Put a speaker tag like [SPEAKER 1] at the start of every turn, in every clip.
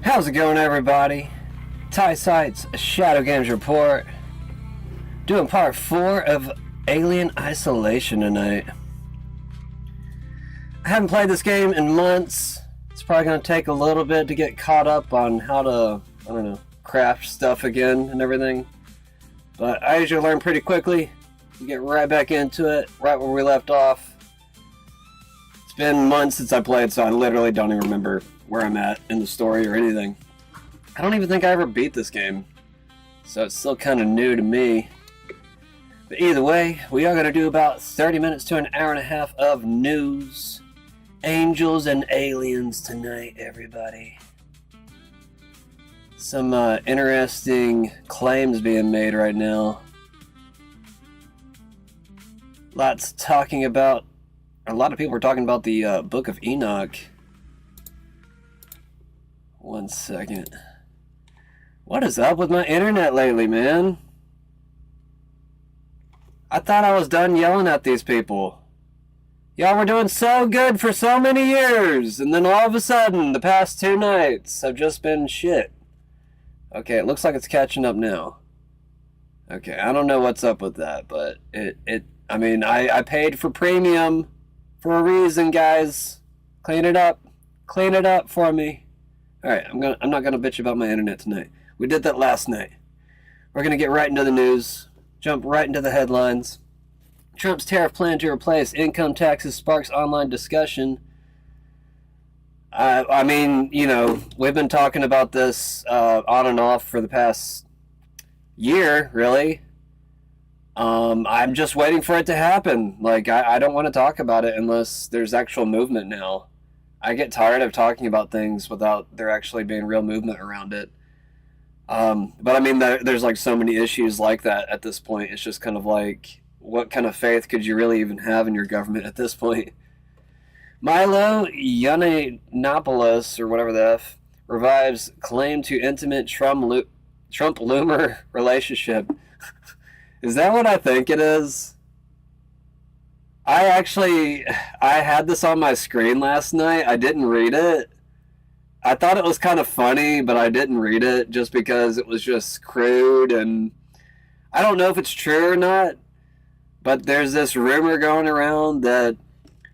[SPEAKER 1] How's it going, everybody? Ty Sites, Shadow Games Report. Doing part 4 of Alien Isolation tonight. I haven't played this game in months. It's probably going to take a little bit to get caught up on how to, craft stuff again and everything. But I usually learn pretty quickly. You get right back into it, right where we left off. It's been months since I played, so I literally don't even remember where I'm at in the story or anything. I don't even think I ever beat this game, so it's still kind of new to me. But either way, we are going to do about 30 minutes to an hour and a half of news. Angels and aliens tonight, everybody. Some interesting claims being made right now. Lots talking about, a lot of people are talking about the Book of Enoch. One second. What is up with my internet lately, man? I thought I was done yelling at these people. Y'all were doing so good for so many years, and then all of a sudden, the past 2 nights have just been shit. Okay, it looks like it's catching up now. Okay, I don't know what's up with that, but I paid for premium for a reason, guys. Clean it up. Clean it up for me. Alright, I'm not gonna bitch about my internet tonight. We did that last night. We're gonna get right into the news. Jump right into the headlines. Trump's tariff plan to replace income taxes sparks online discussion. We've been talking about this on and off for the past year, really. I'm just waiting for it to happen. I don't want to talk about it unless there's actual movement now. I get tired of talking about things without there actually being real movement around it. There's so many issues like that at this point. It's just kind of like, what kind of faith could you really even have in your government at this point? Milo Yiannopoulos, or whatever the F, revives claim to intimate Trump-Loomer relationship. Is that what I think it is? I had this on my screen last night. I didn't read it. I thought it was kind of funny, but I didn't read it just because it was just crude, and I don't know if it's true or not, but there's this rumor going around that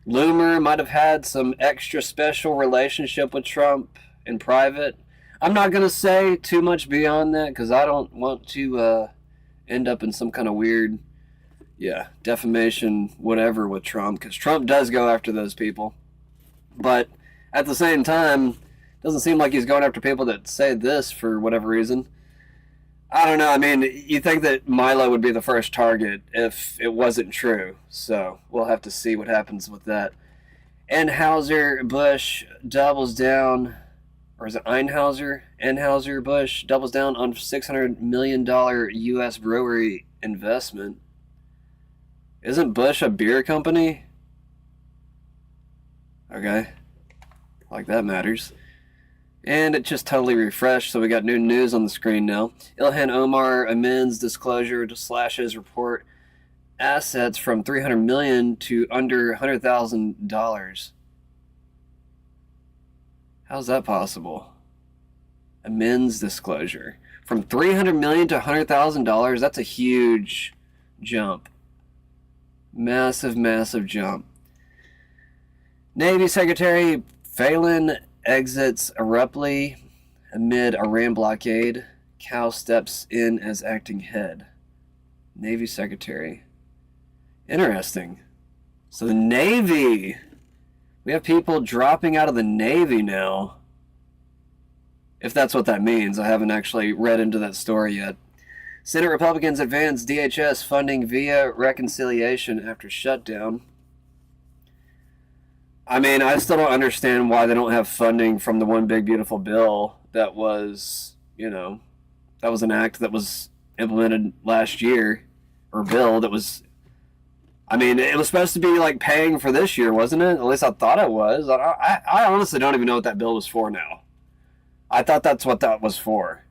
[SPEAKER 1] Loomer might have had some extra special relationship with Trump in private. I'm not going to say too much beyond that because I don't want to end up in some kind of weird, defamation, whatever with Trump, because Trump does go after those people. But at the same time, it doesn't seem like he's going after people that say this for whatever reason. I don't know. I mean, you think that Milo would be the first target if it wasn't true. So we'll have to see what happens with that. Anheuser-Busch doubles down, or is it Einhauser? Anheuser-Busch doubles down on $600 million U.S. brewery investment. Isn't Busch a beer company? Okay. Like that matters. And it just totally refreshed, so we got new news on the screen now. Ilhan Omar amends disclosure to slashes report assets from $300 million to under $100,000. How's that possible? Amends disclosure. From $300 million to $100,000, that's a huge jump. Massive, massive jump. Navy Secretary Phelan exits abruptly amid Iran blockade. Cal steps in as acting head. Navy Secretary. Interesting. So the Navy. We have people dropping out of the Navy now. If that's what that means. I haven't actually read into that story yet. Senate Republicans advance DHS funding via reconciliation after shutdown. I mean, I still don't understand why they don't have funding from the One Big Beautiful Bill that was, that was an act that was implemented last year, or bill that was, it was supposed to be paying for this year, wasn't it? At least I thought it was. I honestly don't even know what that bill was for now. I thought that's what that was for.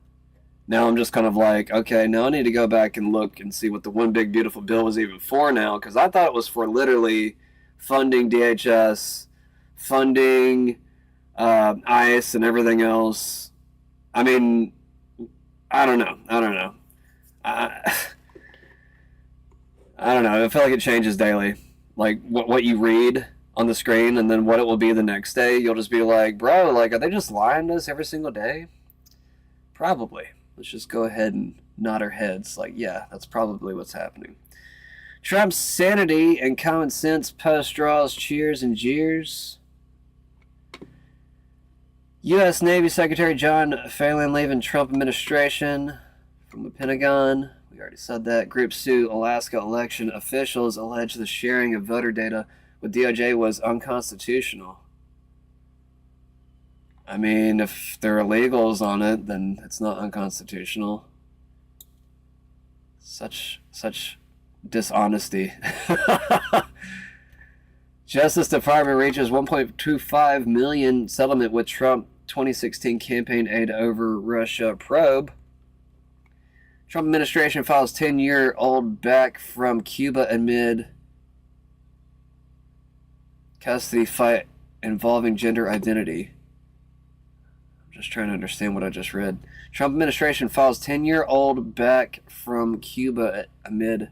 [SPEAKER 1] Now I'm just kind of like, okay, now I need to go back and look and see what the One Big Beautiful Bill was even for now, because I thought it was for literally funding DHS, funding ICE and everything else, I mean, I don't know. I, I don't know. I feel like it changes daily. Like what you read on the screen, and then what it will be the next day. You'll just be like, bro, like, are they just lying to us every single day? Probably. Let's just go ahead and nod our heads. Like, yeah, that's probably what's happening. Trump's sanity and common sense post draws cheers and jeers. U.S. Navy Secretary John Phelan leaving Trump administration from the Pentagon. We already said that. Group sue Alaska election officials allege the sharing of voter data with DOJ was unconstitutional. I mean, if there are illegals on it, then it's not unconstitutional. Such dishonesty. Justice Department reaches $1.25 million settlement with Trump 2016 campaign aid over Russia probe. Trump administration files 10-year-old back from Cuba amid custody fight involving gender identity. I'm just trying to understand what I just read. Trump administration files 10-year-old back from Cuba amid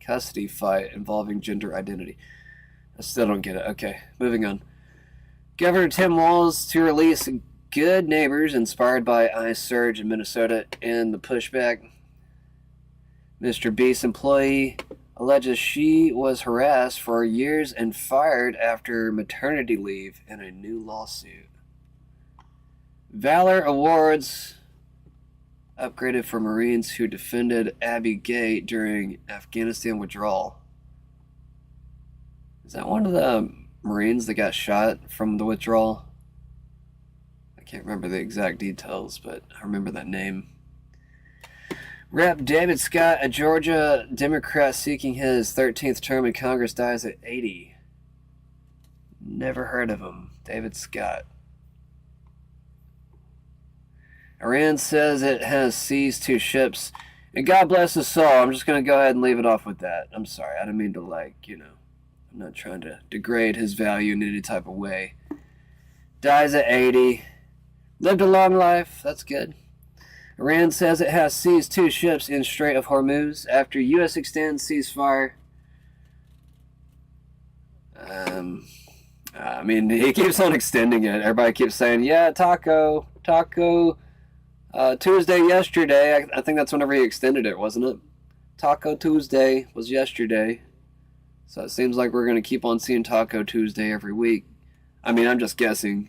[SPEAKER 1] custody fight involving gender identity. I still don't get it. Okay, moving on. Governor Tim Walz to release Good Neighbors inspired by ICE surge in Minnesota and the pushback. Mr. Beast employee alleges she was harassed for years and fired after maternity leave in a new lawsuit. Valor Awards upgraded for Marines who defended Abbey Gate during Afghanistan withdrawal. Is that one of the Marines that got shot from the withdrawal? I can't remember the exact details, but I remember that name. Rep. David Scott, a Georgia Democrat seeking his 13th term in Congress, dies at 80. Never heard of him. David Scott. Iran says it has seized 2 ships. And God bless his soul. I'm just going to go ahead and leave it off with that. I'm sorry. I didn't mean to, I'm not trying to degrade his value in any type of way. Dies at 80. Lived a long life. That's good. Iran says it has seized 2 ships in Strait of Hormuz after U.S. extends ceasefire. I mean, he keeps on extending it. Everybody keeps saying, yeah, Taco Tuesday yesterday. I think that's whenever he extended it, wasn't it? Taco Tuesday was yesterday. So it seems like we're going to keep on seeing Taco Tuesday every week. I mean, I'm just guessing.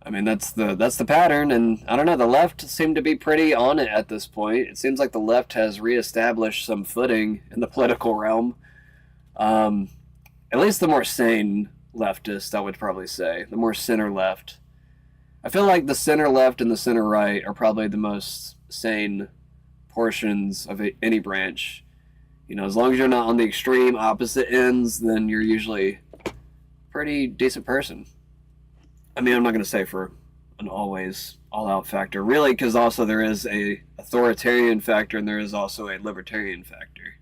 [SPEAKER 1] I mean, that's the pattern, and I don't know, the left seem to be pretty on it at this point. It seems like the left has reestablished some footing in the political realm. At least the more sane leftist, I would probably say. The more center left. I feel like the center left and the center right are probably the most sane portions of any branch. You know, as long as you're not on the extreme opposite ends, then you're usually a pretty decent person. I mean, I'm not going to say for an always all-out factor, really, because also there is a authoritarian factor and there is also a libertarian factor.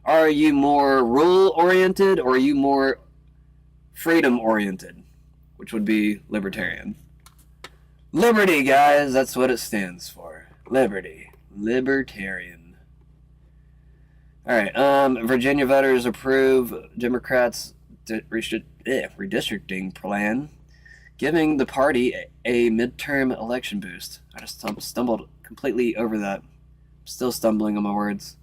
[SPEAKER 1] Are you more rule-oriented or are you more freedom-oriented, which would be libertarian? Liberty, guys, that's what it stands for. Liberty. Libertarian. All right, Virginia voters approve Democrats' redistricting plan, giving the party a midterm election boost. I just stumbled completely over that. Still stumbling on my words.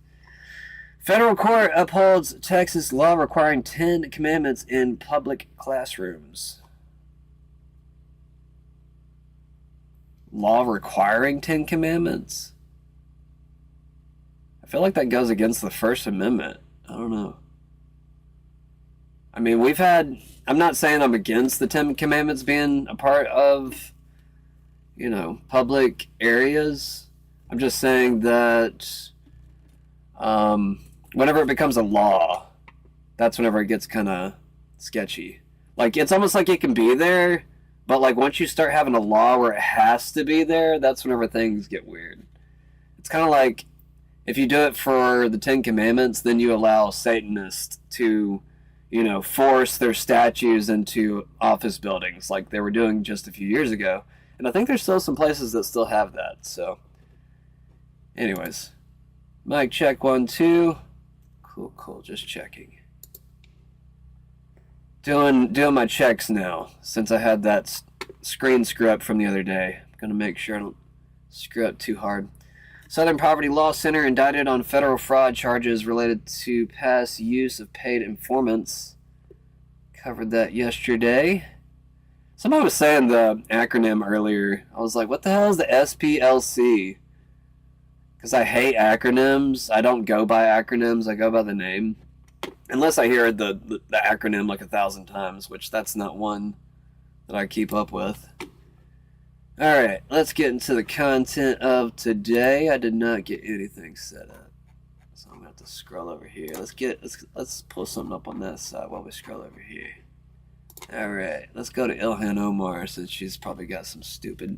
[SPEAKER 1] Federal court upholds Texas law requiring 10 commandments in public classrooms. Law requiring 10 commandments? I feel like that goes against the First Amendment. I don't know. I mean, I'm not saying I'm against the 10 Commandments being a part of, public areas. I'm just saying that whenever it becomes a law, that's whenever it gets kind of sketchy. Like, it's almost like it can be there, but, like, once you start having a law where it has to be there, that's whenever things get weird. It's kind of like, if you do it for the 10 Commandments, then you allow Satanists to force their statues into office buildings like they were doing just a few years ago. And I think there's still some places that still have that. So, anyways, mic check 1 2. Cool. Just checking. Doing my checks now since I had that screen screw up from the other day. I'm gonna make sure I don't screw up too hard. Southern Poverty Law Center indicted on federal fraud charges related to past use of paid informants. Covered that yesterday. Somebody was saying the acronym earlier. I was like, what the hell is the SPLC? Because I hate acronyms. I don't go by acronyms. I go by the name. Unless I hear the acronym like 1,000 times, which that's not one that I keep up with. Alright, let's get into the content of today. I did not get anything set up. So I'm going to have to scroll over here. Let's pull something up on that side while we scroll over here. Alright, let's go to Ilhan Omar since she's probably got some stupid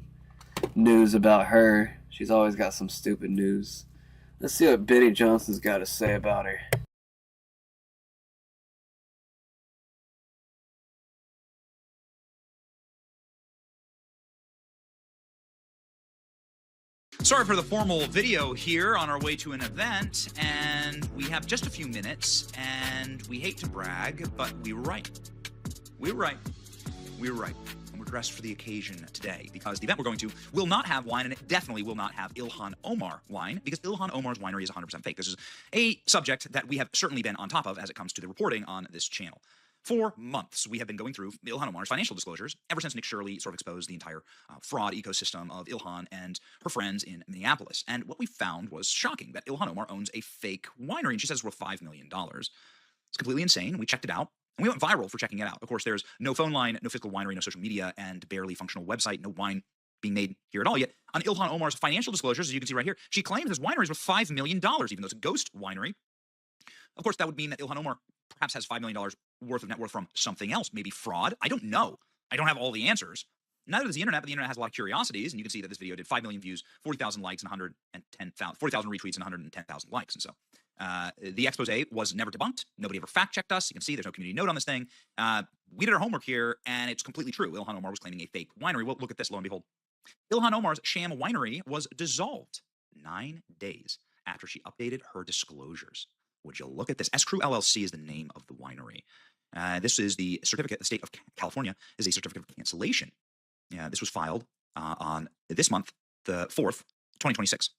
[SPEAKER 1] news about her. She's always got some stupid news. Let's see what Benny Johnson's got to say about her.
[SPEAKER 2] Sorry for the formal video here on our way to an event, and we have just a few minutes, and we hate to brag, but we were right. We were right. We were right. And we're dressed for the occasion today because the event we're going to will not have wine, and it definitely will not have Ilhan Omar wine because Ilhan Omar's winery is 100% fake. This is a subject that we have certainly been on top of as it comes to the reporting on this channel. For months, we have been going through Ilhan Omar's financial disclosures ever since Nick Shirley sort of exposed the entire fraud ecosystem of Ilhan and her friends in Minneapolis. And what we found was shocking, that Ilhan Omar owns a fake winery, and she says it's worth $5 million. It's completely insane. We checked it out, and we went viral for checking it out. Of course, there's no phone line, no physical winery, no social media, and barely functional website, no wine being made here at all. Yet, on Ilhan Omar's financial disclosures, as you can see right here, she claims this winery is worth $5 million, even though it's a ghost winery. Of course, that would mean that Ilhan Omar perhaps has $5 million worth of net worth from something else, maybe fraud. I don't know. I don't have all the answers. Neither does the internet, but the internet has a lot of curiosities, and you can see that this video did 5 million views, 40,000 likes, and 40,000 retweets, and 110,000 likes. And so the expose was never debunked. Nobody ever fact-checked us. You can see there's no community note on this thing. We did our homework here, and it's completely true. Ilhan Omar was claiming a fake winery. Well, look at this, lo and behold. Ilhan Omar's sham winery was dissolved 9 days after she updated her disclosures. Would you look at this? S. Crew LLC is the name of the winery. This is the certificate. The state of California is a certificate of cancellation. This was filed on this month, the 4th, 2026.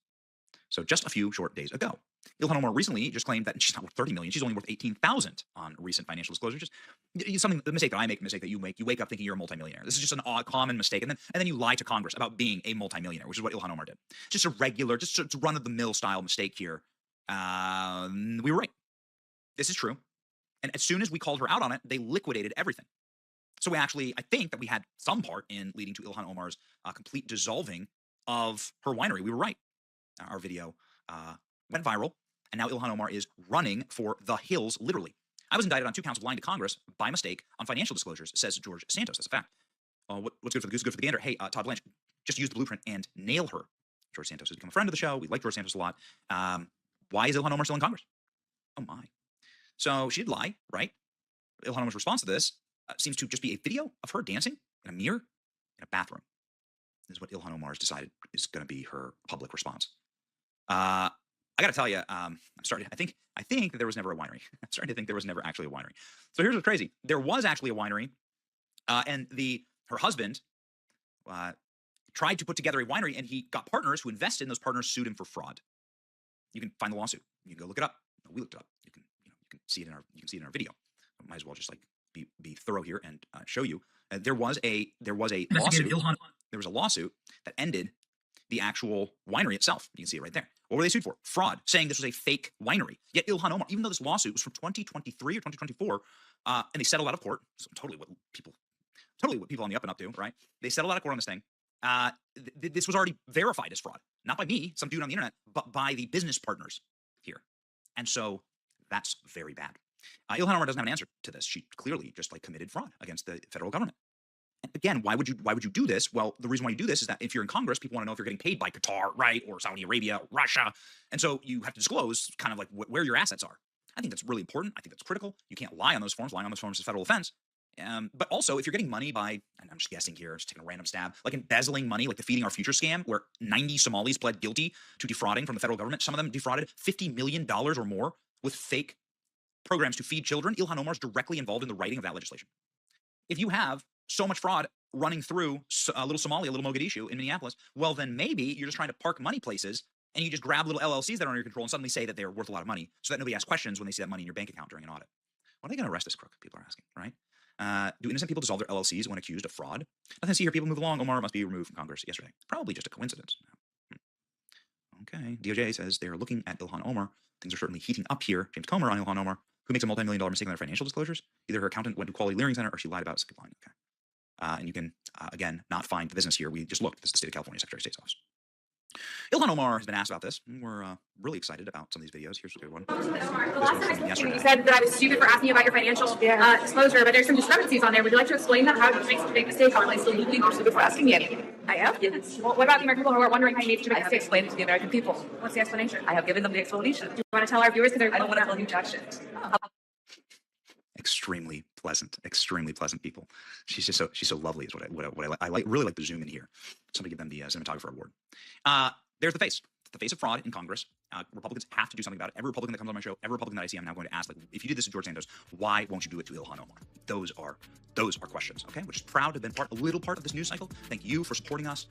[SPEAKER 2] So just a few short days ago. Ilhan Omar recently just claimed that she's not worth $30 million. She's only worth $18,000 on recent financial disclosures. Just the mistake that I make, the mistake that you make. You wake up thinking you're a multimillionaire. This is just an odd, common mistake, and then you lie to Congress about being a multimillionaire, which is what Ilhan Omar did. Just a regular, just run-of-the-mill style mistake here. We were right. This is true. And as soon as we called her out on it, they liquidated everything. So I think that we had some part in leading to Ilhan Omar's complete dissolving of her winery. We were right. Our video went viral, and now Ilhan Omar is running for the hills, literally. I was indicted on 2 counts of lying to Congress by mistake on financial disclosures, says George Santos. That's a fact. What's good for the goose is good for the gander. Hey, Todd Blanche, just use the blueprint and nail her. George Santos has become a friend of the show. We like George Santos a lot. Why is Ilhan Omar still in Congress? Oh, my. So she did lie, right? Ilhan Omar's response to this seems to just be a video of her dancing in a mirror in a bathroom. This is what Ilhan Omar has decided is going to be her public response. I got to tell you, I'm starting. I think that there was never a winery. I'm starting to think there was never actually a winery. So here's what's crazy: there was actually a winery, and her husband tried to put together a winery, and he got partners who invested, and those partners sued him for fraud. You can find the lawsuit. You can go look it up. We looked it up. You can see it in our video. I might as well just like be thorough here and show you. There was a lawsuit. There was a lawsuit that ended the actual winery itself. You can see it right there. What were they sued for? Fraud, saying this was a fake winery. Yet Ilhan Omar, even though this lawsuit was from 2023 or 2024, and they settled out of court. So totally what people on the up and up do, right? They settled out of court on this thing. This was already verified as fraud, not by me, some dude on the internet, but by the business partners here. And so that's very bad. Ilhan Omar doesn't have an answer to this. She clearly just like committed fraud against the federal government. And again, why would you do this? Well, the reason why you do this is that if you're in Congress, people want to know if you're getting paid by Qatar, right, or Saudi Arabia, or Russia, and so you have to disclose kind of like where your assets are. I think that's really important. I think that's critical. You can't lie on those forms. Lying on those forms is a federal offense. But also, if you're getting money by, and I'm just guessing here, just taking a random stab, like embezzling money, like the Feeding Our Future scam, where 90 Somalis pled guilty to defrauding from the federal government. Some of them defrauded $50 million or more with fake programs to feed children. Ilhan Omar is directly involved in the writing of that legislation. If you have so much fraud running through a little Somalia, a little Mogadishu in Minneapolis, well, then maybe you're just trying to park money places and you just grab little LLCs that are under your control and suddenly say that they're worth a lot of money so that nobody asks questions when they see that money in your bank account during an audit. When are they going to arrest this crook? People are asking, right? Do innocent people dissolve their LLCs when accused of fraud? Nothing to see here. People move along. Omar must be removed from Congress yesterday. Probably just a coincidence. Okay. DOJ says they're looking at Ilhan Omar. Things are certainly heating up here. James Comer on Ilhan Omar, who makes a multi-million-dollar mistake in their financial disclosures. Either her accountant went to Quality Learning Center or she lied about a skip line. Okay. And you can, again, not find the business here. We just looked. This is the State of California Secretary of State's office. Ilhan Omar has been asked about this. We're really excited about some of these videos. Here's a good one.
[SPEAKER 3] The last time I spoke to you, you said that I was stupid for asking you about your financial disclosure, but there's some discrepancies on there. Would you like to explain that? How did you make such a big mistake on it?
[SPEAKER 4] Absolutely not stupid for asking me anything. I have. Yes.
[SPEAKER 3] Well, what about the American people who are wondering how you made such a
[SPEAKER 4] I
[SPEAKER 3] big
[SPEAKER 4] have
[SPEAKER 3] mistake?
[SPEAKER 4] explained it to the American people.
[SPEAKER 3] What's the explanation?
[SPEAKER 4] I have given them the explanation.
[SPEAKER 3] Do you want to tell our viewers? Because
[SPEAKER 4] I don't want to tell you jack shit.
[SPEAKER 2] Extremely pleasant people. She's so lovely. Is what I like. Really like the zoom in here. Somebody give them the cinematographer award. There's the face of fraud in Congress. Republicans have to do something about it. Every Republican that comes on my show, every Republican that I see, I'm now going to ask, like, if you did this to George Santos, why won't you do it to Ilhan Omar? Those are questions. Okay, we're just proud to have been a little part of this news cycle. Thank you for supporting us.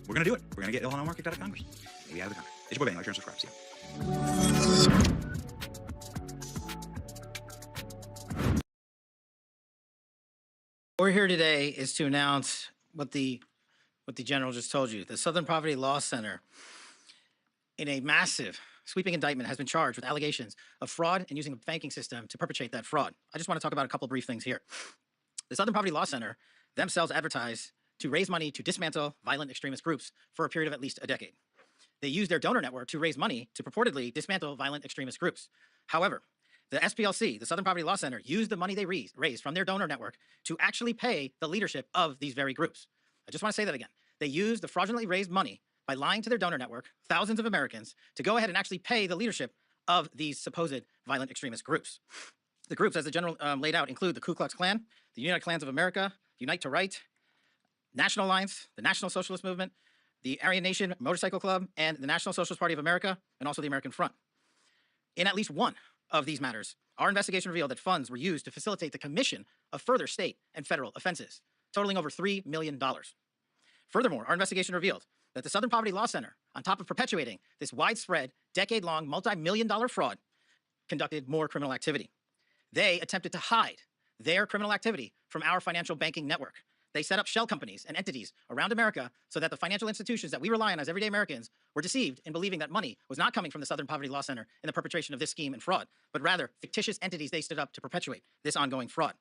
[SPEAKER 2] We're gonna do it. We're gonna get Ilhan Omar kicked out of Congress. Maybe out of the country. It's your boy Bang. Like, share, and subscribe. See ya.
[SPEAKER 5] We're here today is to announce what the general just told you. The Southern Poverty Law Center, in a massive sweeping indictment, has been charged with allegations of fraud and using the banking system to perpetrate that fraud. I just want to talk about a couple brief things here. The Southern Poverty Law Center themselves advertise to raise money to dismantle violent extremist groups for a period of at least a decade. They use their donor network to raise money to purportedly dismantle violent extremist groups. However, the SPLC, the Southern Poverty Law Center, used the money they raised from their donor network to actually pay the leadership of these very groups. I just want to say that again. They used the fraudulently raised money by lying to their donor network, thousands of Americans, to go ahead and actually pay the leadership of these supposed violent extremist groups. The groups, as the general laid out, include the Ku Klux Klan, the United Klans of America, Unite to Right, National Alliance, the National Socialist Movement, the Aryan Nation Motorcycle Club, and the National Socialist Party of America, and also the American Front. In at least one of these matters, our investigation revealed that funds were used to facilitate the commission of further state and federal offenses, totaling over $3 million. Furthermore, our investigation revealed that the Southern Poverty Law Center, on top of perpetuating this widespread, decade-long, multi-million-dollar fraud, conducted more criminal activity. They attempted to hide their criminal activity from our financial banking network. They set up shell companies and entities around America so that the financial institutions that we rely on as everyday Americans were deceived in believing that money was not coming from the Southern Poverty Law Center in the perpetration of this scheme and fraud, but rather fictitious entities they stood up to perpetuate this ongoing fraud.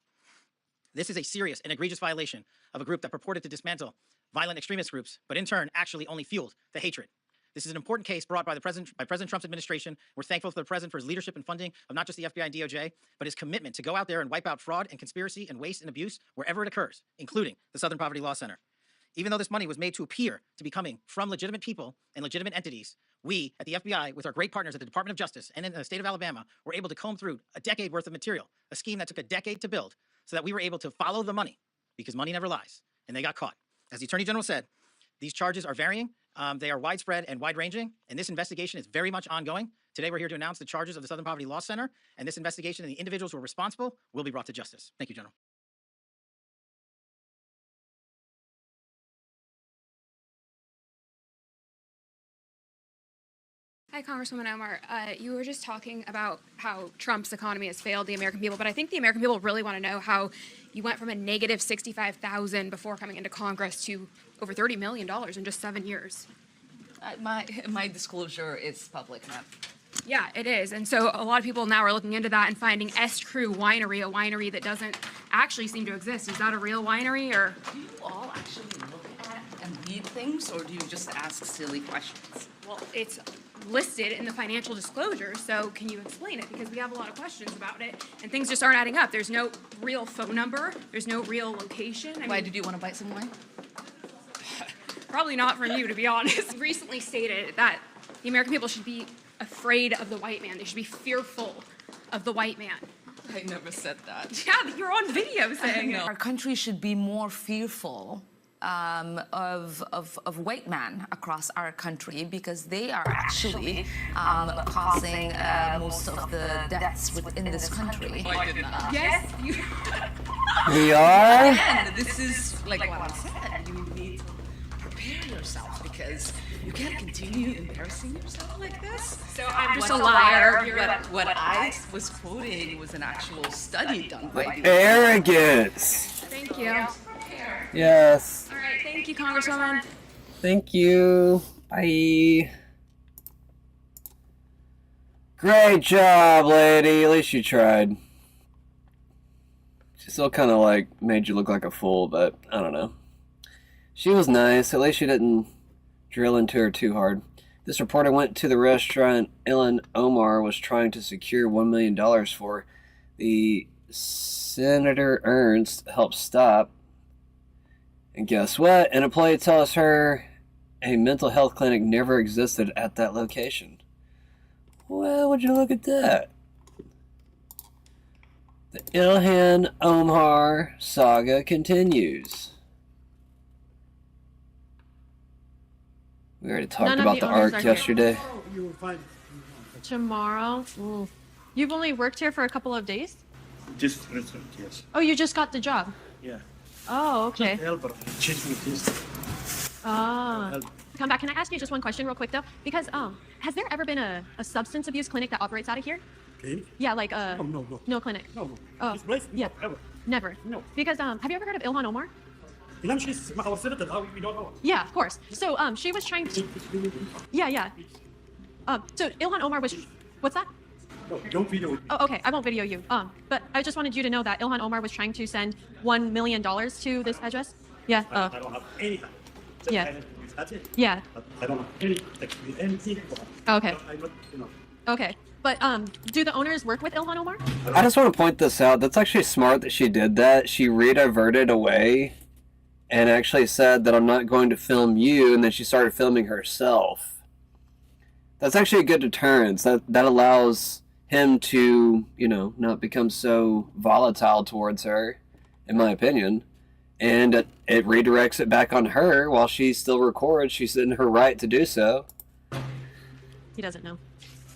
[SPEAKER 5] This is a serious and egregious violation of a group that purported to dismantle violent extremist groups, but in turn actually only fueled the hatred. This is an important case brought by President Trump's administration. We're thankful for the president for his leadership and funding of not just the FBI and DOJ, but his commitment to go out there and wipe out fraud and conspiracy and waste and abuse wherever it occurs, including the Southern Poverty Law Center. Even though this money was made to appear to be coming from legitimate people and legitimate entities, we at the FBI, with our great partners at the Department of Justice and in the state of Alabama, were able to comb through a decade worth of material, a scheme that took a decade to build, so that we were able to follow the money, because money never lies, and they got caught. As the Attorney General said, these charges are varying. They are widespread and wide-ranging, and this investigation is very much ongoing. Today, we're here to announce the charges of the Southern Poverty Law Center, and this investigation and the individuals who are responsible will be brought to justice. Thank you, General.
[SPEAKER 6] Hi, Congresswoman Omar. You were just talking about how Trump's economy has failed the American people, but I think the American people really want to know how you went from a negative 65,000 before coming into Congress to over $30 million in just 7 years.
[SPEAKER 4] My disclosure is public now.
[SPEAKER 6] Yeah, it is. And so a lot of people now are looking into that and finding S. Crew Winery, a winery that doesn't actually seem to exist. Is that a real winery, or?
[SPEAKER 4] Do you all actually look at and read things, or do you just ask silly questions?
[SPEAKER 6] Well, it's listed in the financial disclosure, so can you explain it? Because we have a lot of questions about it, and things just aren't adding up. There's no real phone number. There's no real location.
[SPEAKER 4] Why did you want to buy some wine?
[SPEAKER 6] Probably not from you, to be honest. Recently stated that the American people should be afraid of the white man. They should be fearful of the white man.
[SPEAKER 4] I never said that.
[SPEAKER 6] Yeah, you're on video saying it.
[SPEAKER 4] Our country should be more fearful of white men across our country because they are actually causing most of the deaths within this country.
[SPEAKER 6] Yes, you.
[SPEAKER 1] We are?
[SPEAKER 4] And this is like what I said. You need to prepare yourself because you can't continue embarrassing yourself like this.
[SPEAKER 6] So I'm just
[SPEAKER 4] What-
[SPEAKER 6] a liar.
[SPEAKER 4] What I was quoting was an actual study done by the
[SPEAKER 1] Arrogance.
[SPEAKER 6] Thank you. All
[SPEAKER 1] Yes.
[SPEAKER 6] right, thank you, Congresswoman.
[SPEAKER 1] Thank you. Bye. Great job, lady. At least you tried. She still kind of like made you look like a fool, but I don't know. She was nice. At least she didn't drill into her too hard. This reporter went to the restaurant Ilhan Omar was trying to secure $1 million for. The Senator Ernst helped stop. And guess what? An employee tells her a mental health clinic never existed at that location. Well, would you look at that? The Ilhan Omar saga continues. We already talked
[SPEAKER 7] None of
[SPEAKER 1] about
[SPEAKER 7] the
[SPEAKER 1] the
[SPEAKER 7] owners
[SPEAKER 1] arc
[SPEAKER 7] are here.
[SPEAKER 1] yesterday.
[SPEAKER 7] Tomorrow? You've only worked here for a couple of days?
[SPEAKER 8] Just restaurant, yes.
[SPEAKER 7] Oh, you just got the job?
[SPEAKER 8] Yeah.
[SPEAKER 7] Oh, okay.
[SPEAKER 8] Helper, changing taste.
[SPEAKER 7] Ah. Come back. Can I ask you just one question real quick, though? Because, has there ever been a substance abuse clinic that operates out of here?
[SPEAKER 8] Clinic?
[SPEAKER 7] Yeah, like,
[SPEAKER 8] Oh, no.
[SPEAKER 7] no clinic.
[SPEAKER 8] No.
[SPEAKER 7] Oh,
[SPEAKER 8] This place?
[SPEAKER 7] yeah.
[SPEAKER 8] Ever.
[SPEAKER 7] Never.
[SPEAKER 8] No.
[SPEAKER 7] Because, have you ever heard of Ilhan Omar?
[SPEAKER 8] Ilhan, she's our senator. How we don't know.
[SPEAKER 7] Yeah, of course. So, she was trying to... Yeah. So Ilhan Omar was... What's that?
[SPEAKER 8] No, don't video it.
[SPEAKER 7] Oh, okay. I won't video you. But I just wanted you to know that Ilhan Omar was trying to send $1 million to this address. Yeah.
[SPEAKER 8] I don't have anything. Just
[SPEAKER 7] Yeah.
[SPEAKER 8] silent. That's it.
[SPEAKER 7] Yeah.
[SPEAKER 8] I don't have anything.
[SPEAKER 7] Okay.
[SPEAKER 8] I'm not,
[SPEAKER 7] Okay. But do the owners work with Ilhan Omar?
[SPEAKER 1] I just want to point this out. That's actually smart that she did that. She rediverted away and actually said that I'm not going to film you, and then she started filming herself. That's actually a good deterrence. That allows him to, not become so volatile towards her, in my opinion. And it redirects it back on her while she still records. She's in her right to do so.
[SPEAKER 7] He doesn't know.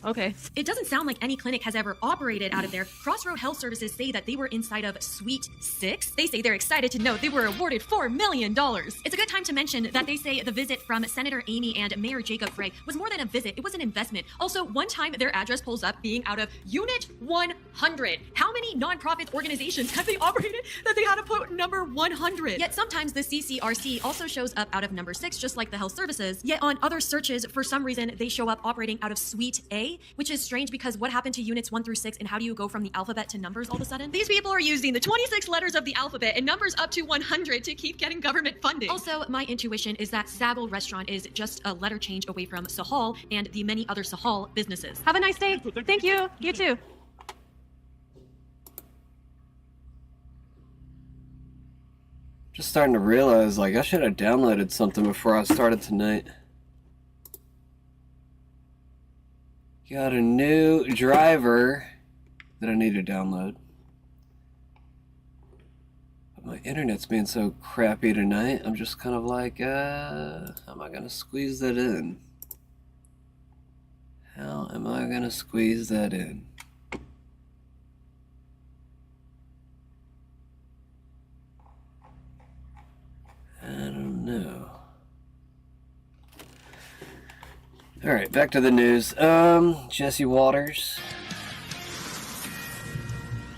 [SPEAKER 7] Okay.
[SPEAKER 9] It doesn't sound like any clinic has ever operated out of there. Crossroad Health Services say that they were inside of Suite 6. They say they're excited to note they were awarded $4 million. It's a good time to mention that they say the visit from Senator Amy and Mayor Jacob Frey was more than a visit, it was an investment. Also, one time their address pulls up being out of Unit 100. How many nonprofit organizations have they operated that they had to put number 100? Yet sometimes the CCRC also shows up out of number 6, just like the health services. Yet on other searches, for some reason, they show up operating out of Suite A, which is strange because what happened to units 1 through 6 and how do you go from the alphabet to numbers all of a sudden? These people are using the 26 letters of the alphabet and numbers up to 100 to keep getting government funding. Also, my intuition is that Sabel Restaurant is just a letter change away from Sahal and the many other Sahal businesses.
[SPEAKER 7] Have a nice day. Thank you. You too.
[SPEAKER 1] Just starting to realize, I should have downloaded something before I started tonight. Got a new driver that I need to download. But my internet's being so crappy tonight, I'm just kind of like, how am I going to squeeze that in? How am I going to squeeze that in? I don't know. Alright, back to the news. Jesse Waters.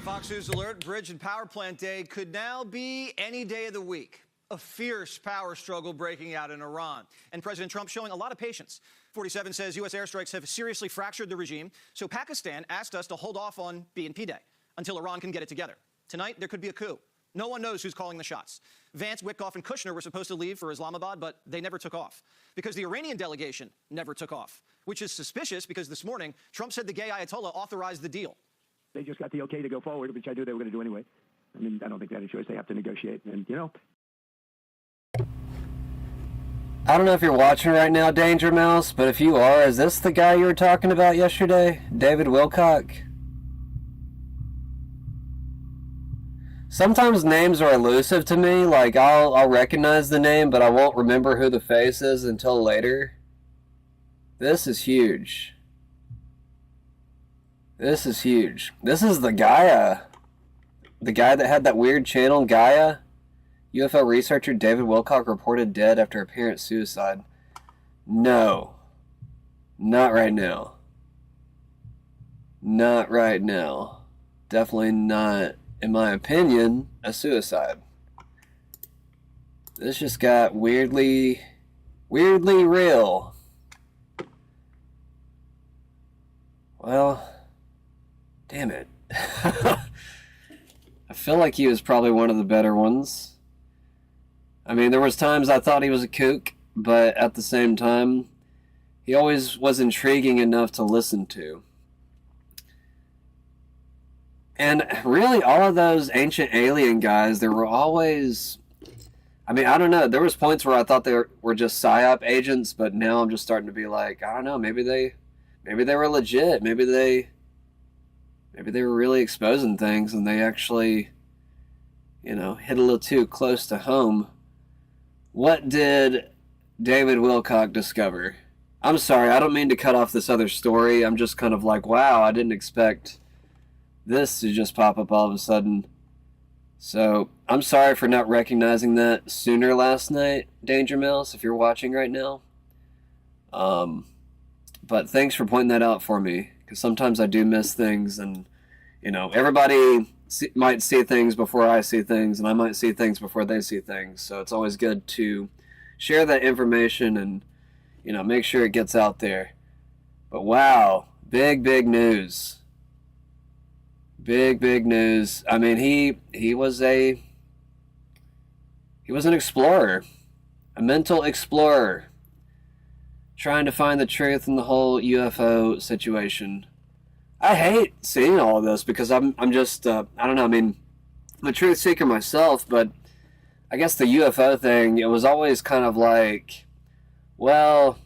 [SPEAKER 10] Fox News alert, bridge and power plant day could now be any day of the week. A fierce power struggle breaking out in Iran. And President Trump showing a lot of patience. 47 says U.S. airstrikes have seriously fractured the regime, so Pakistan asked us to hold off on BNP Day until Iran can get it together. Tonight, there could be a coup. No one knows who's calling the shots. Vance, Witkoff, and Kushner were supposed to leave for Islamabad, but they never took off because the Iranian delegation never took off, which is suspicious because this morning, Trump said the gay Ayatollah authorized the deal.
[SPEAKER 11] They just got the okay to go forward, which I knew they were going to do anyway. I mean, I don't think they had a choice. They have to negotiate. And,
[SPEAKER 1] I don't know if you're watching right now, Danger Mouse, but if you are, is this the guy you were talking about yesterday? David Wilcock? Sometimes names are elusive to me. Like, I'll recognize the name, but I won't remember who the face is until later. This is huge. This is huge. This is the Gaia. The guy that had that weird channel, Gaia. UFO researcher David Wilcock reported dead after apparent suicide. No. Not right now. Not right now. Definitely not, in my opinion, a suicide. This just got weirdly real. Well, damn it. I feel like he was probably one of the better ones. I mean, there was times I thought he was a kook, but at the same time, he always was intriguing enough to listen to. And really, all of those ancient alien guys, there were always... I mean, I don't know. There was points where I thought they were just PSYOP agents, but now I'm just starting to be like, I don't know, maybe they were legit. Maybe they were really exposing things and they actually, hit a little too close to home. What did David Wilcock discover? I'm sorry, I don't mean to cut off this other story. I'm just kind of like, wow, I didn't expect this to just pop up all of a sudden. So, I'm sorry for not recognizing that sooner last night, Danger Mouse, if you're watching right now. But thanks for pointing that out for me, because sometimes I do miss things, and, everybody might see things before I see things, and I might see things before they see things, so it's always good to share that information and, make sure it gets out there. But wow, big news. Big news. I mean, he was an explorer, a mental explorer, trying to find the truth in the whole UFO situation. I hate seeing all of this because I'm just, I don't know, I mean, I'm a truth seeker myself, but I guess the UFO thing, it was always kind of like, well,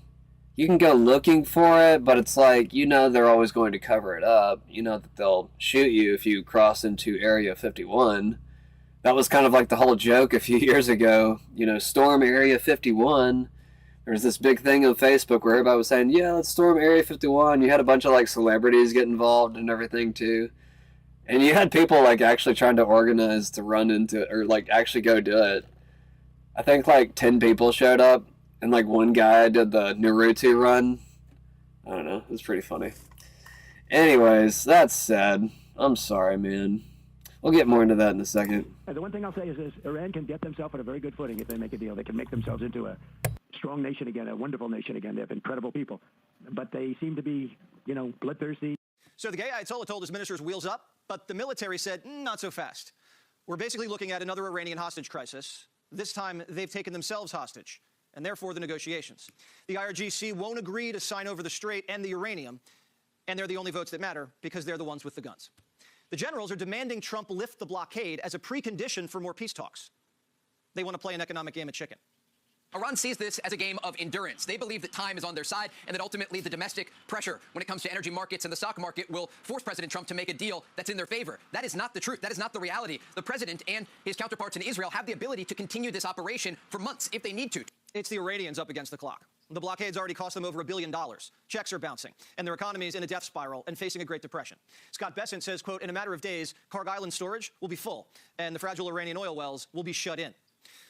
[SPEAKER 1] you can go looking for it, but it's like, they're always going to cover it up. That they'll shoot you if you cross into Area 51. That was kind of like the whole joke a few years ago. Storm Area 51. There was this big thing on Facebook where everybody was saying, yeah, let's storm Area 51. You had a bunch of celebrities get involved and everything too. And you had people actually trying to organize to run into it, or actually go do it. I think 10 people showed up. And one guy did the Naruto run. I don't know. It was pretty funny. Anyways, that's sad. I'm sorry, man. We'll get more into that in a second.
[SPEAKER 11] The one thing I'll say is this: Iran can get themselves on a very good footing if they make a deal. They can make themselves into a strong nation again, a wonderful nation again. They have incredible people. But they seem to be, bloodthirsty.
[SPEAKER 10] So the gay Ayatollah told his ministers wheels up, but the military said not so fast. We're basically looking at another Iranian hostage crisis. This time, they've taken themselves hostage, and therefore the negotiations. The IRGC won't agree to sign over the Strait and the uranium, and they're the only votes that matter because they're the ones with the guns. The generals are demanding Trump lift the blockade as a precondition for more peace talks. They want to play an economic game of chicken.
[SPEAKER 12] Iran sees this as a game of endurance. They believe that time is on their side and that ultimately the domestic pressure when it comes to energy markets and the stock market will force President Trump to make a deal that's in their favor. That is not the truth. That is not the reality. The president and his counterparts in Israel have the ability to continue this operation for months if they need to.
[SPEAKER 10] It's the Iranians up against the clock. The blockade's already cost them over $1 billion. Checks are bouncing, and their economy is in a death spiral and facing a Great Depression. Scott Bessent says, quote, in a matter of days, Kharg Island storage will be full, and the fragile Iranian oil wells will be shut in.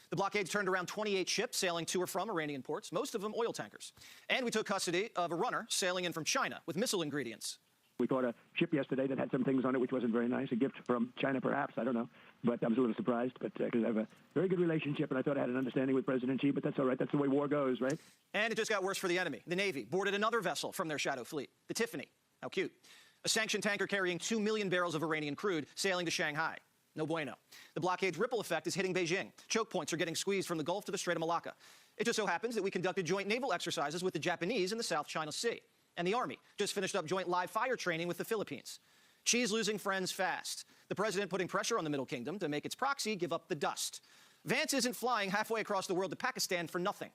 [SPEAKER 10] The blockade's turned around 28 ships sailing to or from Iranian ports, most of them oil tankers. And we took custody of a runner sailing in from China with missile ingredients.
[SPEAKER 11] We caught a ship yesterday that had some things on it which wasn't very nice. A gift from China, perhaps. I don't know. But I was a little surprised, but because I have a very good relationship, and I thought I had an understanding with President Xi, but that's all right. That's the way war goes, right?
[SPEAKER 10] And it just got worse for the enemy. The Navy boarded another vessel from their shadow fleet, the Tiffany. How cute. A sanctioned tanker carrying 2 million barrels of Iranian crude sailing to Shanghai. No bueno. The blockade's ripple effect is hitting Beijing. Choke points are getting squeezed from the Gulf to the Strait of Malacca. It just so happens that we conducted joint naval exercises with the Japanese in the South China Sea. And the Army just finished up joint live fire training with the Philippines. Xi's losing friends fast. The president putting pressure on the Middle Kingdom to make its proxy give up the dust. Vance isn't flying halfway across the world to Pakistan for nothing.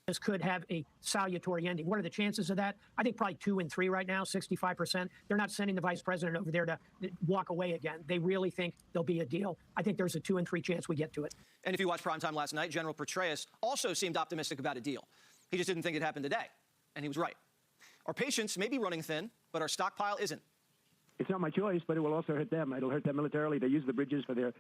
[SPEAKER 13] this could have a salutary ending. What are the chances of that? I think probably 2 in 3 right now, 65%. They're not sending the vice president over there to walk away again. They really think there'll be a deal. I think there's a 2 in 3 chance we get to it.
[SPEAKER 10] And if you watched primetime last night, General Petraeus also seemed optimistic about a deal. He just didn't think it'd happen today, and he was right. Our patience may be running thin, but our stockpile isn't.
[SPEAKER 11] It's not my choice, but it will also hurt them. It'll hurt them militarily. They use the bridges for their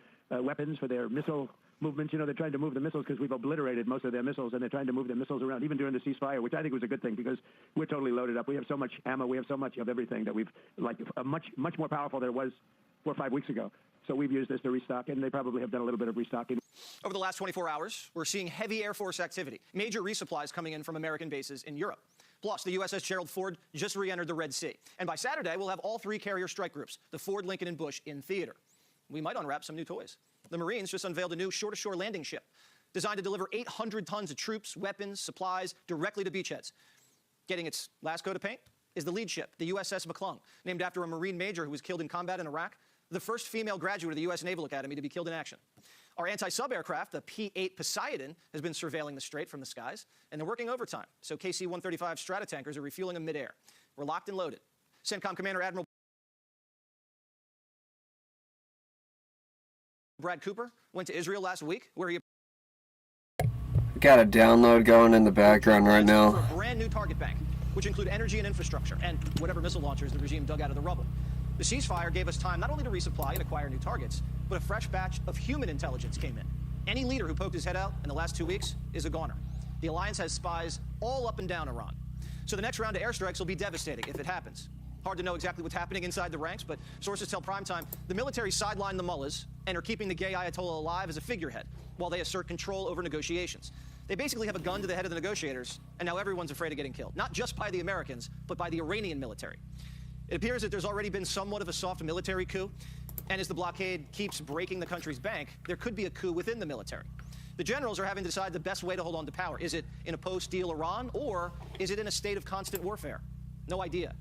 [SPEAKER 11] weapons, for their missile movements. You know, they're trying to move the missiles because we've obliterated most of their missiles, and they're trying to move their missiles around, even during the ceasefire, which I think was a good thing because we're totally loaded up. We have so much ammo. We have so much of everything that we've, like, much more powerful than it was 4 or 5 weeks ago. So we've used this to restock, and they probably have done a little bit of restocking.
[SPEAKER 10] Over the last 24 hours, we're seeing heavy Air Force activity, major resupplies coming in from American bases in Europe. Plus, the USS Gerald Ford just re-entered the Red Sea. And by Saturday, we'll have all 3 carrier strike groups, the Ford, Lincoln, and Bush, in theater. We might unwrap some new toys. The Marines just unveiled a new shore-to-shore landing ship designed to deliver 800 tons of troops, weapons, supplies directly to beachheads. Getting its last coat of paint is the lead ship, the USS McClung, named after a Marine major who was killed in combat in Iraq, the first female graduate of the U.S. Naval Academy to be killed in action. Our anti-sub aircraft, the P-8 Poseidon, has been surveilling the strait from the skies, and they're working overtime, so KC-135 Stratotankers are refueling them midair. We're locked and loaded. CENTCOM Commander Admiral Brad Cooper went to Israel last week, where he
[SPEAKER 1] Got a download going in the background right
[SPEAKER 10] for
[SPEAKER 1] now.
[SPEAKER 10] a brand new target bank, which include energy and infrastructure, and whatever missile launchers the regime dug out of the rubble. The ceasefire gave us time not only to resupply and acquire new targets, but a fresh batch of human intelligence came in. Any leader who poked his head out in the last 2 weeks is a goner. The alliance has spies all up and down Iran. So the next round of airstrikes will be devastating if it happens. Hard to know exactly what's happening inside the ranks, but sources tell Primetime the military sidelined the mullahs and are keeping the gay Ayatollah alive as a figurehead while they assert control over negotiations. They basically have a gun to the head of the negotiators, and now everyone's afraid of getting killed. Not just by the Americans, but by the Iranian military. It appears that there's already been somewhat of a soft military coup, and as the blockade keeps breaking the country's bank, there could be a coup within the military. The generals are having to decide the best way to hold on to power. Is it in a post-deal Iran, or is it in a state of constant warfare? No idea.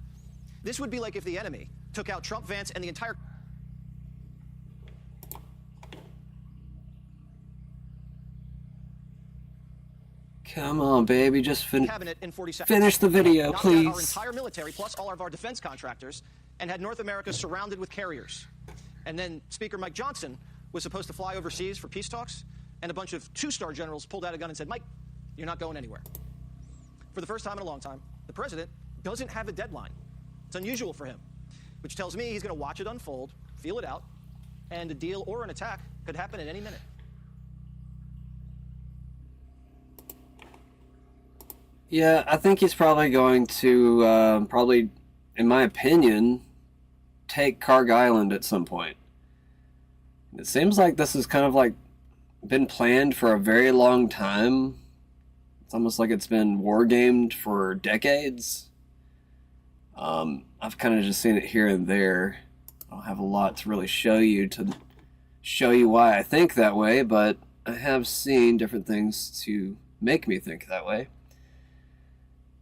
[SPEAKER 10] This would be like if the enemy took out Trump, Vance, and the entire
[SPEAKER 1] Come on, baby, just
[SPEAKER 10] cabinet in 40 seconds.
[SPEAKER 1] finish the video,
[SPEAKER 10] Knocked out our
[SPEAKER 1] please.
[SPEAKER 10] entire military, plus all of our defense contractors, and had North America surrounded with carriers. And then Speaker Mike Johnson was supposed to fly overseas for peace talks, and a bunch of two-star generals pulled out a gun and said, Mike, you're not going anywhere. For the first time in a long time, the president doesn't have a deadline. It's unusual for him, which tells me he's going to watch it unfold, feel it out, and a deal or an attack could happen at any minute.
[SPEAKER 1] Yeah, I think he's probably going to, in my opinion, take Karg Island at some point. It seems like this has kind of like been planned for a very long time. It's almost like it's been war-gamed for decades. I've kind of just seen it here and there. I don't have a lot to really show you why I think that way, but I have seen different things to make me think that way.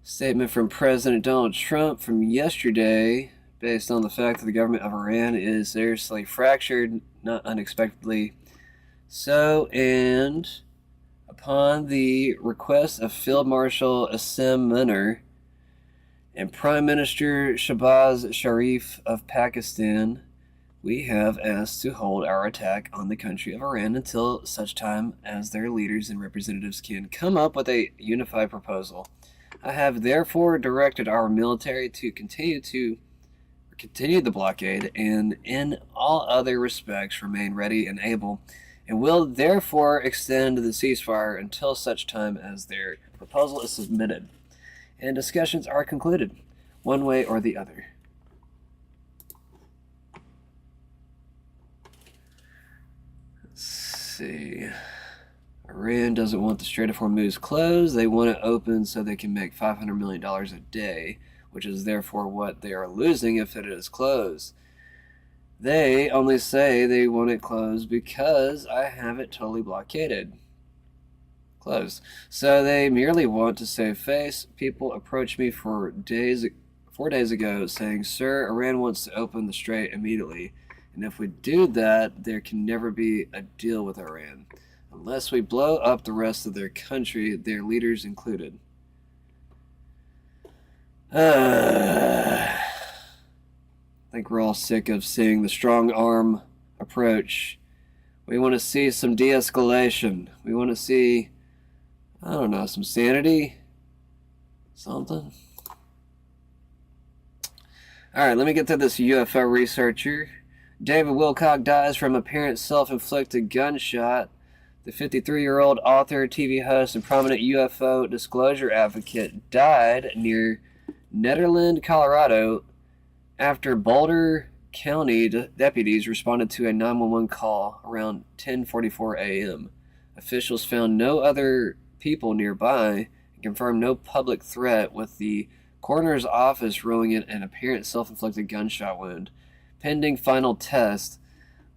[SPEAKER 1] Statement from President Donald Trump from yesterday, based on the fact that the government of Iran is seriously fractured, not unexpectedly so, and upon the request of Field Marshal Asim Munir and Prime Minister Shahbaz Sharif of Pakistan, we have asked to hold our attack on the country of Iran until such time as their leaders and representatives can come up with a unified proposal. I have therefore directed our military to continue the blockade and in all other respects remain ready and able, and will therefore extend the ceasefire until such time as their proposal is submitted and discussions are concluded, one way or the other. Let's see. Iran doesn't want the Strait of Hormuz closed. They want it open so they can make $500 million a day, which is therefore what they are losing if it is closed. They only say they want it closed because I have it totally blockaded. Closed. So they merely want to save face. People approached me 4 days ago saying, Sir, Iran wants to open the strait immediately. And if we do that, there can never be a deal with Iran. Unless we blow up the rest of their country, their leaders included. I think we're all sick of seeing the strong arm approach. We want to see some de-escalation. We want to see, I don't know, some sanity? Something? Alright, let me get to this UFO researcher. David Wilcock dies from apparent self-inflicted gunshot. The 53-year-old author, TV host, and prominent UFO disclosure advocate died near Nederland, Colorado, after Boulder County deputies responded to a 911 call around 10:44 a.m. Officials found no other people nearby and confirmed no public threat, with the coroner's office ruling it an apparent self-inflicted gunshot wound. Pending final test,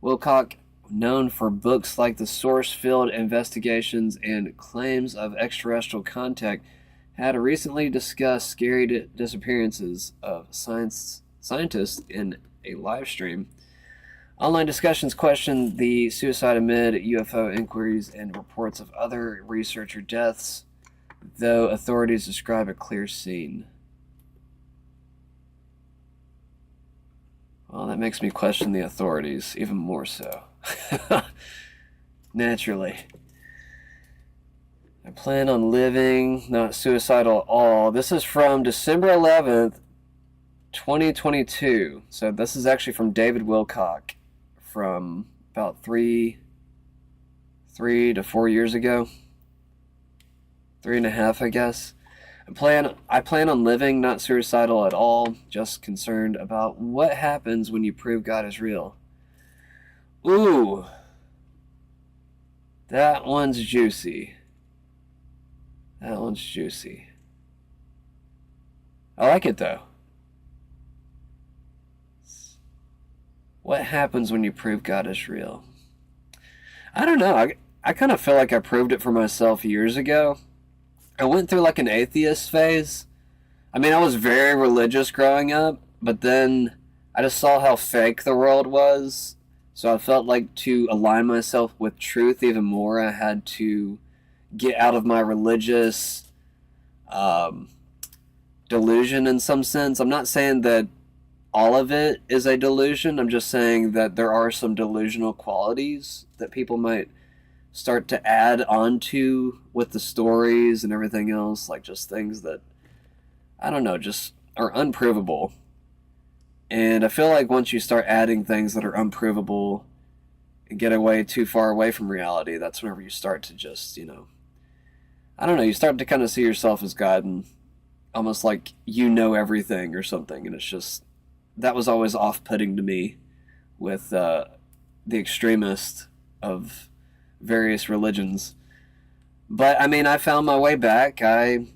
[SPEAKER 1] Wilcock, known for books like The Source Field Investigations and Claims of Extraterrestrial Contact, had recently discussed scary disappearances of scientists in a live stream. Online discussions questioned the suicide amid UFO inquiries and reports of other researcher deaths, though authorities describe a clear scene. Well, that makes me question the authorities even more so. Naturally. I plan on living, not suicidal at all. This is from December 11th, 2022. So this is actually from David Wilcock from about three to 4 years ago. 3.5, I guess. I plan on living, not suicidal at all, just concerned about what happens when you prove God is real. Ooh. That one's juicy. That one's juicy. I like it though. What happens when you prove God is real? I don't know. I kind of feel like I proved it for myself years ago. I went through like an atheist phase. I mean, I was very religious growing up, but then I just saw how fake the world was. So I felt like to align myself with truth even more, I had to get out of my religious delusion in some sense. I'm not saying that all of it is a delusion. I'm just saying that there are some delusional qualities that people might start to add onto with the stories and everything else, like just things that, I don't know, just are unprovable. And I feel like once you start adding things that are unprovable and get away too far away from reality, that's whenever you start to just, I don't know, you start to kind of see yourself as God and almost like you know everything or something. And it's just, that was always off-putting to me with the extremist of various religions. But I mean, I found my way back. I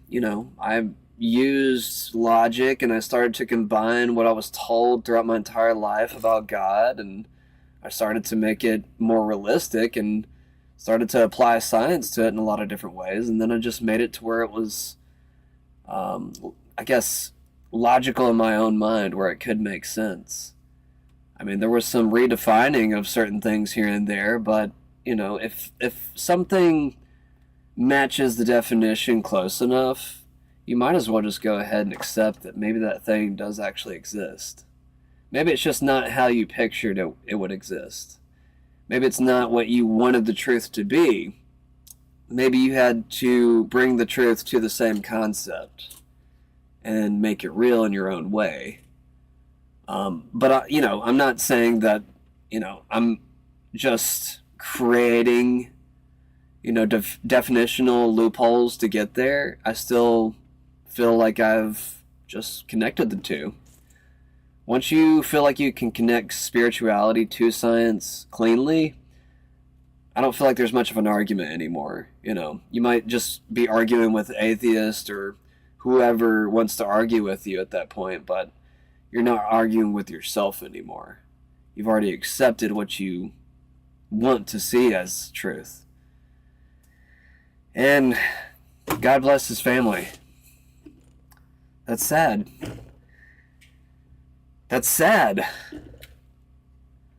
[SPEAKER 1] used logic and I started to combine what I was told throughout my entire life about God, and I started to make it more realistic and started to apply science to it in a lot of different ways. And then I just made it to where it was, I guess, logical in my own mind, where it could make sense. I mean, there was some redefining of certain things here and there, but if something matches the definition close enough, you might as well just go ahead and accept that maybe that thing does actually exist. Maybe it's just not how you pictured it would exist. Maybe it's not what you wanted the truth to be. Maybe you had to bring the truth to the same concept and make it real in your own way. But I'm not saying that, I'm just creating, definitional loopholes to get there. I still feel like I've just connected the two. Once you feel like you can connect spirituality to science cleanly, I don't feel like there's much of an argument anymore. You might just be arguing with atheists or whoever wants to argue with you at that point, but you're not arguing with yourself anymore. You've already accepted what you want to see as truth. And God bless his family. That's sad. That's sad.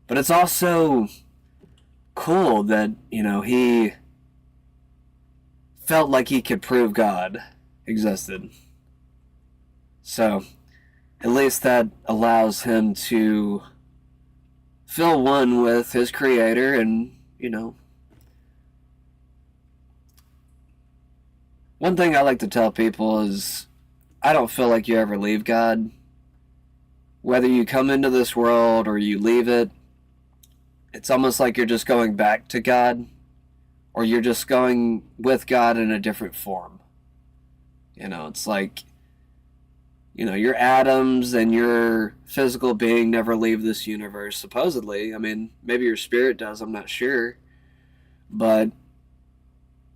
[SPEAKER 1] But it's also cool that, he felt like he could prove God existed. So, at least that allows him to feel one with his creator and, you know. One thing I like to tell people is I don't feel like you ever leave God. Whether you come into this world or you leave it, it's almost like you're just going back to God, or you're just going with God in a different form. You know, it's like, you know, your atoms and your physical being never leave this universe, supposedly. I mean, maybe your spirit does, I'm not sure. But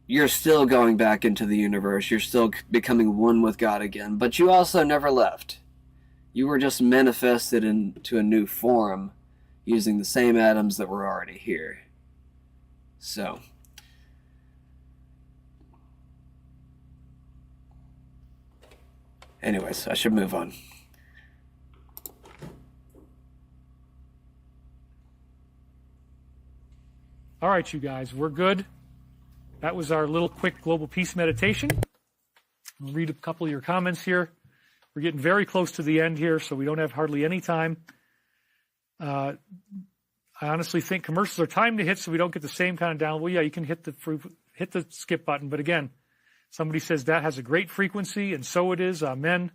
[SPEAKER 1] you're still going back into the universe. You're still becoming one with God again. But you also never left. You were just manifested into a new form using the same atoms that were already here. So, anyways, I should move on.
[SPEAKER 14] All right, you guys, we're good. That was our little quick global peace meditation. I'll read a couple of your comments here. We're getting very close to the end here, so we don't have hardly any time. I honestly think commercials are timed to hit, so we don't get the same kind of download. Well, yeah, you can hit the skip button, but again, somebody says that has a great frequency, and so it is. Amen.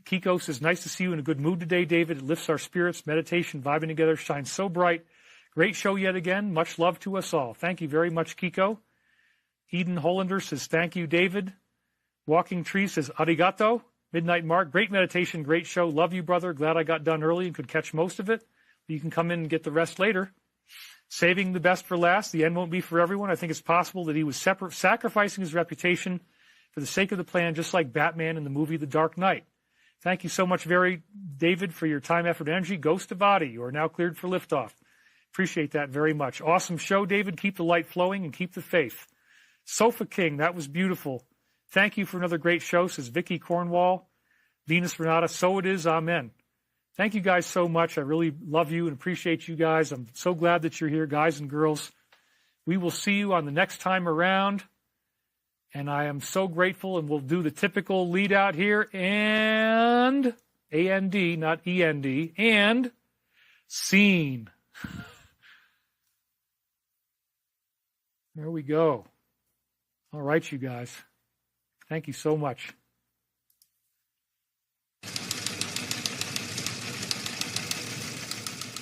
[SPEAKER 14] Kiko says, nice to see you in a good mood today, David. It lifts our spirits. Meditation, vibing together, shines so bright. Great show yet again. Much love to us all. Thank you very much, Kiko. Eden Hollander says, thank you, David. Walking Tree says, arigato. Midnight Mark, great meditation, great show. Love you, brother. Glad I got done early and could catch most of it. You can come in and get the rest later. Saving the best for last. The end won't be for everyone. I think it's possible that he was sacrificing his reputation for the sake of the plan, just like Batman in the movie The Dark Knight. Thank you so much, David, for your time, effort, and energy. Ghost of Adi, you are now cleared for liftoff. Appreciate that very much. Awesome show, David. Keep the light flowing and keep the faith. Sofa King, that was beautiful. Thank you for another great show, says Vicky Cornwall. Venus Renata, so it is, amen. Thank you guys so much. I really love you and appreciate you guys. I'm so glad that you're here, guys and girls. We will see you on the next time around. And I am so grateful, and we'll do the typical lead out here. And, A-N-D, not E-N-D, and scene. There we go. All right, you guys. Thank you so much.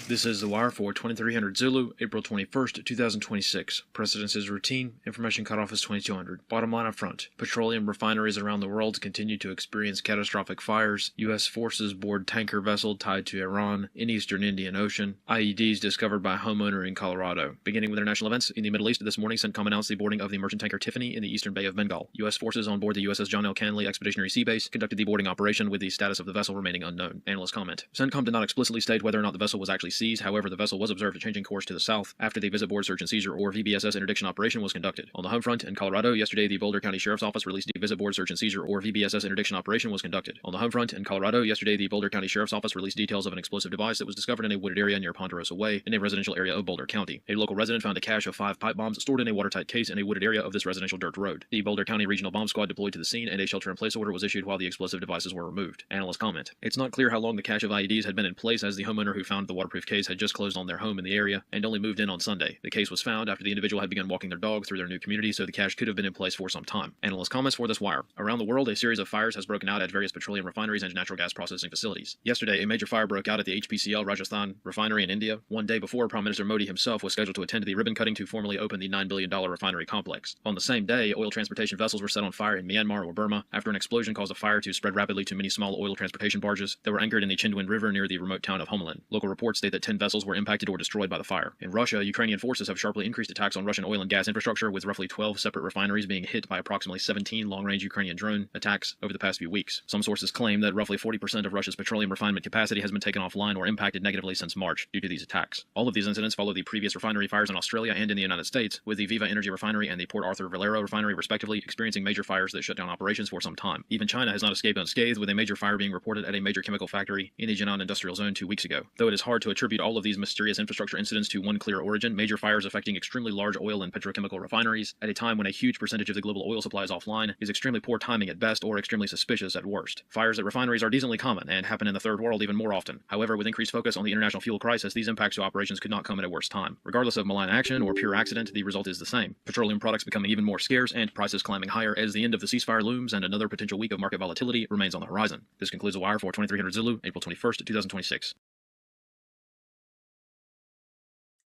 [SPEAKER 15] This is The Wire for 2300 Zulu, April 21st, 2026. Precedence is routine. Information cutoff is 2200. Bottom line up front. Petroleum refineries around the world continue to experience catastrophic fires. U.S. forces board tanker vessel tied to Iran in eastern Indian Ocean. IEDs discovered by homeowner in Colorado. Beginning with international events in the Middle East, this morning CENTCOM announced the boarding of the merchant tanker Tiffany in the eastern Bay of Bengal. U.S. forces on board the USS John L. Canley Expeditionary Sea Base conducted the boarding operation with the status of the vessel remaining unknown. Analyst comment. CENTCOM did not explicitly state whether or not the vessel was actually seized. However, the vessel was observed changing course to the south after the Visit Board Search and Seizure or VBSS interdiction operation was conducted. On the home front in Colorado, yesterday the Boulder County Sheriff's Office released the Visit Board Search and Seizure or VBSS interdiction operation was conducted. On the home front in Colorado, yesterday the Boulder County Sheriff's Office released details of an explosive device that was discovered in a wooded area near Ponderosa Way in a residential area of Boulder County. A local resident found a cache of 5 pipe bombs stored in a watertight case in a wooded area of this residential dirt road. The Boulder County Regional Bomb Squad deployed to the scene and a shelter-in-place order was issued while the explosive devices were removed. Analyst comment. It's not clear how long the cache of IEDs had been in place, as the homeowner who found the waterproof case had just closed on their home in the area and only moved in on Sunday. The case was found after the individual had begun walking their dog through their new community, so the cache could have been in place for some time. Analyst comments for this wire. Around the world, a series of fires has broken out at various petroleum refineries and natural gas processing facilities. Yesterday, a major fire broke out at the HPCL Rajasthan refinery in India, one day before Prime Minister Modi himself was scheduled to attend the ribbon cutting to formally open the $9 billion refinery complex. On the same day, oil transportation vessels were set on fire in Myanmar or Burma after an explosion caused a fire to spread rapidly to many small oil transportation barges that were anchored in the Chindwin River near the remote town of Homeland. Local reports state that 10 vessels were impacted or destroyed by the fire. In Russia, Ukrainian forces have sharply increased attacks on Russian oil and gas infrastructure, with roughly 12 separate refineries being hit by approximately 17 long-range Ukrainian drone attacks over the past few weeks. Some sources claim that roughly 40% of Russia's petroleum refinement capacity has been taken offline or impacted negatively since March due to these attacks. All of these incidents follow the previous refinery fires in Australia and in the United States, with the Viva Energy refinery and the Port Arthur Valero refinery respectively experiencing major fires that shut down operations for some time. Even China has not escaped unscathed, with a major fire being reported at a major chemical factory in the Jinan industrial zone 2 weeks ago. Though it is hard to attribute attribute all of these mysterious infrastructure incidents to one clear origin: major fires affecting extremely large oil and petrochemical refineries at a time when a huge percentage of the global oil supply is offline is extremely poor timing at best, or extremely suspicious at worst. Fires at refineries are decently common and happen in the third world even more often. However, with increased focus on the international fuel crisis, these impacts to operations could not come at a worse time. Regardless of malign action or pure accident, the result is the same: petroleum products becoming even more scarce and prices climbing higher as the end of the ceasefire looms and another potential week of market volatility remains on the horizon. This concludes The Wire for 2300 Zulu, April 21st, 2026.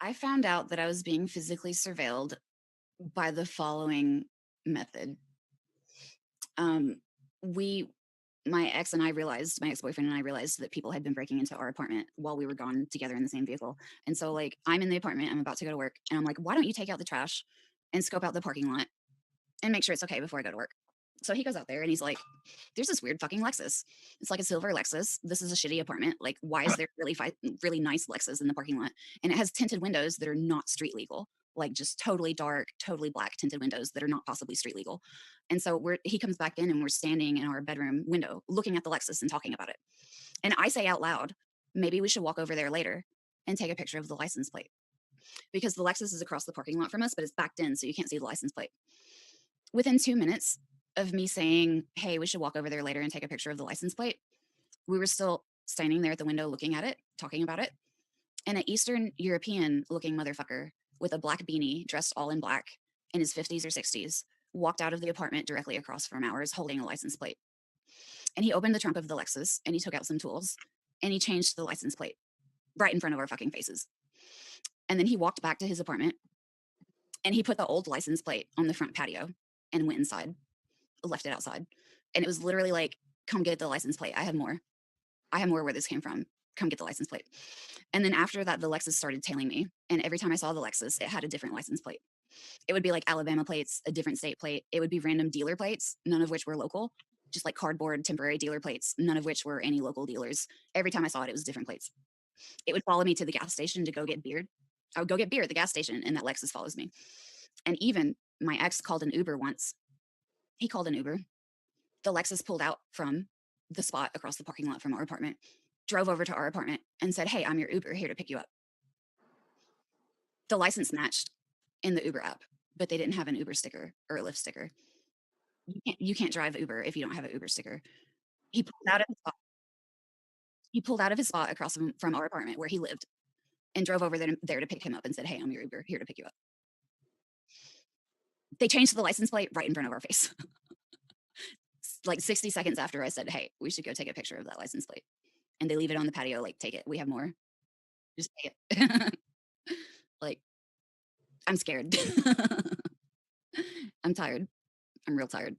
[SPEAKER 16] I found out that I was being physically surveilled by the following method. My ex-boyfriend and I realized that people had been breaking into our apartment while we were gone together in the same vehicle. And so like, I'm in the apartment, I'm about to go to work, and I'm like, why don't you take out the trash and scope out the parking lot and make sure it's okay before I go to work? So he goes out there and he's like, there's this weird fucking Lexus. It's like a silver Lexus. This is a shitty apartment. Like, why is there really nice Lexus in the parking lot? And it has tinted windows that are not street legal, like just totally dark, totally black tinted windows that are not possibly street legal. And so he comes back in and we're standing in our bedroom window looking at the Lexus and talking about it. And I say out loud, maybe we should walk over there later and take a picture of the license plate, because the Lexus is across the parking lot from us, but it's backed in so you can't see the license plate. Within 2 minutes of me saying, hey, we should walk over there later and take a picture of the license plate, we were still standing there at the window looking at it, talking about it. And an Eastern European looking motherfucker with a black beanie, dressed all in black, in his 50s or 60s, walked out of the apartment directly across from ours holding a license plate. And he opened the trunk of the Lexus and he took out some tools and he changed the license plate right in front of our fucking faces. And then he walked back to his apartment and he put the old license plate on the front patio and went inside, left it outside. And it was literally like, come get the license plate. I have more where this came from. Come get the license plate. And then after that, the Lexus started tailing me. And every time I saw the Lexus, it had a different license plate. It would be like Alabama plates, a different state plate. It would be random dealer plates, none of which were local, just like cardboard temporary dealer plates, none of which were any local dealers. Every time I saw it, it was different plates. It would follow me to the gas station to go get beer. I would go get beer at the gas station and that Lexus follows me. And even my ex called an Uber once. He called an Uber. The Lexus pulled out from the spot across the parking lot from our apartment, drove over to our apartment and said, hey, I'm your Uber, here to pick you up. The license matched in the Uber app, but they didn't have an Uber sticker or a Lyft sticker. You can't drive Uber if you don't have an Uber sticker. He pulled out of his spot across from our apartment where he lived and drove over there to pick him up and said, hey, I'm your Uber, here to pick you up. They changed the license plate right in front of our face. Like 60 seconds after I said, hey, we should go take a picture of that license plate. And they leave it on the patio, like, take it. We have more. Just take it. Like, I'm scared. I'm tired. I'm real tired.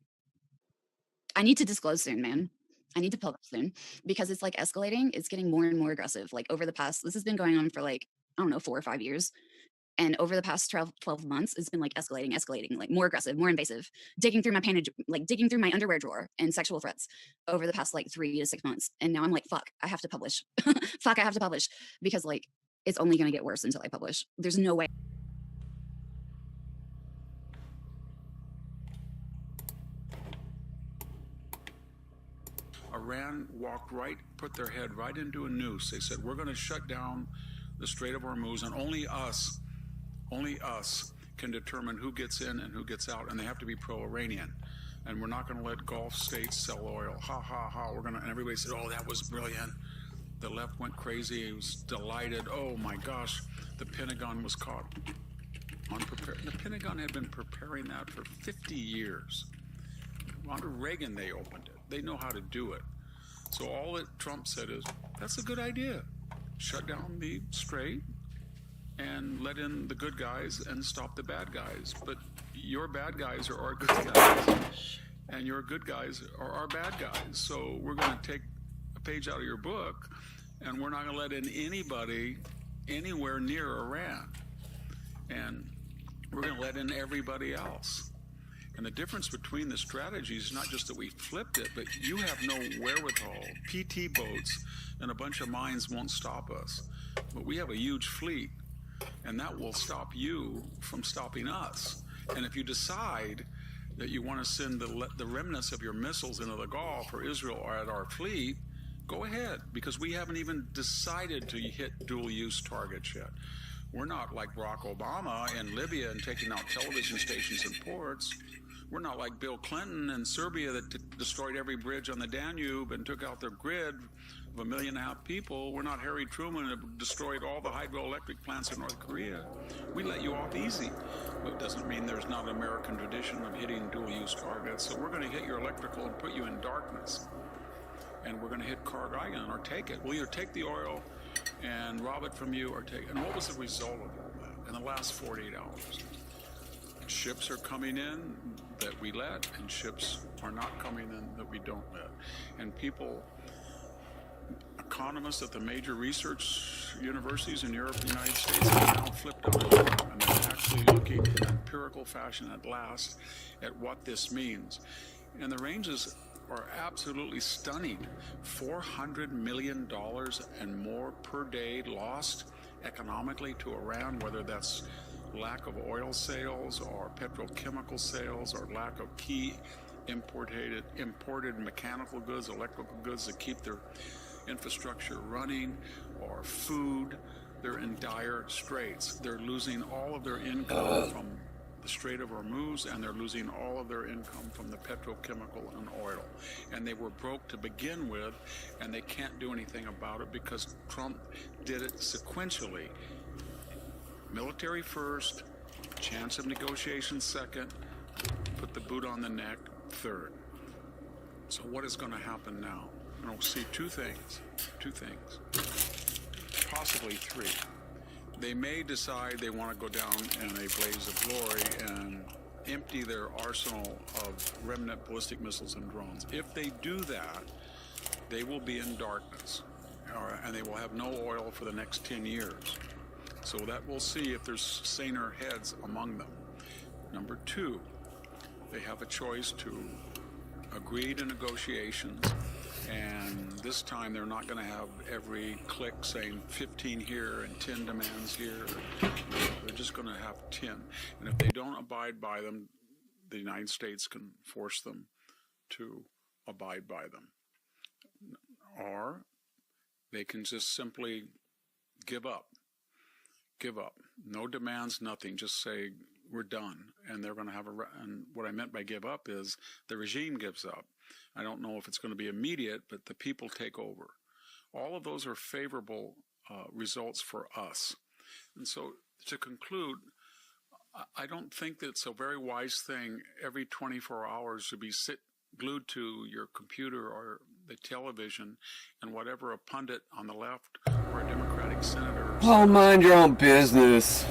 [SPEAKER 16] I need to disclose soon, man. I need to publish soon because it's like escalating. It's getting more and more aggressive. Like over the past, this has been going on for like, I don't know, 4 or 5 years. And over the past 12 months, it's been like escalating, like more aggressive, more invasive, digging through my underwear drawer and sexual threats over the past like 3 to 6 months. And now I'm like, fuck, I have to publish. Fuck, I have to publish because like, it's only going to get worse until I publish. There's no way.
[SPEAKER 17] Iran walked right, put their head right into a noose. They said, we're going to shut down the Strait of Hormuz and only us can determine who gets in and who gets out, and they have to be pro-Iranian. And we're not going to let Gulf states sell oil. Ha, ha, ha. And everybody said, oh, that was brilliant. The left went crazy. He was delighted. Oh, my gosh. The Pentagon was caught unprepared. The Pentagon had been preparing that for 50 years. Under Reagan, they opened it. They know how to do it. So all that Trump said is, that's a good idea. Shut down the strait and let in the good guys and stop the bad guys. But your bad guys are our good guys, and your good guys are our bad guys. So we're going to take a page out of your book, and we're not going to let in anybody anywhere near Iran. And we're going to let in everybody else. And the difference between the strategies is not just that we flipped it, but you have no wherewithal. PT boats and a bunch of mines won't stop us. But we have a huge fleet, and that will stop you from stopping us. And if you decide that you want to send the remnants of your missiles into the Gulf or Israel or at our fleet, Go ahead, because we haven't even decided to hit dual-use targets yet. We're not like Barack Obama in Libya and taking out television stations and ports. We're not like Bill Clinton in Serbia that destroyed every bridge on the Danube and took out their grid of 1.5 million people. We're not Harry Truman that destroyed all the hydroelectric plants in North Korea. We let you off easy. But it doesn't mean there's not an American tradition of hitting dual-use targets. So we're going to hit your electrical and put you in darkness. And we're going to hit Cargill or take it. We'll either take the oil and rob it from you or take it. And what was the result of all that in the last 48 hours? Ships are coming in that we let, and ships are not coming in that we don't let. And people, economists at the major research universities in Europe and the United States have now flipped over, and they're actually looking in empirical fashion at last at what this means. And the ranges are absolutely stunning. $400 million and more per day lost economically to Iran, whether that's lack of oil sales or petrochemical sales or lack of key imported mechanical goods, electrical goods that keep their infrastructure running, or food. They're in dire straits. They're losing all of their income from the Strait of Hormuz, and they're losing all of their income from the petrochemical and oil. And they were broke to begin with, and they can't do anything about it because Trump did it sequentially. Military first, chance of negotiation second, put the boot on the neck third. So what is going to happen now? We'll see two things, possibly three. They may decide they want to go down in a blaze of glory and empty their arsenal of remnant ballistic missiles and drones. If they do that, they will be in darkness, and they will have no oil for the next 10 years. So that we'll see if there's saner heads among them. Number two, they have a choice to agree to negotiations, and this time they're not going to have every click saying 15 here and 10 demands here. They're just going to have 10. And if they don't abide by them, the United States can force them to abide by them. Or they can just simply give up. Give up. No demands, nothing. Just say, we're done. And they're going to have and what I meant by give up is the regime gives up. I don't know if it's going to be immediate, but the people take over. All of those are favorable results for us. And so to conclude, I don't think that it's a very wise thing every 24 hours to be glued to your computer or the television and whatever a pundit on the left or a Democratic senator.
[SPEAKER 1] Oh, mind your own business,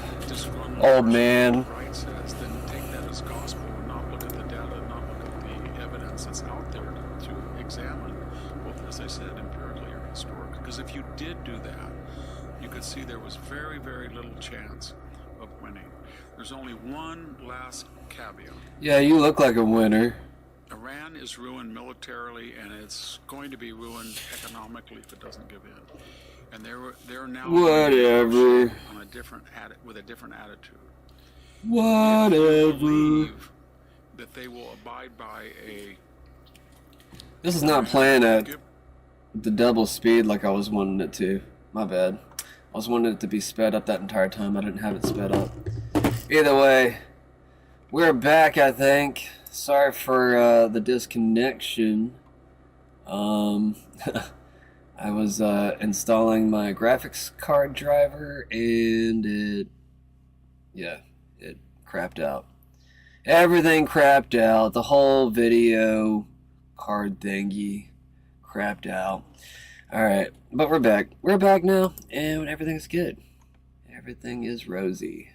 [SPEAKER 1] old man.
[SPEAKER 17] Right says, then take that as gospel and not look at the data, not look at the evidence that's out there to examine, both, as I said, empirically or historically. Because if you did do that, you could see there was very, very little chance of winning. There's only one last caveat.
[SPEAKER 1] Yeah, you look like a winner.
[SPEAKER 17] Iran is ruined militarily, and it's going to be ruined economically if it doesn't give in. And they're now
[SPEAKER 1] whatever
[SPEAKER 17] on a different with a different attitude.
[SPEAKER 1] Whatever.
[SPEAKER 17] Believe that they will abide by a.
[SPEAKER 1] This is not playing at the double speed like I was wanting it to. My bad. I was wanting it to be sped up that entire time. I didn't have it sped up. Either way, we're back, I think. Sorry for the disconnection. I was installing my graphics card driver and it crapped out. Everything crapped out. The whole video card thingy crapped out. Alright, but we're back. We're back now, and everything's good. Everything is rosy.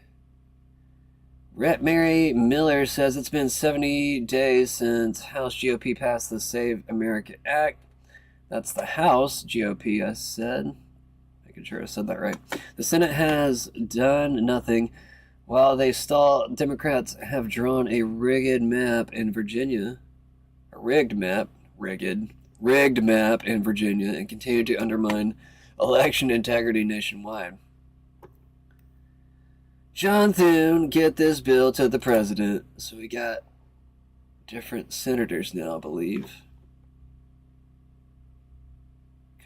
[SPEAKER 1] Rhett Mary Miller says it's been 70 days since House GOP passed the Save America Act. That's the House GOP, I said. Making sure I said that right. The Senate has done nothing while they stall. Democrats have drawn a rigged map in Virginia. A rigged map in Virginia and continue to undermine election integrity nationwide. John Thune, get this bill to the president. So we got different senators now, I believe.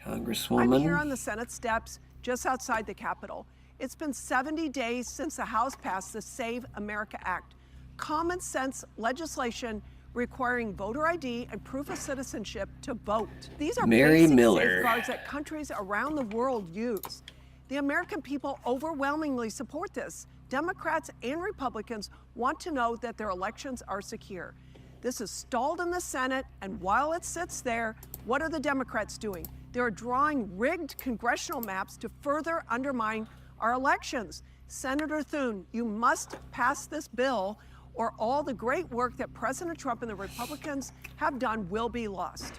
[SPEAKER 18] I'm here
[SPEAKER 1] Congresswoman.
[SPEAKER 18] on the Senate steps just outside the Capitol. It's been 70 days since the House passed the Save America Act, common sense legislation requiring voter ID and proof of citizenship to vote. These are
[SPEAKER 1] Mary
[SPEAKER 18] basic
[SPEAKER 1] Miller.
[SPEAKER 18] safeguards that countries around the world use. The American people overwhelmingly support this. Democrats and Republicans want to know that their elections are secure. This is stalled in the Senate, and while it sits there, what are the Democrats doing? They're drawing rigged congressional maps to further undermine our elections. Senator Thune, you must pass this bill, or all the great work that President Trump and the Republicans have done will be lost.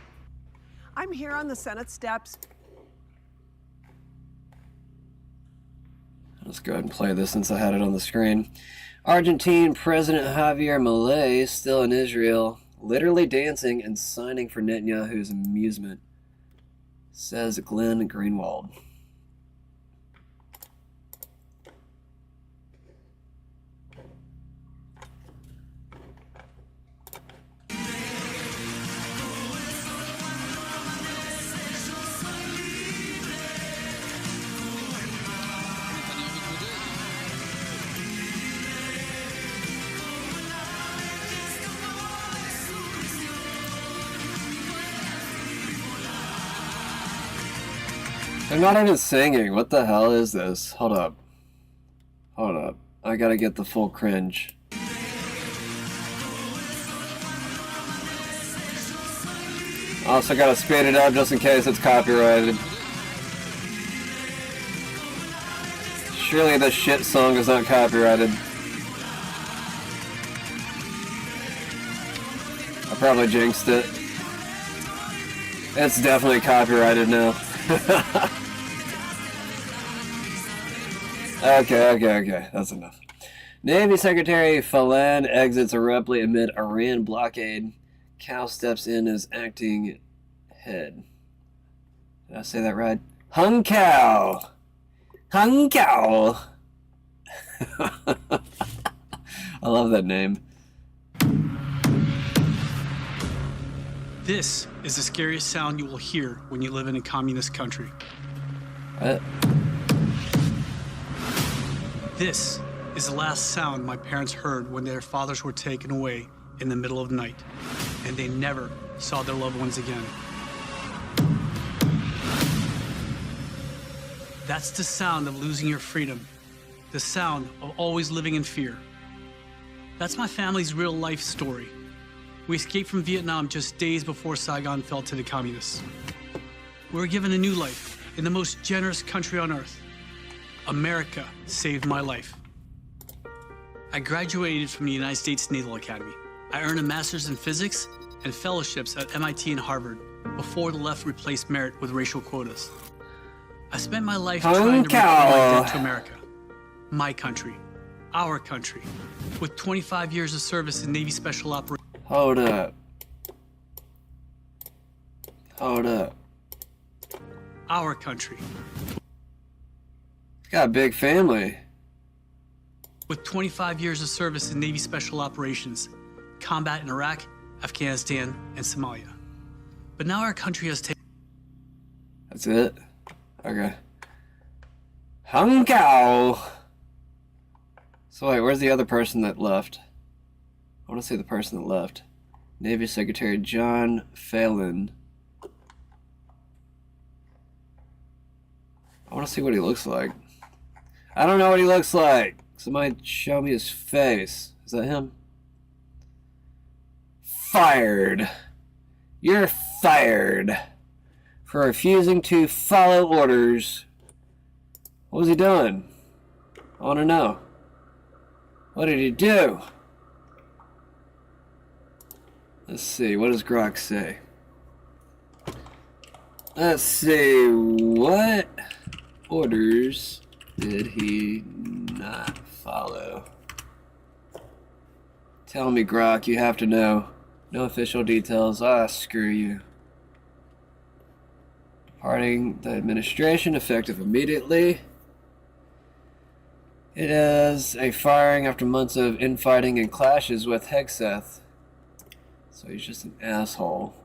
[SPEAKER 18] I'm here on the Senate steps.
[SPEAKER 1] Let's go ahead and play this since I had it on the screen. Argentine President Javier Milei still in Israel, literally dancing and signing for Netanyahu's amusement, says Glenn Greenwald. They're not even singing. What the hell is this? Hold up. Hold up. I gotta get the full cringe. Also gotta speed it up just in case it's copyrighted. Surely this shit song is not copyrighted. I probably jinxed it. It's definitely copyrighted now. Okay. That's enough. Navy Secretary Falan exits abruptly amid Iran blockade. Cal steps in as acting head. Did I say that right? Hung Cal! Hung Cal! I love that name.
[SPEAKER 19] This is the scariest sound you will hear when you live in a communist country.
[SPEAKER 1] What?
[SPEAKER 19] This is the last sound my parents heard when their fathers were taken away in the middle of the night, and they never saw their loved ones again. That's the sound of losing your freedom, the sound of always living in fear. That's my family's real life story. We escaped from Vietnam just days before Saigon fell to the communists. We were given a new life in the most generous country on earth. America saved my life. I graduated from the United States Naval Academy. I earned a master's in physics and fellowships at MIT and Harvard before the left replaced merit with racial quotas. I spent my life trying to return my debt to America, my country, our country, with 25 years of service in Navy Special Operations.
[SPEAKER 1] Hold up. Hold up.
[SPEAKER 19] Our country.
[SPEAKER 1] Got a big family.
[SPEAKER 19] With 25 years of service in Navy Special Operations, combat in Iraq, Afghanistan, and Somalia. But now our country has taken...
[SPEAKER 1] That's it? Okay. Hung Cow! So wait, where's the other person that left? I want to see the person that left. Navy Secretary John Phelan. I want to see what he looks like. I don't know what he looks like. Somebody show me his face. Is that him? Fired. You're fired for refusing to follow orders. What was he doing? I want to know. What did he do? Let's see. What does Grok say? Let's see. What orders did he not follow? Tell me, Grok. You have to know. No official details. Ah, screw you. Departing the administration effective immediately. It is a firing after months of infighting and clashes with Hegseth. So he's just an asshole.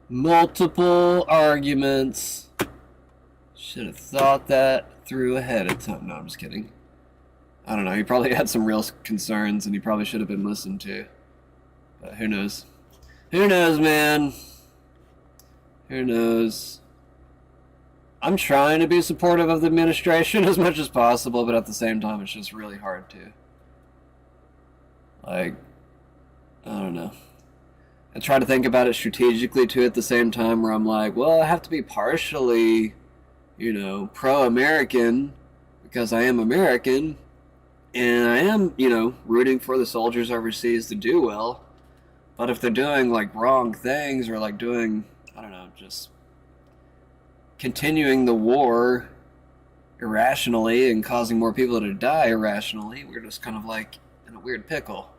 [SPEAKER 1] Multiple arguments. Should have thought that through ahead of time. No, I'm just kidding. I don't know. He probably had some real concerns, and he probably should have been listened to. But who knows? Who knows, man? Who knows? I'm trying to be supportive of the administration as much as possible, but at the same time, it's just really hard to. Like, I don't know. I try to think about it strategically, too, at the same time, where I'm like, well, I have to be partially, you know, pro-American, because I am American, and I am, you know, rooting for the soldiers overseas to do well. But if they're doing, like, wrong things, or, like, doing, I don't know, just continuing the war irrationally and causing more people to die irrationally, we're just kind of, like, in a weird pickle.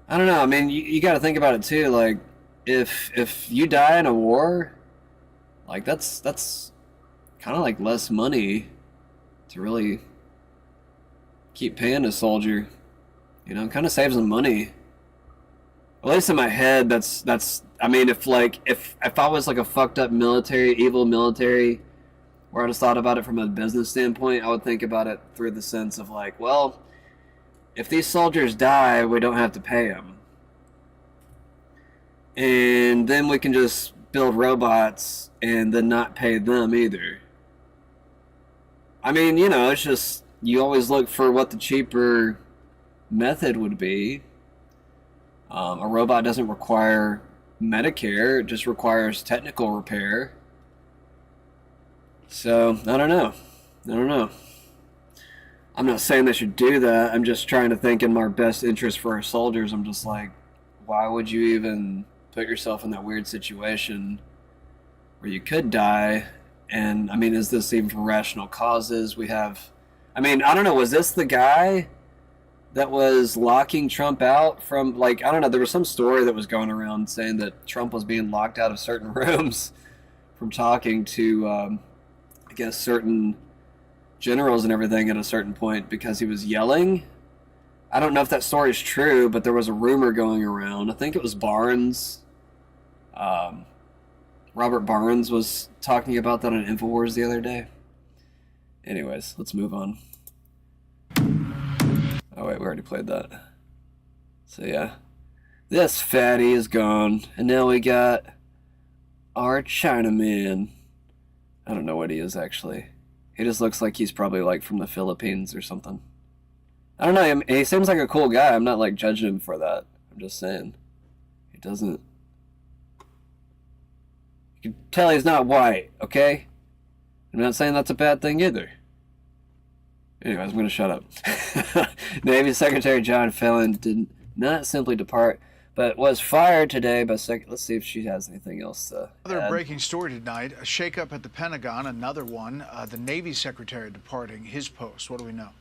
[SPEAKER 1] I don't know, I mean, you got to think about it, too, like, if you die in a war, like, that's kind of, like, less money to really keep paying a soldier. You know, it kind of saves them money. At least in my head, that's. I mean, if I was like a fucked up military, evil military, where I just thought about it from a business standpoint, I would think about it through the sense of like, well, if these soldiers die, we don't have to pay them, and then we can just build robots and then not pay them either. I mean, you know, it's just you always look for what the cheaper method would be. A robot doesn't require Medicare, it just requires technical repair. So, I don't know. I'm not saying they should do that. I'm just trying to think in our best interest for our soldiers. I'm just like, why would you even put yourself in that weird situation where you could die? And, I mean, is this even for rational causes? I mean, I don't know, was this the guy that was locking Trump out from, like, I don't know, there was some story that was going around saying that Trump was being locked out of certain rooms from talking to, I guess, certain generals and everything at a certain point because he was yelling. I don't know if that story is true, but there was a rumor going around. I think it was Barnes. Robert Barnes was talking about that on InfoWars the other day. Anyways, let's move on. Oh wait, we already played that. So yeah. This fatty is gone. And now we got our Chinaman. I don't know what he is actually. He just looks like he's probably like from the Philippines or something. I don't know, he seems like a cool guy. I'm not like judging him for that. I'm just saying. He doesn't... You can tell he's not white, okay? I'm not saying that's a bad thing either. Anyways, I'm going to shut up. Navy Secretary John Phelan did not simply depart, but was fired today by Let's see if she has anything else to
[SPEAKER 20] Another
[SPEAKER 1] add.
[SPEAKER 20] breaking story tonight, a shakeup at the Pentagon, another one. The Navy Secretary departing his post. What do we know?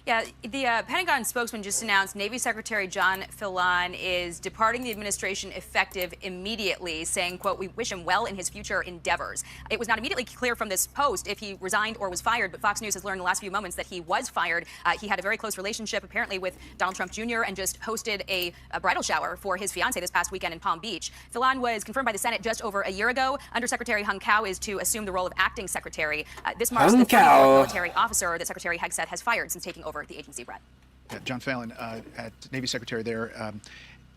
[SPEAKER 21] Yeah, the Pentagon spokesman just announced Navy Secretary John Phelan is departing the administration effective immediately, saying, quote, "We wish him well in his future endeavors." It was not immediately clear from this post if he resigned or was fired, but Fox News has learned in the last few moments that he was fired. He had a very close relationship, apparently, with Donald Trump Jr. and just hosted a bridal shower for his fiancée this past weekend in Palm Beach. Phelan was confirmed by the Senate just over a year ago. Undersecretary Hung Cao is to assume the role of acting secretary. This marks the 34th military officer that Secretary Hegseth has fired since taking over the agency, Brett.
[SPEAKER 20] Yeah, John Phelan, at Navy Secretary there,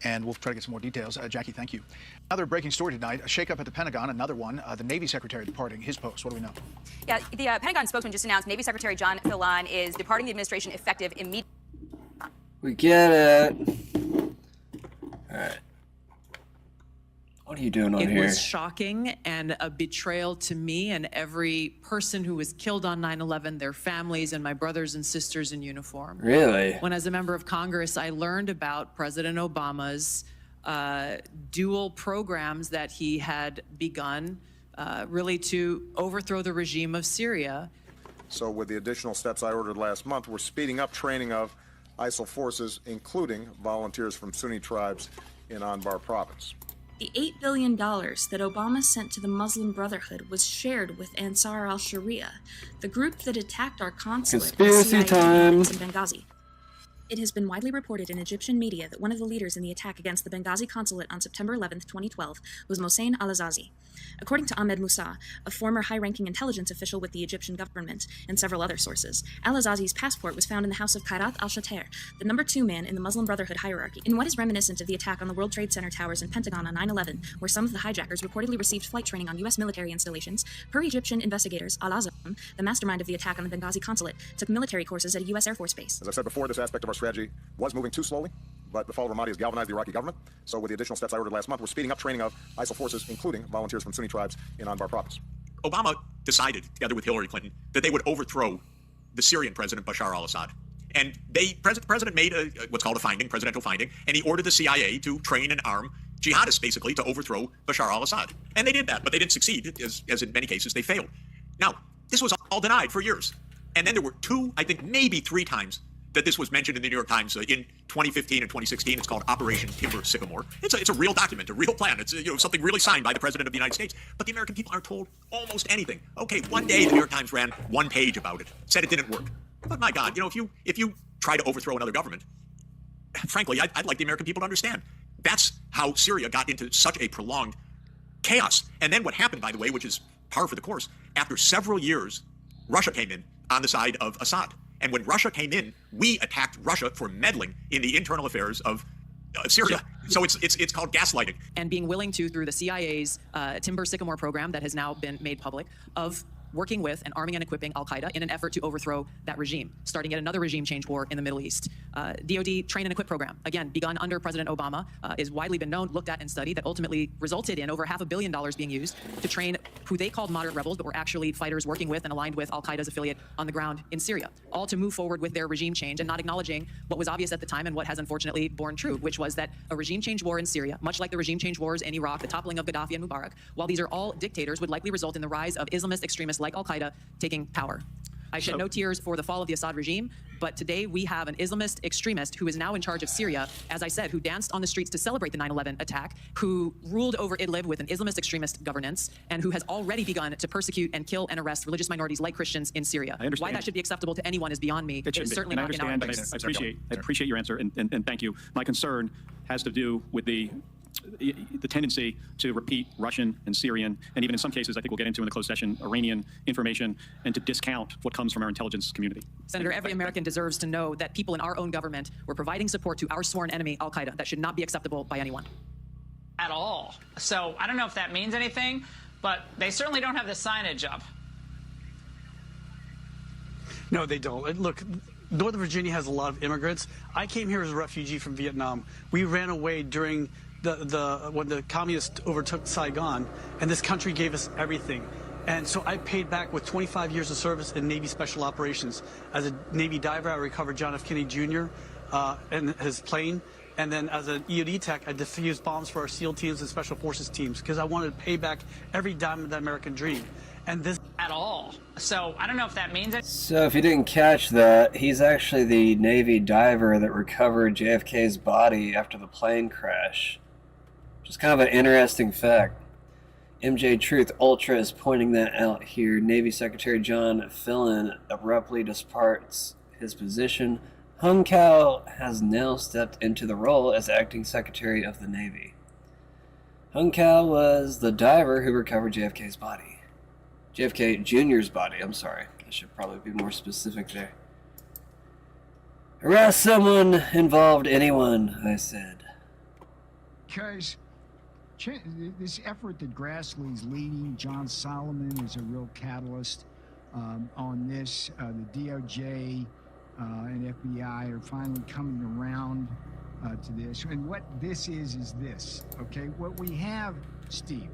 [SPEAKER 20] and we'll try to get some more details. Jackie, thank you. Another breaking story tonight, a shakeup at the Pentagon, another one. The Navy Secretary departing his post. What do we know?
[SPEAKER 21] Yeah, the Pentagon spokesman just announced Navy Secretary John Phelan is departing the administration effective immediately.
[SPEAKER 1] We get it. All right. What are you doing on
[SPEAKER 22] It
[SPEAKER 1] here?
[SPEAKER 22] was shocking and a betrayal to me and every person who was killed on 9/11, their families and my brothers and sisters in uniform.
[SPEAKER 1] Really?
[SPEAKER 22] When as a member of Congress, I learned about President Obama's dual programs that he had begun really to overthrow the regime of Syria.
[SPEAKER 23] So with the additional steps I ordered last month, we're speeding up training of ISIL forces, including volunteers from Sunni tribes in Anbar province.
[SPEAKER 24] The $8 billion that Obama sent to the Muslim Brotherhood was shared with Ansar al-Sharia, the group that attacked our consulate
[SPEAKER 1] Conspiracy time.
[SPEAKER 24] in Benghazi. It has been widely reported in Egyptian media that one of the leaders in the attack against the Benghazi consulate on September 11, 2012, was Mohsen al-Azazi. According to Ahmed Moussa, a former high-ranking intelligence official with the Egyptian government, and several other sources, al-Azazi's passport was found in the house of Khairat al-Shater, the number 2 man in the Muslim Brotherhood hierarchy, in what is reminiscent of the attack on the World Trade Center towers and Pentagon on 9/11, where some of the hijackers reportedly received flight training on U.S. military installations. Per Egyptian investigators, al-Azam, the mastermind of the attack on the Benghazi consulate, took military courses at a U.S. Air Force base.
[SPEAKER 23] As I said before, this aspect of our strategy was moving too slowly, but the fall of Ramadi has galvanized the Iraqi government. So with the additional steps I ordered last month, we're speeding up training of ISIL forces, including volunteers from Sunni tribes in Anbar province.
[SPEAKER 2] Obama decided, together with Hillary Clinton, that they would overthrow the Syrian president, Bashar al-Assad. And the president made what's called a finding, presidential finding, and he ordered the CIA to train and arm jihadists, basically, to overthrow Bashar al-Assad. And they did that, but they didn't succeed, as in many cases they failed. Now, this was all denied for years. And then there were 2, I think maybe 3 times that this was mentioned in the New York Times in 2015 and 2016. It's called Operation Timber Sycamore. It's a real document, a real plan. It's something really signed by the President of the United States. But the American people aren't told almost anything. Okay, one day the New York Times ran 1 page about it, said it didn't work. But my God, if you try to overthrow another government, frankly, I'd like the American people to understand. That's how Syria got into such a prolonged chaos. And then what happened, by the way, which is par for the course, after several years, Russia came in on the side of Assad. And when Russia came in, we attacked Russia for meddling in the internal affairs of Syria. So it's called gaslighting.
[SPEAKER 22] And being willing to, through the CIA's Timber Sycamore program that has now been made public, of working with and arming and equipping al-Qaeda in an effort to overthrow that regime, starting yet another regime change war in the Middle East. DoD Train and Equip program, again, begun under President Obama, is widely been known, looked at, and studied, that ultimately resulted in over $500 million being used to train who they called moderate rebels, but were actually fighters working with and aligned with al-Qaeda's affiliate on the ground in Syria, all to move forward with their regime change and not acknowledging what was obvious at the time and what has unfortunately borne true, which was that a regime change war in Syria, much like the regime change wars in Iraq, the toppling of Gaddafi and Mubarak, while these are all dictators, would likely result in the rise of Islamist extremists like al-Qaeda taking power. I shed no tears for the fall of the Assad regime, but today we have an Islamist extremist who is now in charge of Syria, as I said, who danced on the streets to celebrate the 9/11 attack, who ruled over Idlib with an Islamist extremist governance, and who has already begun to persecute and kill and arrest religious minorities like Christians in Syria. Why that should be acceptable to anyone is beyond me. It is certainly not in our place.
[SPEAKER 3] I appreciate your answer, and thank you. My concern has to do with the tendency to repeat Russian and Syrian, and even in some cases, I think we'll get into in the closed session, Iranian information, and to discount what comes from our intelligence community.
[SPEAKER 22] Senator, every American deserves to know that people in our own government were providing support to our sworn enemy, al-Qaeda. That should not be acceptable by anyone.
[SPEAKER 4] At all. So I don't know if that means anything, but they certainly don't have the signage up.
[SPEAKER 19] No, they don't. Look, Northern Virginia has a lot of immigrants. I came here as a refugee from Vietnam. We ran away during when the communists overtook Saigon, and this country gave us everything. And so I paid back with 25 years of service in Navy Special Operations. As a Navy diver, I recovered John F. Kennedy Jr. And his plane. And then as an EOD tech, I defused bombs for our SEAL teams and Special Forces teams because I wanted to pay back every dime of that American dream. And this
[SPEAKER 4] at all. So I don't know if that means it.
[SPEAKER 1] So if you didn't catch that, he's actually the Navy diver that recovered JFK's body after the plane crash. Just kind of an interesting fact. MJ Truth Ultra is pointing that out here. Navy Secretary John Fillon abruptly departs his position. Hung Cao has now stepped into the role as acting Secretary of the Navy. Hung Cao was the diver who recovered JFK's body. JFK Jr.'s body, I'm sorry. I should probably be more specific there. Harass someone, involved anyone, I said.
[SPEAKER 5] Because this effort that Grassley's leading, John Solomon is a real catalyst on this. The DOJ and FBI are finally coming around to this. And what this is this, okay? What we have, Steve,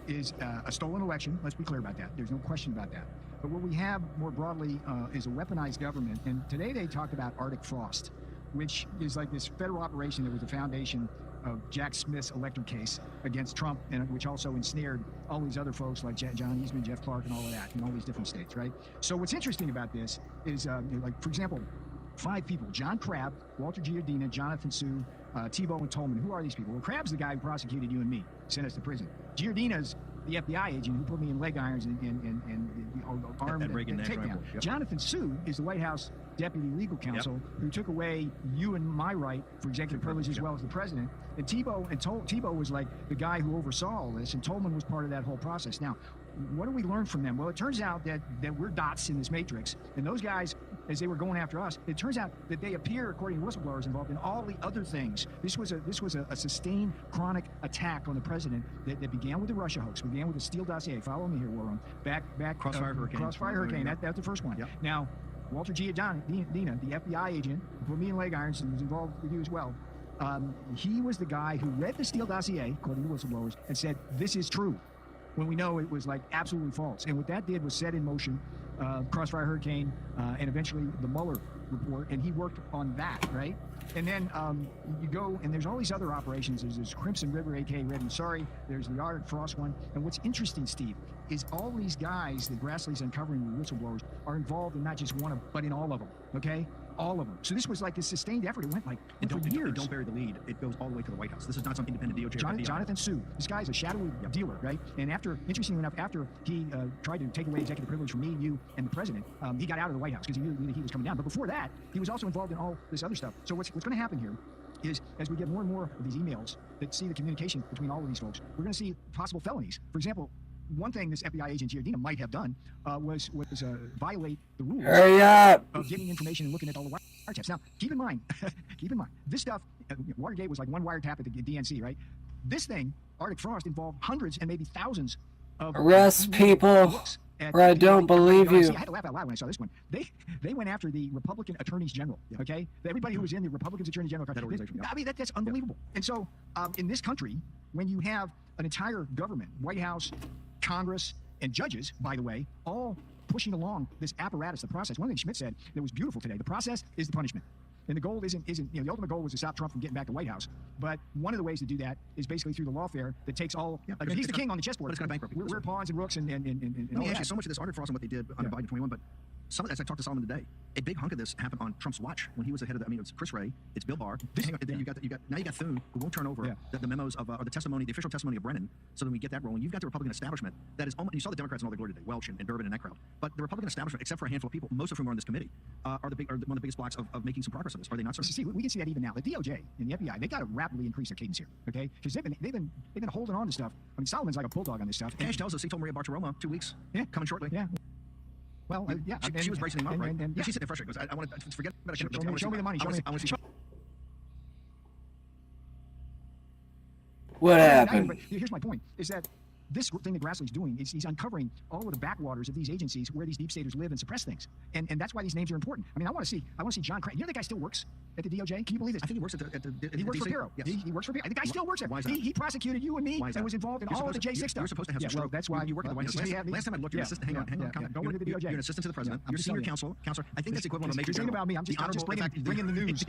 [SPEAKER 5] is a stolen election. Let's be clear about that. There's no question about that. But what we have more broadly is a weaponized government. And today they talked about Arctic Frost, which is like this federal operation that was the foundation of Jack Smith's electric case against Trump, and which also ensnared all these other folks like John Eastman, Jeff Clark, and all of that in all these different states, right? So what's interesting about this is, like, for example, 5 people: John Crabb, Walter Giardina, Jonathan Sue, Tebow, and Tolman. Who are these people? Well, Crabb's the guy who prosecuted you and me, sent us to prison. Giardina's the FBI agent who put me in leg irons and armed and takedown. Yep. Jonathan Su is the White House Deputy Legal Counsel who took away you and my right for executive privilege as well as the president. And Tebow was like the guy who oversaw all this, and Tolman was part of that whole process. Now, what do we learn from them? Well, it turns out that we're dots in this matrix, and those guys, as they were going after us, it turns out that they appear, according to whistleblowers, involved in all the other things. This was a sustained, chronic attack on the president that began with the Russia hoax, began with the Steele dossier. Follow me here, War Room. Back. Crossfire Hurricane. Crossfire Hurricane. That's the first one. Yep. Now, Walter Giordina, the FBI agent, who put me in leg irons and was involved with you as well. He was the guy who read the Steele dossier, according to whistleblowers, and said, "This is true," when we know it was like absolutely false. And what that did was set in motion Crossfire Hurricane and eventually the Mueller report, and he worked on that, right? And then you go, and there's all these other operations. There's this Crimson River, a.k.a. Red and Sorry. There's the Art Frost one. And what's interesting, Steve, is all these guys that Grassley's uncovering with whistleblowers are involved in not just one, but in all of them, okay? All of them. So this was like a sustained effort. It went like for years.
[SPEAKER 6] Don't bury the lead. It goes all the way to the White House. This is not some independent DOJ.
[SPEAKER 5] Jonathan Su. This guy's a shadowy dealer, right? And interestingly enough, after he tried to take away executive privilege from me, you, and the president, he got out of the White House because he knew that he was coming down. But before that, he was also involved in all this other stuff. So what's going to happen here is, as we get more and more of these emails that see the communication between all of these folks, we're going to see possible felonies. For example, one thing this FBI agent Giordina might have done was violate the rules of getting information and looking at all the wiretaps. Now, keep in mind, this stuff, Watergate was like one wiretap at the DNC, right? This thing, Arctic Frost, involved hundreds and maybe thousands of
[SPEAKER 1] arrest people, or I don't believe you.
[SPEAKER 5] I had to laugh out loud when I saw this one. They went after the Republican attorneys general, okay? Everybody who was in the Republicans attorney general. I mean, that's unbelievable. And so, in this country, when you have an entire government, White House, Congress, and judges, by the way, all pushing along this apparatus, the process. One thing Schmidt said that was beautiful today: the process is the punishment. And the goal isn't the ultimate goal was to stop Trump from getting back to the White House. But one of the ways to do that is basically through the lawfare that takes all. I mean, he's the king on the chessboard.
[SPEAKER 6] But it's going to bankrupt people.
[SPEAKER 5] We're pawns and rooks and
[SPEAKER 6] Let me ask you, so much of this Arctic Frost and what they did under Biden 21, but some of, as I talked to Solomon today, a big hunk of this happened on Trump's watch when he was the head of it's Chris Wray, it's Bill Barr. Then you got Thune, who won't turn over the memos of or the testimony, the official testimony of Brennan. So then we get that rolling. You've got the Republican establishment that is almost. You saw the Democrats in all their glory today, Welch and Durbin and that crowd. But the Republican establishment, except for a handful of people, most of whom are on this committee, are one of the biggest blocks of making some progress on this. Are they not, sir?
[SPEAKER 5] See, we can see that even now. The DOJ and the FBI, they got to rapidly increase their cadence here, okay? Because they've been holding on to stuff. I mean, Solomon's like a bulldog on this stuff.
[SPEAKER 6] Cash tells us he told Maria Bartiromo 2 weeks.
[SPEAKER 5] Yeah,
[SPEAKER 6] coming shortly.
[SPEAKER 5] Yeah. Well,
[SPEAKER 6] she was bracing him up, right? She's sitting there frustrated because I want to forget about it.
[SPEAKER 5] Show me the money.
[SPEAKER 6] I want to see.
[SPEAKER 1] What happened?
[SPEAKER 5] But here's my point: is that this thing that Grassley's doing is he's uncovering all of the backwaters of these agencies where these deep staters live and suppress things, and that's why these names are important. I mean, I want to see John Crane. You know that guy still works at the DOJ? Can you believe this?
[SPEAKER 6] I think he works at the
[SPEAKER 5] he works
[SPEAKER 6] DC?
[SPEAKER 5] for Bureau.
[SPEAKER 6] Yes.
[SPEAKER 5] He works for Bureau. The guy still works there.
[SPEAKER 6] Why is that?
[SPEAKER 5] He prosecuted you and me and was involved in all of the J6 stuff.
[SPEAKER 6] You're supposed to have some
[SPEAKER 5] stroke. That's why
[SPEAKER 6] you work at the White House. Last time I looked, you're an assistant. Hang on.
[SPEAKER 5] Don't work at the DOJ.
[SPEAKER 6] You're an assistant to the president. You're a senior counselor. I think that's equivalent of a major
[SPEAKER 5] general. About me. I'm just bringing the news.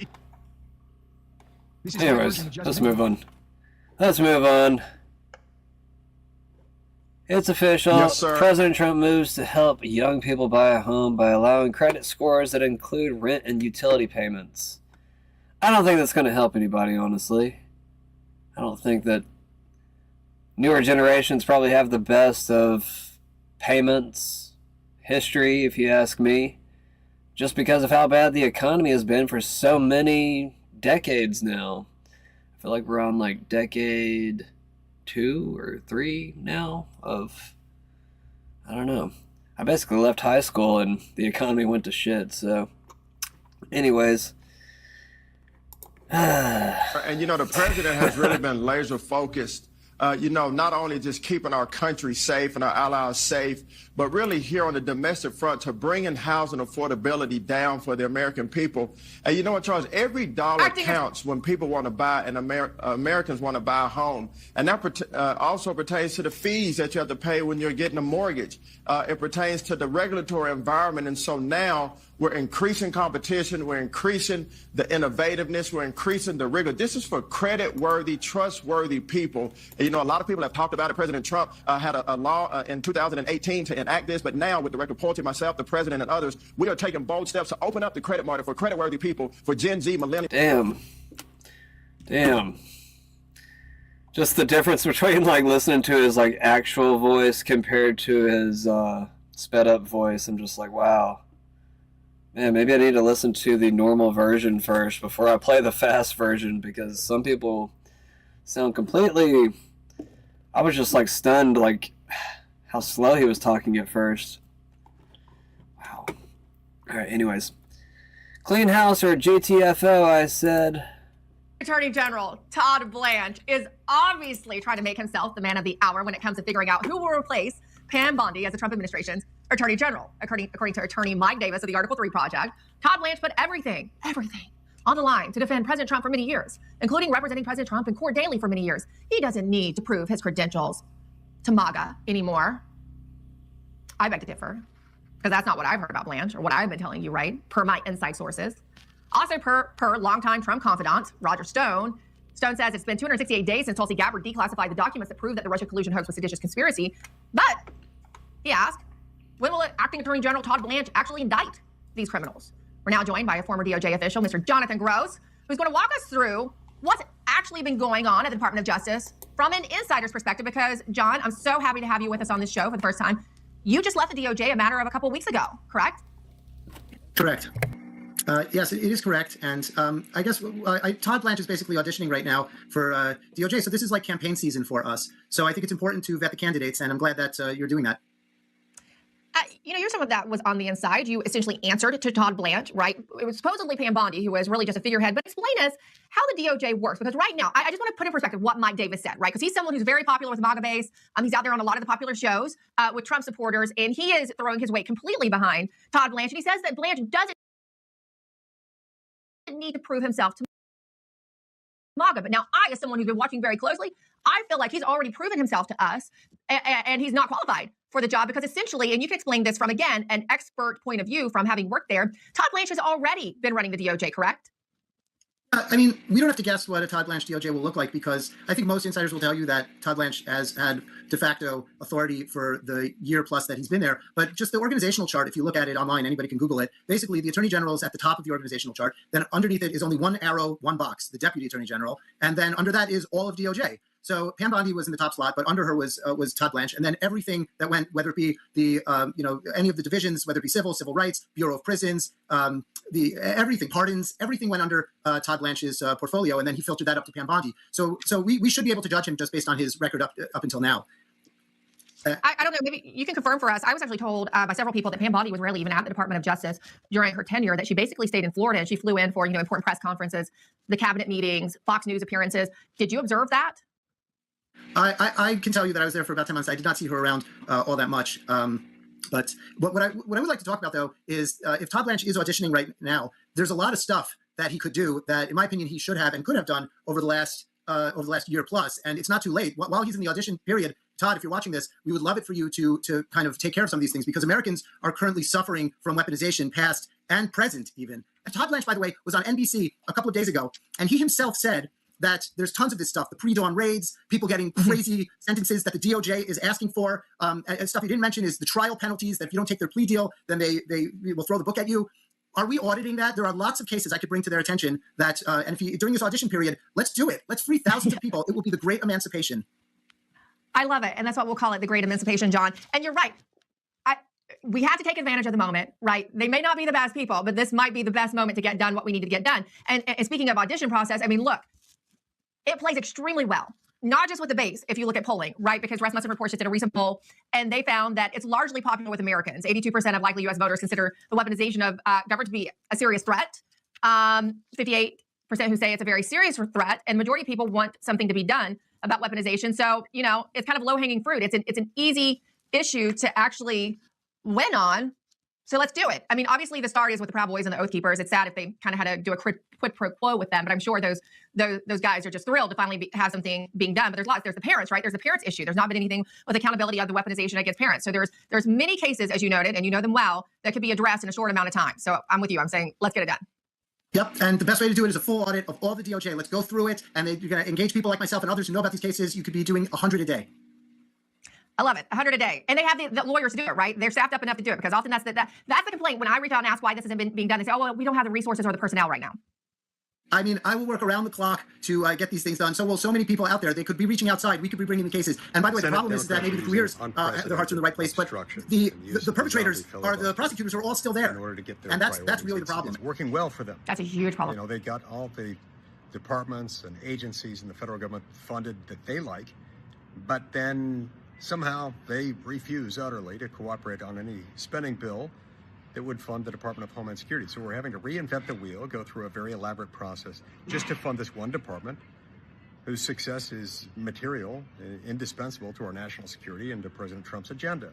[SPEAKER 1] Anyways, let's move on. It's official.
[SPEAKER 7] Yes, sir.
[SPEAKER 1] President Trump moves to help young people buy a home by allowing credit scores that include rent and utility payments. I don't think that's going to help anybody, honestly. I don't think that newer generations probably have the best of payments history, if you ask me, just because of how bad the economy has been for so many decades now. I feel like we're on like decade 2 or 3 now of, I don't know. I basically left high school and the economy went to shit, so anyways.
[SPEAKER 7] And the president has really been laser focused, not only just keeping our country safe and our allies safe, but really here on the domestic front to bringing housing affordability down for the American people. And you know what, Charles? Every dollar counts when people want to buy, and Americans want to buy a home. And that also pertains to the fees that you have to pay when you're getting a mortgage. It pertains to the regulatory environment. And so now we're increasing competition. We're increasing the innovativeness. We're increasing the rigor. This is for credit-worthy, trustworthy people. And, a lot of people have talked about it. President Trump had a law in 2018 to enact this. But now with Director Poulty, myself, the president, and others, we are taking bold steps to open up the credit market for credit-worthy people, for Gen Z, millennials.
[SPEAKER 1] Damn. Just the difference between like listening to his like actual voice compared to his sped up voice. I'm just like, wow. Man, maybe I need to listen to the normal version first before I play the fast version, because some people sound completely... I was just like stunned, like how slow he was talking at first. Wow. Alright, anyways. Clean house or GTFO, I said.
[SPEAKER 8] Attorney General Todd Blanche is obviously trying to make himself the man of the hour when it comes to figuring out who will replace Pam Bondi as the Trump administration's Attorney General. According to attorney Mike Davis of the Article 3 Project, Todd Blanche put everything on the line to defend President Trump for many years, including representing President Trump in court daily for many years. He doesn't need to prove his credentials to MAGA anymore. I beg to differ, because that's not what I've heard about Blanche or what I've been telling you, right? Per my inside sources. Also, per longtime Trump confidant Roger Stone, Stone says it's been 268 days since Tulsi Gabbard declassified the documents that prove that the Russia collusion hoax was seditious conspiracy. But, he asked, when will acting Attorney General Todd Blanche actually indict these criminals? We're now joined by a former DOJ official, Mr. Jonathan Gross, who's going to walk us through what's actually been going on at the Department of Justice from an insider's perspective. Because, John, I'm so happy to have you with us on this show for the first time. You just left the DOJ a matter of a couple weeks ago, correct?
[SPEAKER 9] Correct. Yes, it is correct. And I guess Todd Blanche is basically auditioning right now for DOJ. So this is like campaign season for us. So I think it's important to vet the candidates, and I'm glad that you're doing that.
[SPEAKER 8] You're someone that was on the inside. You essentially answered to Todd Blanche, right? It was supposedly Pam Bondi, who was really just a figurehead. But explain us how the DOJ works. Because right now, I just want to put in perspective what Mike Davis said, right? Because he's someone who's very popular with the MAGA base. He's out there on a lot of the popular shows with Trump supporters. And he is throwing his weight completely behind Todd Blanche. And he says that Blanche doesn't need to prove himself to MAGA. But now I, as someone who's been watching very closely, I feel like he's already proven himself to us, and he's not qualified for the job because essentially, and you can explain this from, again, an expert point of view from having worked there, Todd Blanche has already been running the DOJ, correct?
[SPEAKER 9] I mean, we don't have to guess what a Todd Blanche DOJ will look like, because I think most insiders will tell you that Todd Blanche has had de facto authority for the year plus that he's been there. But just the organizational chart, if you look at it online, anybody can Google it. Basically, the Attorney General is at the top of the organizational chart. Then underneath it is only one arrow, one box, the Deputy Attorney General. And then under that is all of DOJ. So Pam Bondi was in the top slot, but under her was Todd Blanche, and then everything that went, whether it be the any of the divisions, whether it be civil rights, Bureau of Prisons, everything, pardons, everything went under Todd Blanche's portfolio, and then he filtered that up to Pam Bondi. So we should be able to judge him just based on his record up until now.
[SPEAKER 8] I don't know. Maybe you can confirm for us. I was actually told by several people that Pam Bondi was rarely even at the Department of Justice during her tenure, that she basically stayed in Florida and she flew in for important press conferences, the cabinet meetings, Fox News appearances. Did you observe that?
[SPEAKER 9] I can tell you that I was there for about 10 months. I did not see her around all that much. But what I would like to talk about, though, is if Todd Blanche is auditioning right now, there's a lot of stuff that he could do that, in my opinion, he should have and could have done over the last year plus. And it's not too late. While he's in the audition period, Todd, if you're watching this, we would love it for you to kind of take care of some of these things, because Americans are currently suffering from weaponization, past and present even. And Todd Blanche, by the way, was on NBC a couple of days ago, and he himself said that there's tons of this stuff, the pre-dawn raids, people getting crazy sentences that the DOJ is asking for. And stuff he didn't mention is the trial penalties, that if you don't take their plea deal, then they will throw the book at you. Are we auditing that? There are lots of cases I could bring to their attention that, and if during this audition period, let's do it. Let's free thousands of people. It will be the great emancipation.
[SPEAKER 8] I love it. And that's what we'll call it, the great emancipation, John. And you're right. We have to take advantage of the moment, right? They may not be the best people, but this might be the best moment to get done what we need to get done. And speaking of audition process, I mean, look, it plays extremely well, not just with the base, if you look at polling, right? Because Rasmussen Reports just did a recent poll, and they found that it's largely popular with Americans. 82% of likely U.S. voters consider the weaponization of government to be a serious threat. 58% who say it's a very serious threat, and majority of people want something to be done about weaponization. So, it's kind of low-hanging fruit. It's an easy issue to actually win on. So let's do it. I mean, obviously the start is with the Proud Boys and the Oath Keepers. It's sad if they kind of had to do a quid pro quo with them, but I'm sure those guys are just thrilled to finally have something being done. But there's lots. There's the parents, right? There's the parents issue. There's not been anything with accountability of the weaponization against parents. So there's many cases, as you noted, and you know them well, that could be addressed in a short amount of time. So I'm with you. I'm saying let's get it done.
[SPEAKER 9] Yep, and the best way to do it is a full audit of all the DOJ. Let's go through it, and you're going to engage people like myself and others who know about these cases. You could be doing 100 a day. I
[SPEAKER 8] love it. 100 a day. And they have the lawyers to do it, right? They're staffed up enough to do it, because often that's the complaint when I reach out and ask why this isn't being done. They say, oh, well, we don't have the resources or the personnel right now.
[SPEAKER 9] I mean, I will work around the clock to get these things done. So will so many people out there. They could be reaching outside. We could be bringing the cases. And by the way, the problem is that maybe the careers, their hearts are in the right place, but the perpetrators are the prosecutors are all still there. And that's really the problem.
[SPEAKER 10] It's working well for them.
[SPEAKER 8] That's a huge problem.
[SPEAKER 10] You know, they got all the departments and agencies in the federal government funded that they like, but then somehow they refuse utterly to cooperate on any spending bill that would fund the Department of Homeland Security. So we're having to reinvent the wheel, go through a very elaborate process just to fund this one department whose success is material, indispensable to our national security and to President Trump's agenda.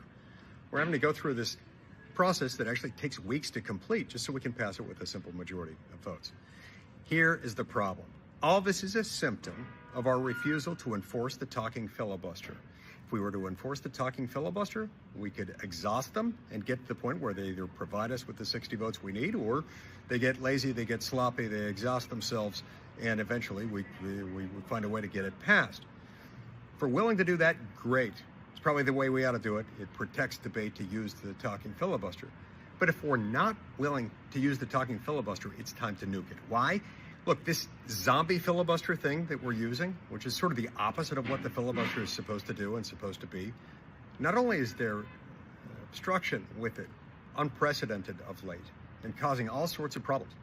[SPEAKER 10] We're having to go through this process that actually takes weeks to complete just so we can pass it with a simple majority of votes. Here is the problem. All this is a symptom of our refusal to enforce the talking filibuster. If we were to enforce the talking filibuster, we could exhaust them and get to the point where they either provide us with the 60 votes we need, or they get lazy, they get sloppy, they exhaust themselves, and eventually we find a way to get it passed. If we're willing to do that, great. It's probably the way we ought to do it. It protects debate to use the talking filibuster. But if we're not willing to use the talking filibuster, it's time to nuke it. Why? Look, this zombie filibuster thing that we're using, which is sort of the opposite of what the filibuster is supposed to do and supposed to be, not only is there obstruction with it, unprecedented of late, and causing all sorts of problems,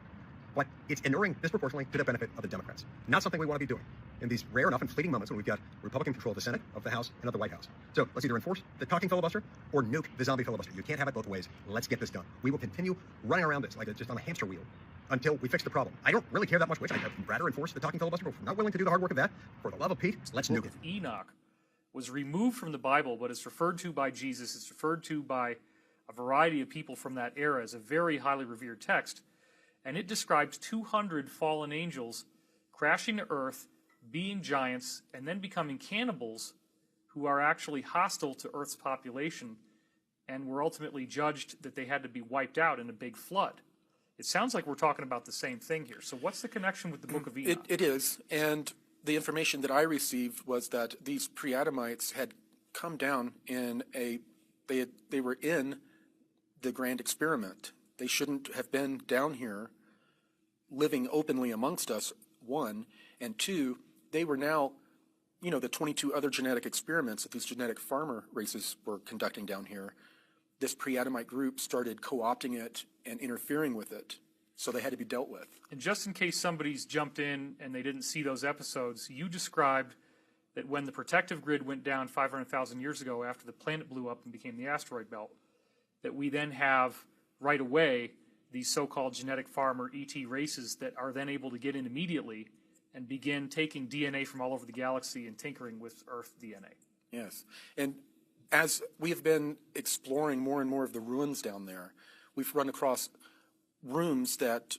[SPEAKER 10] but it's inuring disproportionately to the benefit of the Democrats. Not something we want to be doing in these rare enough and fleeting moments when we've got Republican control of the Senate, of the House, and of the White House. So let's either enforce the talking filibuster or nuke the zombie filibuster. You can't have it both ways. Let's get this done. We will continue running around this like just on a hamster wheel until we fix the problem. I don't really care that much which. I'd rather enforce the talking filibuster, but if we're not willing to do the hard work of that, for the love of Pete, let's nuke it.
[SPEAKER 14] Enoch was removed from the Bible, but it's referred to by Jesus, it's referred to by a variety of people from that era as a very highly revered text, and it describes 200 fallen angels crashing to earth, being giants, and then becoming cannibals who are actually hostile to Earth's population and were ultimately judged that they had to be wiped out in a big flood. It sounds like we're talking about the same thing here. So what's the connection with the Book of Enoch?
[SPEAKER 11] It is, and the information that I received was that these pre-Adamites had come down in they were in the grand experiment. They shouldn't have been down here living openly amongst us, one, and two, they were now, the 22 other genetic experiments that these genetic farmer races were conducting down here. This pre-Adamite group started co-opting it and interfering with it, so they had to be dealt with.
[SPEAKER 14] And just in case somebody's jumped in and they didn't see those episodes, you described that when the protective grid went down 500,000 years ago after the planet blew up and became the asteroid belt, that we then have right away these so-called genetic farmer ET races that are then able to get in immediately and begin taking DNA from all over the galaxy and tinkering with Earth DNA.
[SPEAKER 11] Yes, and as we have been exploring more and more of the ruins down there, we've run across rooms that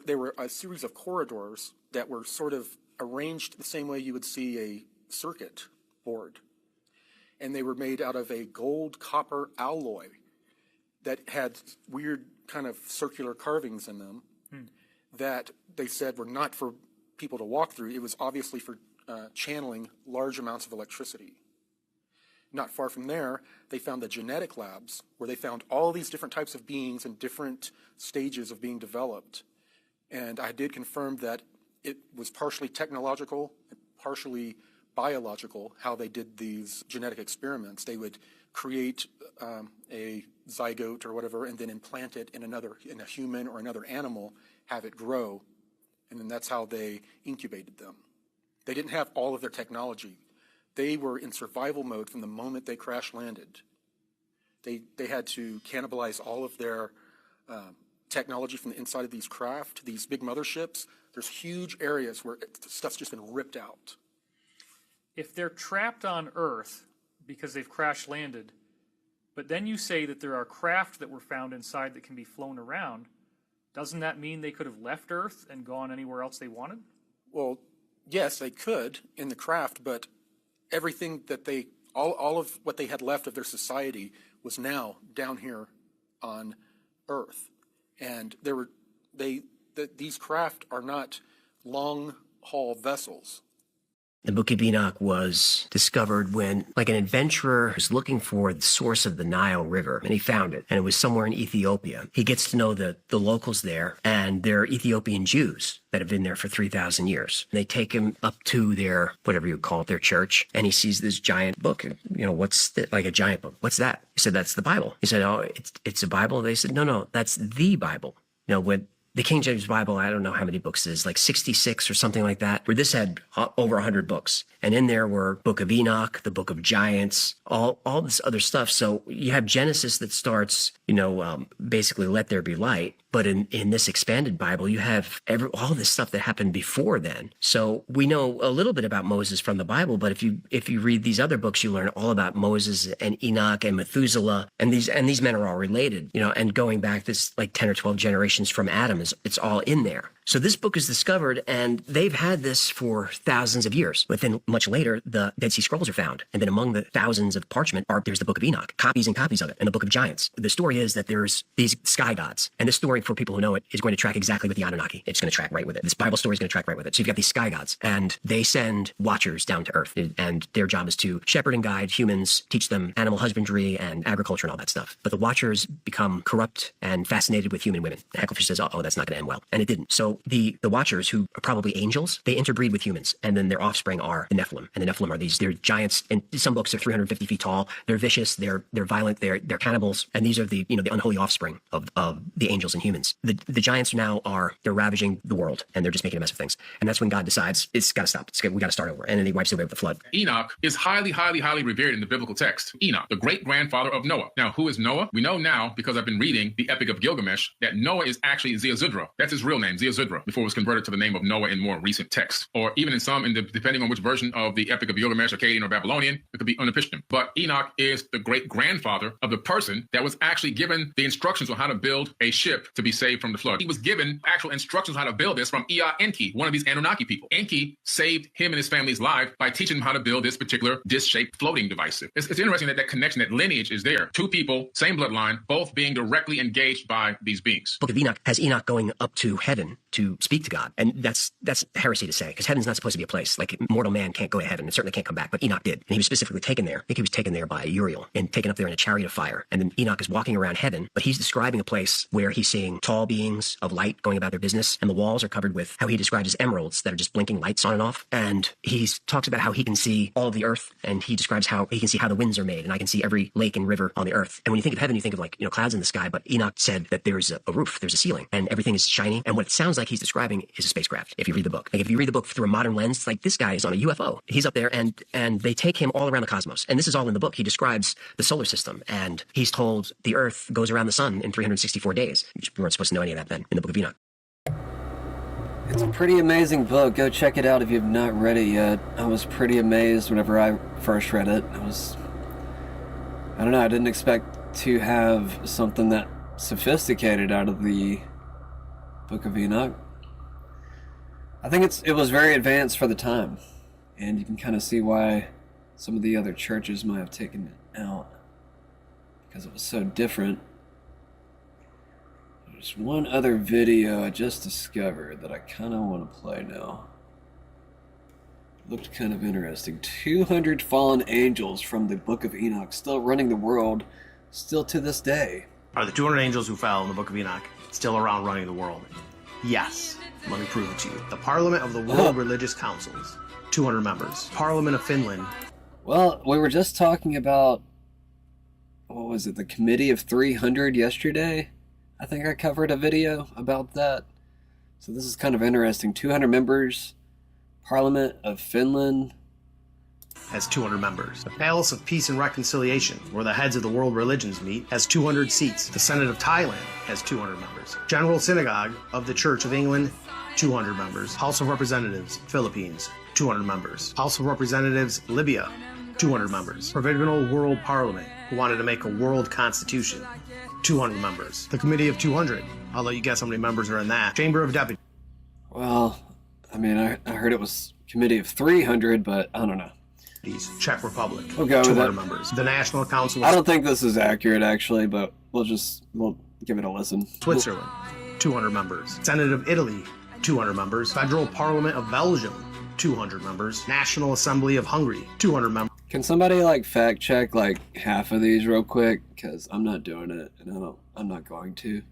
[SPEAKER 11] they were a series of corridors that were sort of arranged the same way you would see a circuit board. And they were made out of a gold copper alloy that had weird kind of circular carvings in them that they said were not for people to walk through. It was obviously for channeling large amounts of electricity. Not far from there, they found the genetic labs where they found all these different types of beings in different stages of being developed. And I did confirm that it was partially technological, partially biological, how they did these genetic experiments. They would create a zygote or whatever and then implant it in a human or another animal, have it grow, and then that's how they incubated them. They didn't have all of their technology. They were in survival mode from the moment they crash landed. They had to cannibalize all of their technology from the inside of these craft, these big motherships. There's huge areas where stuff's just been ripped out.
[SPEAKER 14] If they're trapped on Earth because they've crash landed, but then you say that there are craft that were found inside that can be flown around, doesn't that mean they could have left Earth and gone anywhere else they wanted?
[SPEAKER 11] Well, yes, they could in the craft, but everything that all of what they had left of their society was now down here on Earth. And these craft are not long-haul vessels.
[SPEAKER 12] The Book of Enoch was discovered when, like, an adventurer was looking for the source of the Nile River, and he found it, and it was somewhere in Ethiopia. He gets to know the locals there, and they're Ethiopian Jews that have been there for 3,000 years. And they take him up to their, whatever you call it, their church, and he sees this giant book. You know, what's like a giant book? What's that? He said, that's the Bible. He said, oh, it's a Bible? They said, no, that's the Bible. You know, when the King James Bible, I don't know how many books it is, like 66 or something like that, where this had over 100 books. And in there were Book of Enoch, the Book of Giants, all this other stuff. So you have Genesis that starts, basically let there be light. But in this expanded Bible, you have all this stuff that happened before then. So we know a little bit about Moses from the Bible, but if you read these other books, you learn all about Moses and Enoch and Methuselah, and these men are all related, and going back this like 10 or 12 generations from Adam, it's all in there. So this book is discovered, and they've had this for thousands of years. But then much later, the Dead Sea Scrolls are found. And then among the thousands of parchment there's the Book of Enoch, copies and copies of it, and the Book of Giants. The story is that there's these sky gods. And this story, for people who know it, is going to track exactly with the Anunnaki. It's going to track right with it. This Bible story is going to track right with it. So you've got these sky gods, and they send watchers down to Earth. And their job is to shepherd and guide humans, teach them animal husbandry and agriculture and all that stuff. But the watchers become corrupt and fascinated with human women. Hacklefish says, oh, that's not going to end well. And it didn't. So the watchers, who are probably angels, they interbreed with humans, and then their offspring are the Nephilim. And the Nephilim are they're giants, and some books are 350 feet tall. They're vicious, they're violent, they're cannibals, and these are the unholy offspring of the angels and humans. The giants now they're ravaging the world, and they're just making a mess of things. And that's when God decides it's got to stop. We got to start over, and then he wipes it away with the flood.
[SPEAKER 13] Enoch is highly, highly, highly revered in the biblical text. Enoch, the great grandfather of Noah. Now, who is Noah? We know now, because I've been reading the Epic of Gilgamesh, that Noah is actually Ziusudra. That's his real name, Ziusudra, before it was converted to the name of Noah in more recent texts, or even in some, depending on which version of the Epic of Gilgamesh, Akkadian or Babylonian, it could be Unapishtim. But Enoch is the great grandfather of the person that was actually given the instructions on how to build a ship to be saved from the flood. He was given actual instructions on how to build this from Ea Enki, one of these Anunnaki people. Enki saved him and his family's life by teaching him how to build this particular disc-shaped floating device. It's interesting that connection, that lineage is there. Two people, same bloodline, both being directly engaged by these beings.
[SPEAKER 12] Book of Enoch has Enoch going up to heaven to speak to God. And that's heresy to say, because heaven's not supposed to be a place. Like, mortal man can't go to heaven and certainly can't come back, but Enoch did. And he was specifically taken there. I think he was taken there by Uriel and taken up there in a chariot of fire. And then Enoch is walking around heaven, but he's describing a place where he's seeing tall beings of light going about their business, and the walls are covered with how he describes as emeralds that are just blinking lights on and off. And he talks about how he can see all of the earth, and he describes how he can see how the winds are made, and I can see every lake and river on the earth. And when you think of heaven, you think of clouds in the sky, but Enoch said that there's a roof, there's a ceiling, and everything is shiny. And what it sounds like he's describing is a spacecraft. If you read the book, if you read the book through a modern lens, it's like this guy is on a UFO. He's up there, and they take him all around the cosmos. And this is all in the book. He describes the solar system, and he's told the earth goes around the sun in 364 days. We weren't supposed to know any of that then in the Book of Enoch.
[SPEAKER 1] It's a pretty amazing book. Go check it out if you've not read it yet. I was pretty amazed whenever I first read it. I don't know, I didn't expect to have something that sophisticated out of the Book of Enoch. I think it was very advanced for the time, and you can kind of see why some of the other churches might have taken it out, because it was so different. There's one other video I just discovered that I kind of want to play now. Looked kind of interesting. 200 fallen angels from the Book of Enoch still running the world, still to this day.
[SPEAKER 15] Are the 200 angels who fell in the Book of Enoch still around running the world? Yes. Let me prove it to you. The Parliament of the World Religious Councils, 200 members. Parliament of Finland.
[SPEAKER 1] Well, we were just talking about, what was it, the Committee of 300 yesterday? I think I covered a video about that. So this is kind of interesting. 200 members. Parliament of Finland
[SPEAKER 15] has 200 members. The Palace of Peace and Reconciliation, where the heads of the world religions meet, has 200 seats. The Senate of Thailand has 200 members. General Synagogue of the Church of England, 200 members. House of Representatives, Philippines, 200 members. House of Representatives, Libya, 200 members. Provisional World Parliament, who wanted to make a world constitution, 200 members. The Committee of 200, I'll let you guess how many members are in that. Chamber of Deputies.
[SPEAKER 1] Well, I mean, I heard it was Committee of 300, but I don't know.
[SPEAKER 15] Czech Republic,
[SPEAKER 1] we'll go
[SPEAKER 15] 200
[SPEAKER 1] with
[SPEAKER 15] members. The National Council.
[SPEAKER 1] I don't think this is accurate, actually, but we'll give it a listen.
[SPEAKER 15] Switzerland, 200 members. Senate of Italy, 200 members. Federal Parliament of Belgium, 200 members. National Assembly of Hungary, 200 members.
[SPEAKER 1] Can somebody like fact check like half of these real quick? Because I'm not doing it, and I'm not going to.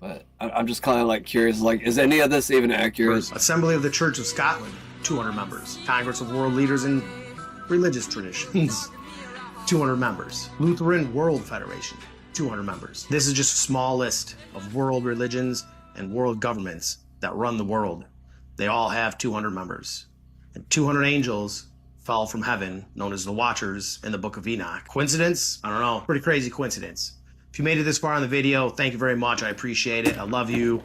[SPEAKER 1] But I'm just kind of like curious, like, is any of this even accurate?
[SPEAKER 15] Assembly of the Church of Scotland, 200 members. Congress of World Leaders in Religious Traditions, 200 members. Lutheran World Federation, 200 members. This is just a small list of world religions and world governments that run the world. They all have 200 members. And 200 angels fell from heaven, known as the Watchers, in the Book of Enoch. Coincidence? I don't know. Pretty crazy coincidence. If you made it this far in the video, thank you very much. I appreciate it. I love you.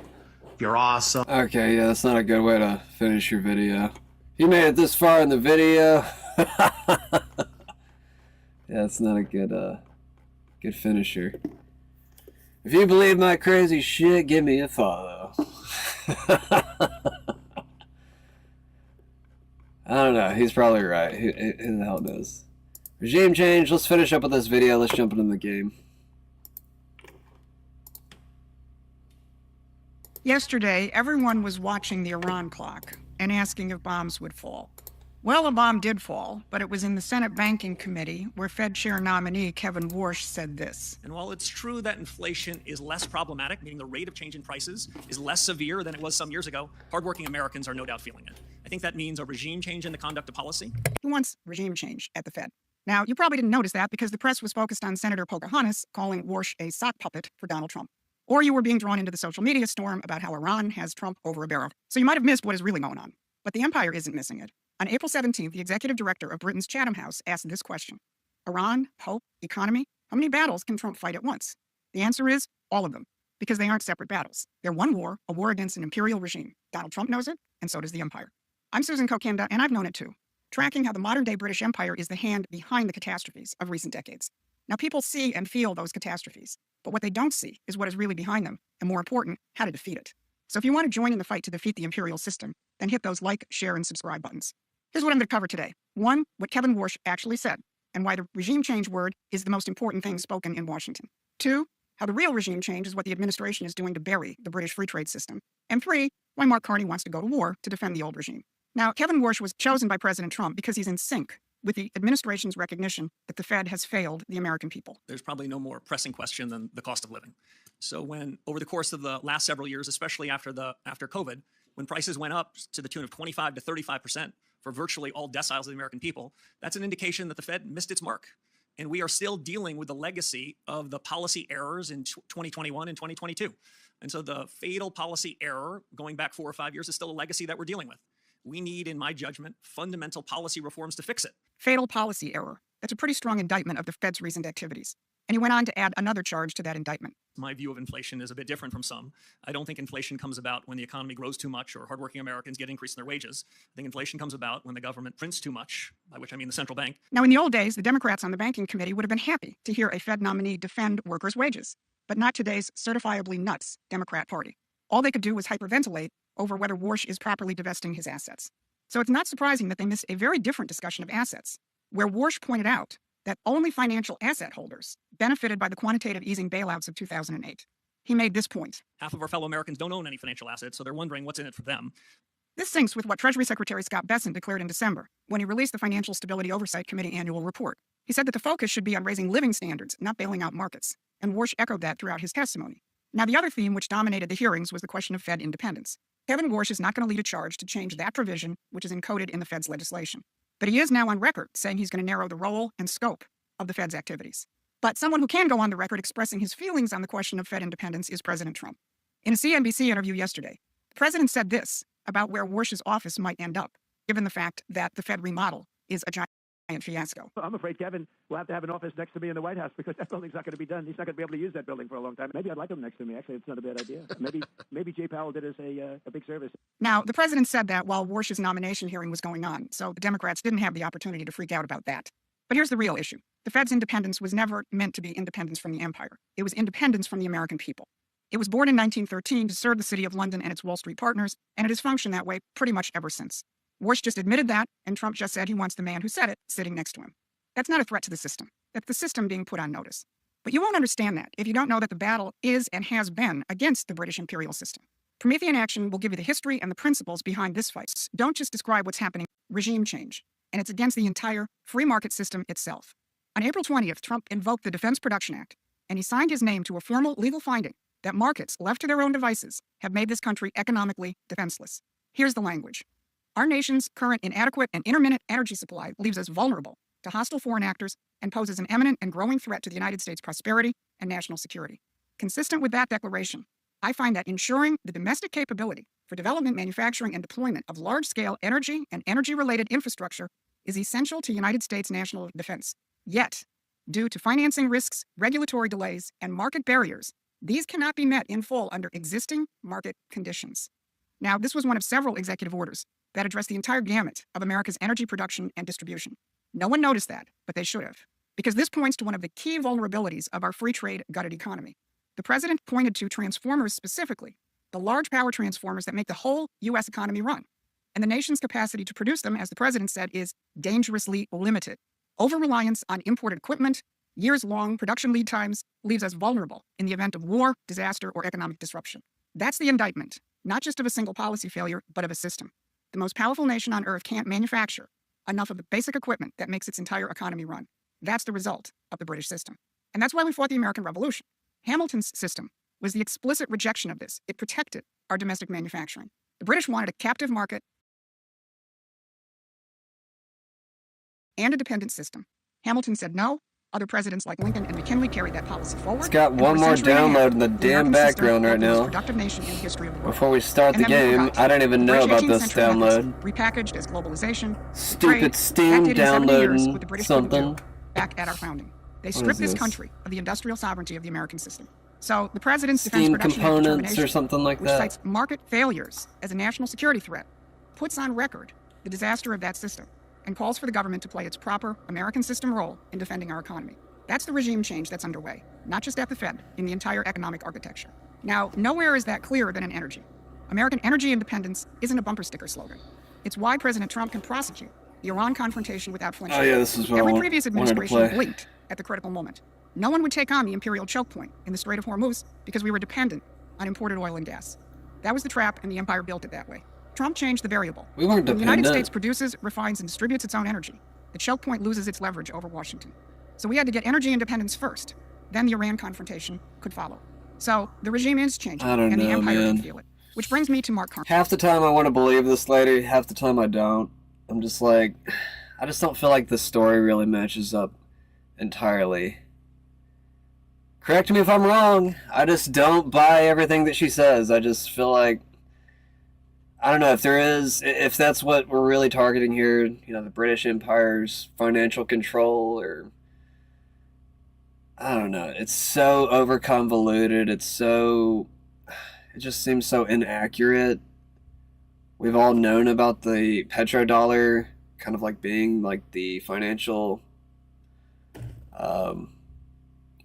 [SPEAKER 15] You're awesome.
[SPEAKER 1] Okay, yeah, that's not a good way to finish your video. If you made it this far in the video, yeah, it's not a good finisher. If you believe my crazy shit, give me a follow. I don't know. He's probably right. Who the hell knows? Regime change. Let's finish up with this video. Let's jump into the game.
[SPEAKER 16] Yesterday, everyone was watching the Iran clock and asking if bombs would fall. Well, a bomb did fall, but it was in the Senate Banking Committee where Fed Chair nominee Kevin Warsh said this.
[SPEAKER 17] And while it's true that inflation is less problematic, meaning the rate of change in prices is less severe than it was some years ago, hardworking Americans are no doubt feeling it. I think that means a regime change in the conduct of policy.
[SPEAKER 16] He wants regime change at the Fed. Now, you probably didn't notice that because the press was focused on Senator Pocahontas calling Warsh a sock puppet for Donald Trump. Or you were being drawn into the social media storm about how Iran has Trump over a barrel. So you might have missed what is really going on. But the empire isn't missing it. On April 17th, the executive director of Britain's Chatham House asked this question. Iran, hope, economy, how many battles can Trump fight at once? The answer is all of them, because they aren't separate battles. They're one war, a war against an imperial regime. Donald Trump knows it, and so does the empire. I'm Susan Kokinda, and I've known it too, tracking how the modern-day British Empire is the hand behind the catastrophes of recent decades. Now, people see and feel those catastrophes, but what they don't see is what is really behind them, and more important, how to defeat it. So if you want to join in the fight to defeat the imperial system, then hit those like, share, and subscribe buttons. Here's what I'm going to cover today. 1, what Kevin Warsh actually said, and why the regime change word is the most important thing spoken in Washington. 2, how the real regime change is what the administration is doing to bury the British free trade system. And 3, why Mark Carney wants to go to war to defend the old regime. Now, Kevin Warsh was chosen by President Trump because he's in sync with the administration's recognition that the Fed has failed the American people.
[SPEAKER 17] There's probably no more pressing question than the cost of living. So when, over the course of the last several years, especially after COVID, when prices went up to the tune of 25 to 35% for virtually all deciles of the American people, that's an indication that the Fed missed its mark. And we are still dealing with the legacy of the policy errors in 2021 and 2022. And so the fatal policy error going back 4 or 5 years is still a legacy that we're dealing with. We need, in my judgment, fundamental policy reforms to fix it.
[SPEAKER 16] Fatal policy error. That's a pretty strong indictment of the Fed's recent activities. And he went on to add another charge to that indictment.
[SPEAKER 17] My view of inflation is a bit different from some. I don't think inflation comes about when the economy grows too much or hardworking Americans get increase in their wages. I think inflation comes about when the government prints too much, by which I mean the central bank.
[SPEAKER 16] Now, in the old days, the Democrats on the Banking Committee would have been happy to hear a Fed nominee defend workers' wages, but not today's certifiably nuts Democrat Party. All they could do was hyperventilate over whether Warsh is properly divesting his assets. So it's not surprising that they missed a very different discussion of assets, where Warsh pointed out that only financial asset holders benefited by the quantitative easing bailouts of 2008. He made this point.
[SPEAKER 17] Half of our fellow Americans don't own any financial assets, so they're wondering what's in it for them.
[SPEAKER 16] This syncs with what Treasury Secretary Scott Bessent declared in December when he released the Financial Stability Oversight Committee annual report. He said that the focus should be on raising living standards, not bailing out markets, and Warsh echoed that throughout his testimony. Now, the other theme which dominated the hearings was the question of Fed independence. Kevin Warsh is not going to lead a charge to change that provision, which is encoded in the Fed's legislation. But he is now on record saying he's going to narrow the role and scope of the Fed's activities. But someone who can go on the record expressing his feelings on the question of Fed independence is President Trump. In a CNBC interview yesterday, the president said this about where Warsh's office might end up, given the fact that the Fed remodel is a giant fiasco.
[SPEAKER 18] I'm afraid Kevin will have to have an office next to me in the White House because that building's not going to be done. He's not going to be able to use that building for a long time. Maybe I'd like him next to me. Actually, it's not a bad idea. Maybe Jay Powell did us a big service.
[SPEAKER 16] Now, the president said that while Warsh's nomination hearing was going on, so the Democrats didn't have the opportunity to freak out about that. But here's the real issue. The Fed's independence was never meant to be independence from the empire. It was independence from the American people. It was born in 1913 to serve the City of London and its Wall Street partners, and it has functioned that way pretty much ever since. Warsh just admitted that, and Trump just said he wants the man who said it sitting next to him. That's not a threat to the system. That's the system being put on notice. But you won't understand that if you don't know that the battle is and has been against the British imperial system. Promethean action will give you the history and the principles behind this fight. Don't just describe what's happening. Regime change. And it's against the entire free market system itself. On April 20th, Trump invoked the Defense Production Act, and he signed his name to a formal legal finding that markets left to their own devices have made this country economically defenseless. Here's the language. Our nation's current inadequate and intermittent energy supply leaves us vulnerable to hostile foreign actors and poses an imminent and growing threat to the United States' prosperity and national security. Consistent with that declaration, I find that ensuring the domestic capability for development, manufacturing, and deployment of large-scale energy and energy-related infrastructure is essential to United States national defense. Yet, due to financing risks, regulatory delays, and market barriers, these cannot be met in full under existing market conditions. Now, this was one of several executive orders that address the entire gamut of America's energy production and distribution. No one noticed that, but they should have, because this points to one of the key vulnerabilities of our free trade gutted economy. The president pointed to transformers specifically, the large power transformers that make the whole U.S. economy run. And the nation's capacity to produce them, as the president said, is dangerously limited. Over-reliance on imported equipment, years-long production lead times leaves us vulnerable in the event of war, disaster, or economic disruption. That's the indictment, not just of a single policy failure, but of a system. The most powerful nation on earth can't manufacture enough of the basic equipment that makes its entire economy run. That's the result of the British system. And that's why we fought the American Revolution. Hamilton's system was the explicit rejection of this. It protected our domestic manufacturing. The British wanted a captive market and a dependent system. Hamilton said no. Other presidents like Lincoln and McKinley carried that policy forward.
[SPEAKER 1] It's got one more download in the damn background right now. Before we start the game, I don't even know about this download.
[SPEAKER 16] Repackaged as globalization.
[SPEAKER 1] Stupid Steam downloading something.
[SPEAKER 16] Back at our founding. They stripped this country of the industrial sovereignty of the American system. So the president's Defense Production Act determination,
[SPEAKER 1] or something like
[SPEAKER 16] which
[SPEAKER 1] that,
[SPEAKER 16] cites market failures as a national security threat, puts on record the disaster of that system and calls for the government to play its proper American system role in defending our economy. That's the regime change that's underway, not just at the Fed, in the entire economic architecture. Now, nowhere is that clearer than in energy. American energy independence isn't a bumper sticker slogan. It's why President Trump can prosecute the Iran confrontation without flinching.
[SPEAKER 1] Oh yeah, this is what
[SPEAKER 16] Every previous administration blinked at the critical moment. No one would take on the imperial choke point in the Strait of Hormuz because we were dependent on imported oil and gas. That was the trap, and the empire built it that way. Trump changed the variable.
[SPEAKER 1] We weren't
[SPEAKER 16] when the
[SPEAKER 1] dependent.
[SPEAKER 16] United States produces, refines, and distributes its own energy, the choke point loses its leverage over Washington. So we had to get energy independence first. Then the Iran confrontation could follow. So the regime is changing, and the empire can feel it. Which brings me to Mark Carney.
[SPEAKER 1] Half the time I want to believe this lady, half the time I don't. I'm just like, I just don't feel like the story really matches up entirely. Correct me if I'm wrong. I just don't buy everything that she says. I just feel like, I don't know if that's what we're really targeting here, you know, the British Empire's financial control, or I don't know. It's so over-convoluted. It just seems so inaccurate. We've all known about the petrodollar kind of like being like the financial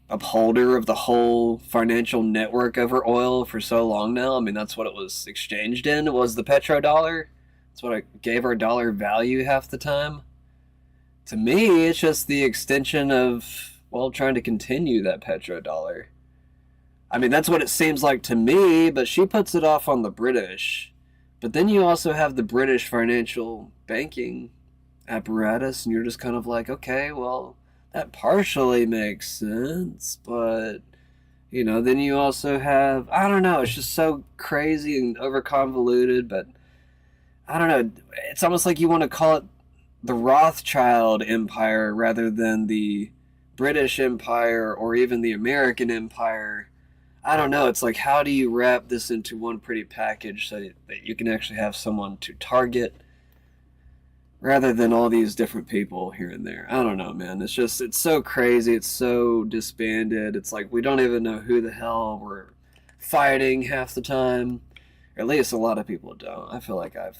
[SPEAKER 1] upholder of the whole financial network over oil for so long now. I mean, that's what it was exchanged in, was the petrodollar. That's what it gave our dollar value half the time. To me, it's just the extension of, well, trying to continue that petrodollar. I mean, that's what it seems like to me, but she puts it off on the British. But then you also have the British financial banking apparatus, and you're just kind of like, okay, well, that partially makes sense, but, you know, then you also have, I don't know, it's just so crazy and over-convoluted, but, I don't know, it's almost like you want to call it the Rothschild Empire rather than the British Empire or even the American Empire. I don't know, it's like, how do you wrap this into one pretty package so that you can actually have someone to target rather than all these different people here and there? I don't know, man. It's just, it's so crazy. It's so disbanded. It's like we don't even know who the hell we're fighting half the time. Or at least a lot of people don't. I feel like I've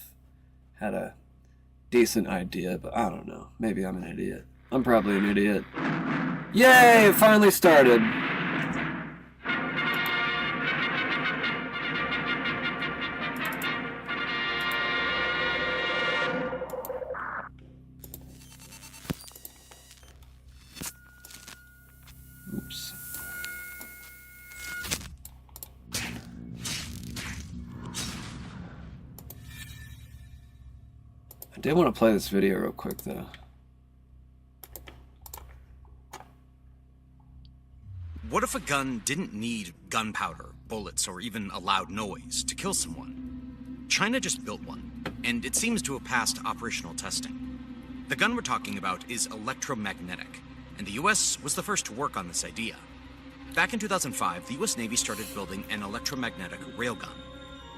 [SPEAKER 1] had a decent idea, but I don't know. Maybe I'm an idiot. I'm probably an idiot. Yay! It finally started. Oops. did want to play this video real quick, though.
[SPEAKER 20] What if a gun didn't need gunpowder, bullets, or even a loud noise to kill someone? China just built one, and it seems to have passed operational testing. The gun we're talking about is electromagnetic, and the US was the first to work on this idea. Back in 2005, the US Navy started building an electromagnetic railgun.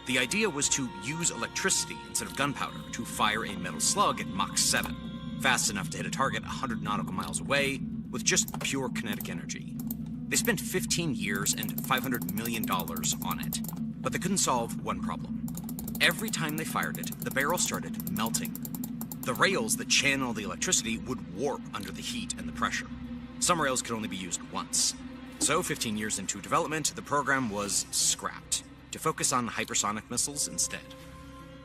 [SPEAKER 20] The idea was to use electricity instead of gunpowder to fire a metal slug at Mach 7, fast enough to hit a target 100 nautical miles away with just pure kinetic energy. They spent 15 years and $500 million on it, but they couldn't solve one problem. Every time they fired it, the barrel started melting. The rails that channel the electricity would warp under the heat and the pressure. Some rails could only be used once. So 15 years into development, the program was scrapped to focus on hypersonic missiles instead.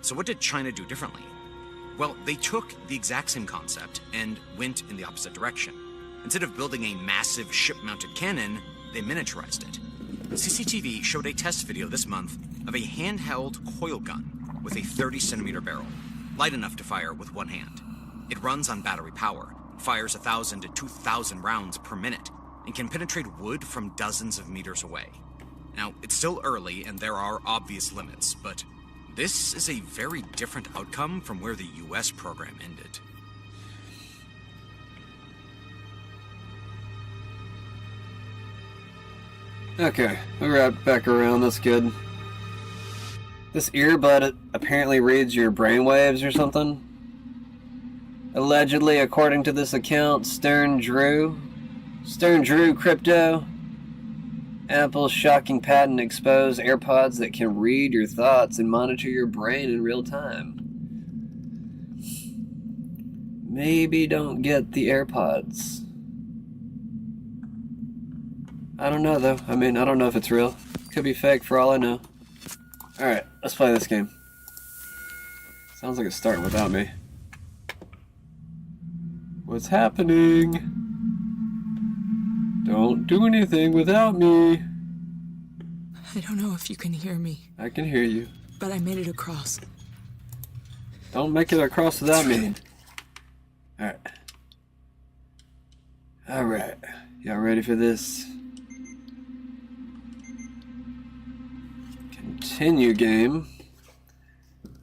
[SPEAKER 20] So what did China do differently? Well, they took the exact same concept and went in the opposite direction. Instead of building a massive ship-mounted cannon, they miniaturized it. CCTV showed a test video this month of a handheld coil gun with a 30-centimeter barrel, light enough to fire with one hand. It runs on battery power, fires 1,000 to 2,000 rounds per minute, and can penetrate wood from dozens of meters away. Now, it's still early and there are obvious limits, but this is a very different outcome from where the US program ended.
[SPEAKER 1] Okay, we're right back around. That's good. This earbud apparently reads your brainwaves or something. Allegedly, according to this account, Stern Drew Crypto. Apple's shocking patent exposed AirPods that can read your thoughts and monitor your brain in real time. Maybe don't get the AirPods. I don't know, though. I mean, I don't know if it's real. Could be fake for all I know. Alright, let's play this game. Sounds like it's starting without me. What's happening? Don't do anything without me.
[SPEAKER 21] I don't know if you can hear me,
[SPEAKER 1] I can hear you.
[SPEAKER 21] but I made it across.
[SPEAKER 1] Don't make it across without me. Alright. Alright. Y'all ready for this? Continue game.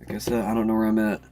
[SPEAKER 1] Like I said, I don't know where I'm at.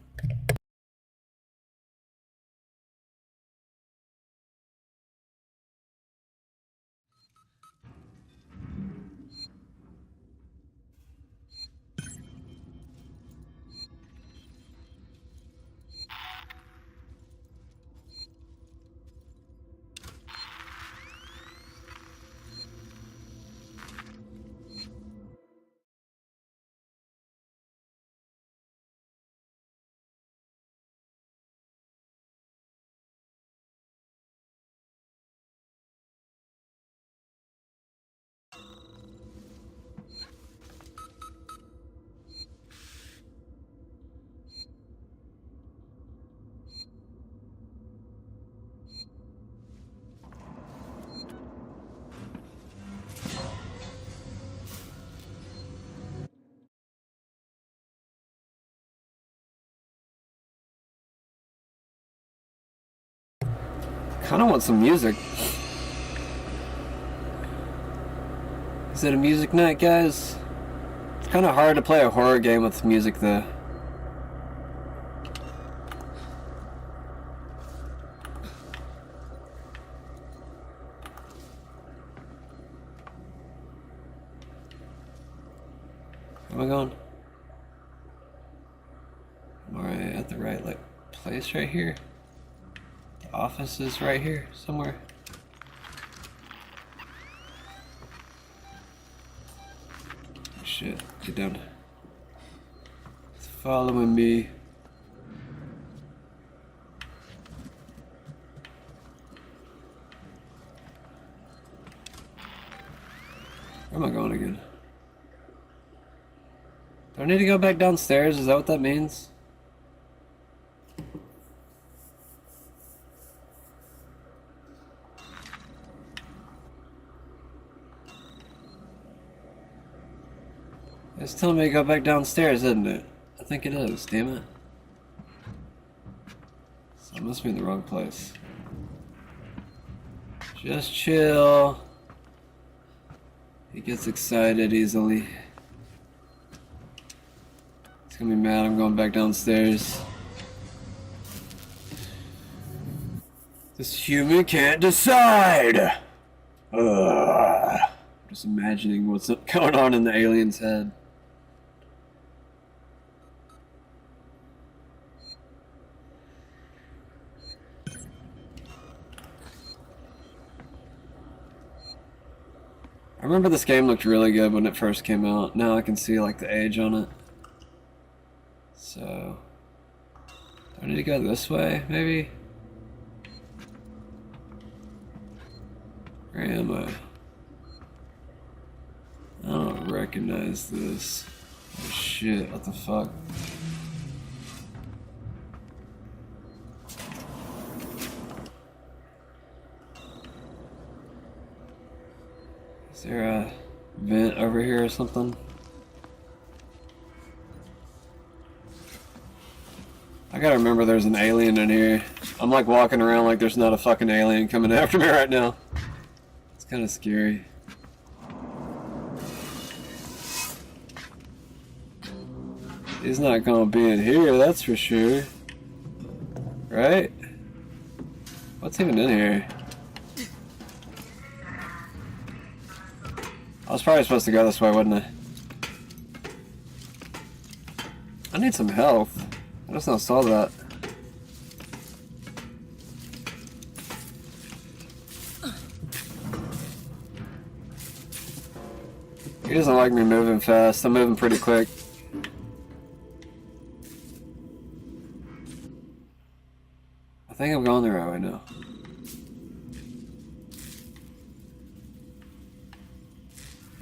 [SPEAKER 1] Kind of want some music. Is it a music night, guys? It's kind of hard to play a horror game with music, though. Where am I going? Am I at the right place right here? The office is right here somewhere. Oh, shit, get down. It's following me. Where am I going again? Do I need to go back downstairs? Is that what that means? It's telling me to go back downstairs, isn't it? I think it is, damn it. must be in the wrong place. Just chill. He gets excited easily. He's gonna be mad I'm going back downstairs. This human can't decide! Ugh. Just imagining what's going on in the alien's head. I remember this game looked really good when it first came out. Now I can see like the age on it. So, do I need to go this way, maybe? Where am I? I don't recognize this. Oh shit, what the fuck? Is there a vent over here or something? I gotta remember there's an alien in here. I'm like walking around like there's not a fucking alien coming after me right now. It's kind of scary. He's not gonna be in here, that's for sure. Right? What's even in here? I was probably supposed to go this way, wasn't I? I need some health. I just now saw that. He doesn't like me moving fast. I'm moving pretty quick. I think I'm going the right way now.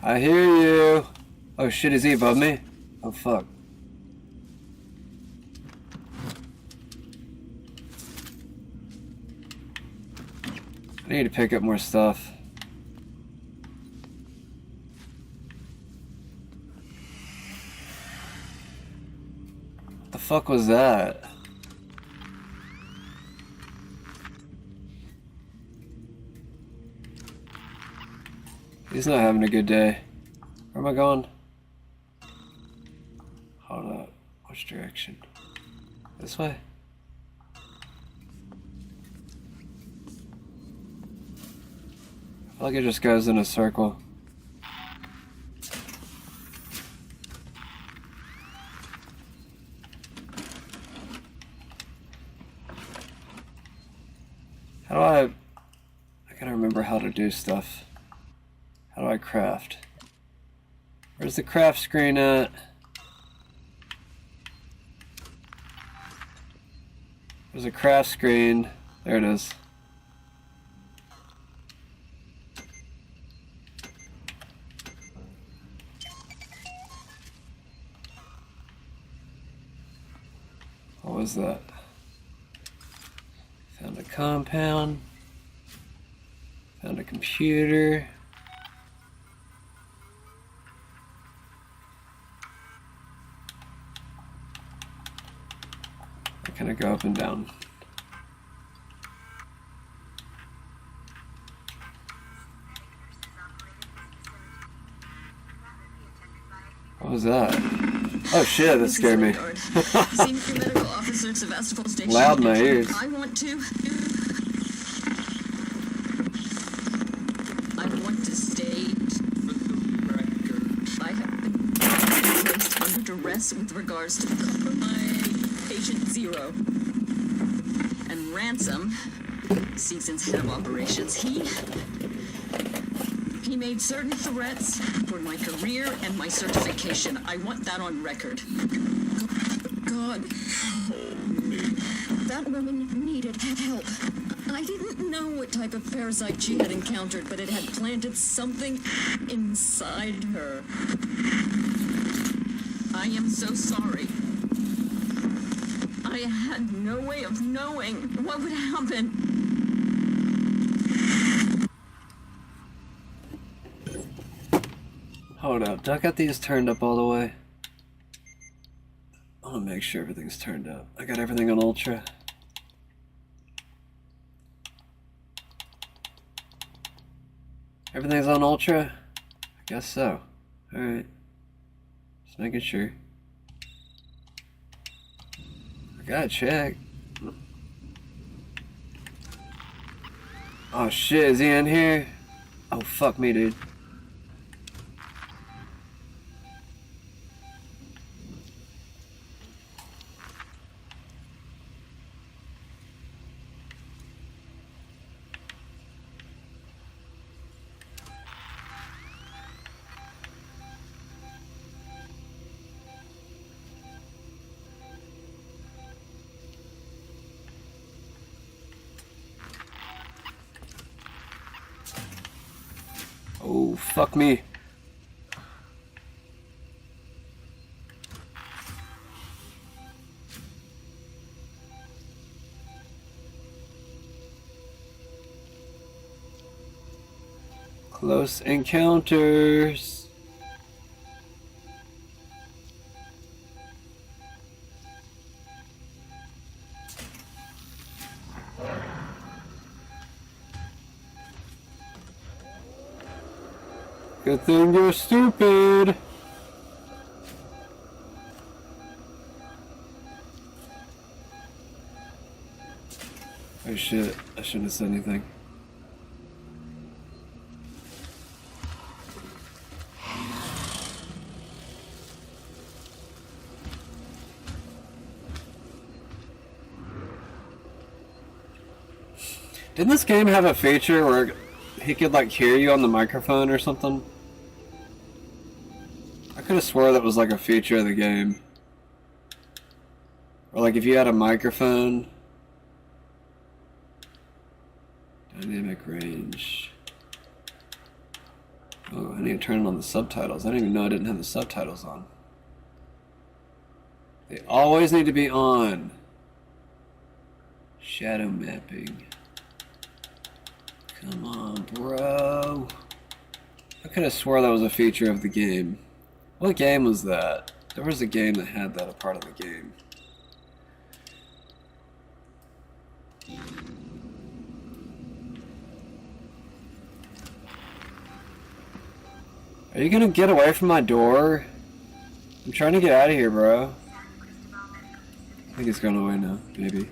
[SPEAKER 1] I hear you. Oh shit, is he above me? Oh fuck. I need to pick up more stuff. What the fuck was that? He's not having a good day. Where am I going? Hold up. Which direction? This way? I feel like it just goes in a circle. How do I gotta remember how to do stuff. How do I craft? Where's the craft screen at? There's a craft screen. There it is. What was that? Found a compound. Found a computer. Can I go up and down? What was that? Oh shit, that scared me.
[SPEAKER 2] Senior medical officer at Sevastopol Station.
[SPEAKER 1] Loud in my ears.
[SPEAKER 2] I want to state for the record, I have been placed under duress with regards to the compromise Patient Zero. And Ransom, Season's head of operations, he made certain threats for my career and my certification. I want that on record. God, that woman needed help. I didn't know what type of parasite she had encountered, but it had planted something inside her. I am so sorry. I had no way of knowing what would happen.
[SPEAKER 1] Hold up, do I got these turned up all the way? I want to make sure everything's turned up. I got everything on ultra. Everything's on ultra? I guess so. Alright. Just making sure. I gotta check. Oh shit, is he in here? Oh fuck me, dude. Oh, fuck me. Close encounters. Good thing you're stupid. Oh shit, I shouldn't have said anything. Didn't this game have a feature where he could like hear you on the microphone or something? I could have swore that was like a feature of the game. Or like if you had a microphone. Dynamic range. Oh, I need to turn on the subtitles. I didn't even know I didn't have the subtitles on. They always need to be on. Shadow mapping. Come on, bro. I could have swore that was a feature of the game. What game was that? There was a game that had that a part of the game. Are you gonna get away from my door? I'm trying to get out of here, bro. I think it's going away now, maybe.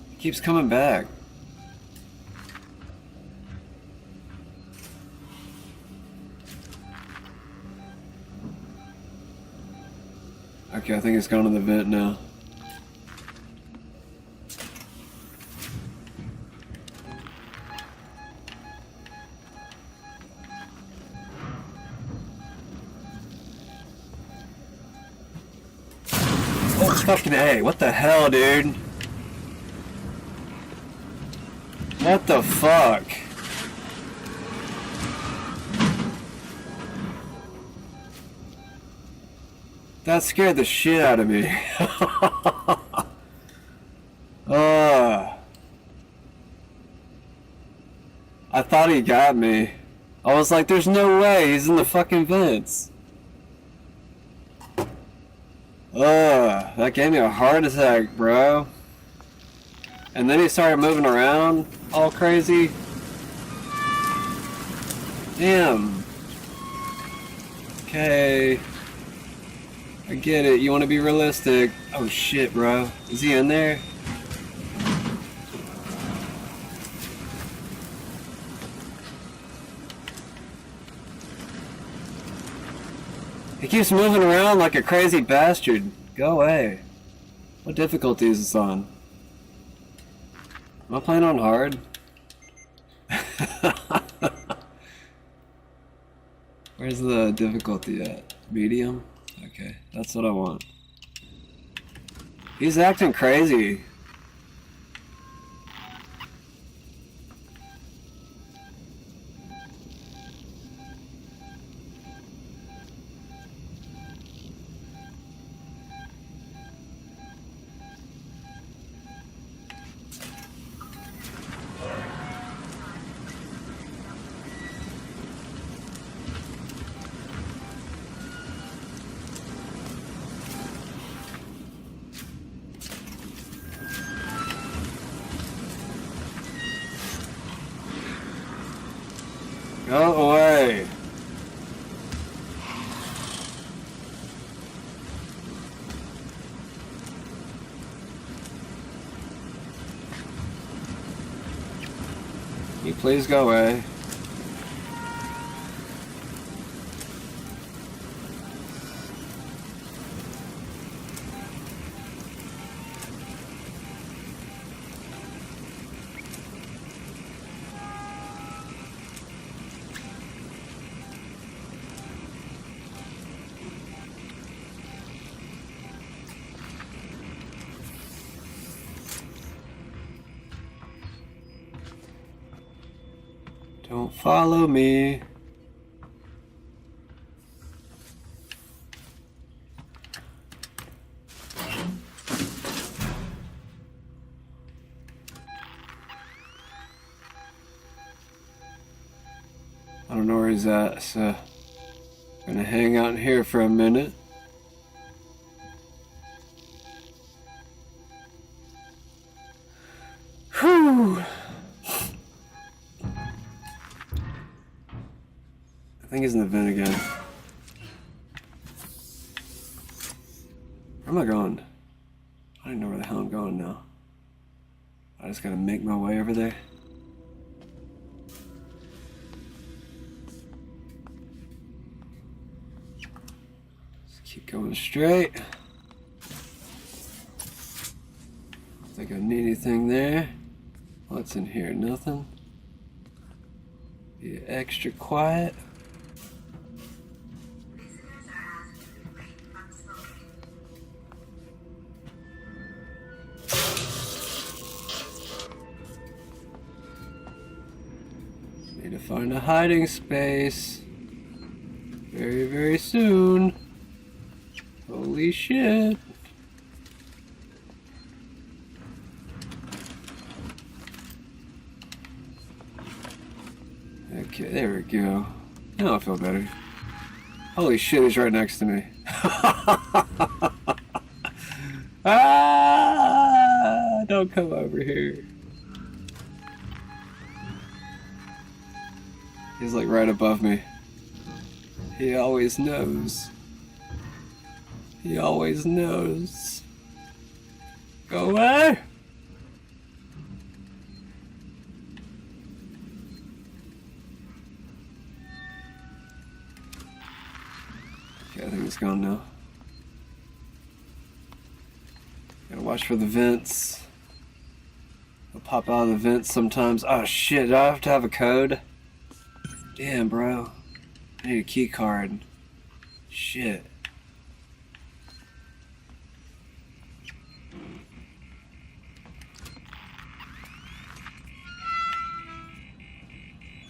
[SPEAKER 1] He keeps coming back. Okay, I think it's gone to the vent now. Oh, fucking A. What the hell, dude? What the fuck? That scared the shit out of me. I thought he got me. I was like, there's no way, he's in the fucking vents. That gave me a heart attack, bro. And then he started moving around all crazy. Damn. Okay. I get it, you want to be realistic. Oh shit, bro. Is he in there? He keeps moving around like a crazy bastard. Go away. What difficulty is this on? Am I playing on hard? Where's the difficulty at? Medium? Okay, that's what I want. He's acting crazy. Go away. Can you please go away? Don't follow me. I don't know where he's at, so I'm gonna hang out in here for a minute. Whew. I think he's in the vent again. Where am I going? I don't know where the hell I'm going now. I just gotta make my way over there. Just keep going straight. Think I need anything there? What's in here? Nothing. Be extra quiet. Need to find a hiding space. Very, very soon. Holy shit. Okay, there we go. Now I feel better. Holy shit, he's right next to me. Ah, don't come over here. He's like right above me. He always knows. He always knows. Go away! Okay, I think it's gone now. Gotta watch for the vents. They'll pop out of the vents sometimes. Oh shit, do I have to have a code? Damn, bro. I need a key card. Shit.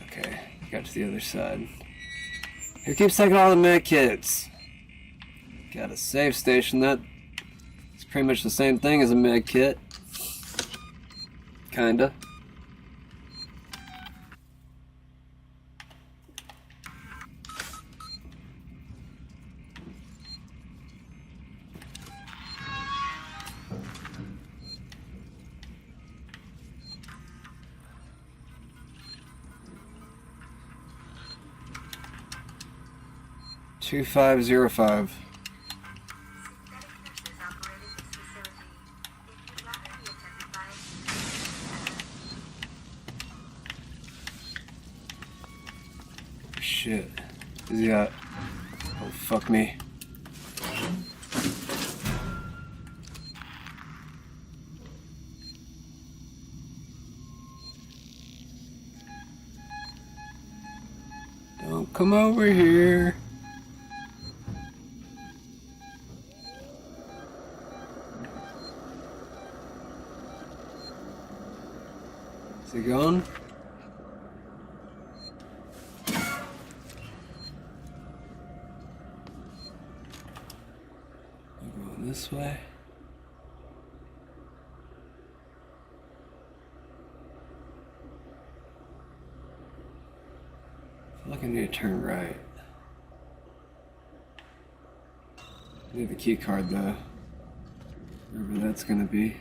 [SPEAKER 1] Okay, got to the other side. Who keeps taking all the med kits? Got a save station. That's pretty much the same thing as a med kit. Kinda. Two 505. Shit. Is he at? Oh, fuck me. Don't come over here. Is he gone? I'm going this way. I feel like I need to turn right. I need the key card though. Wherever that's gonna be.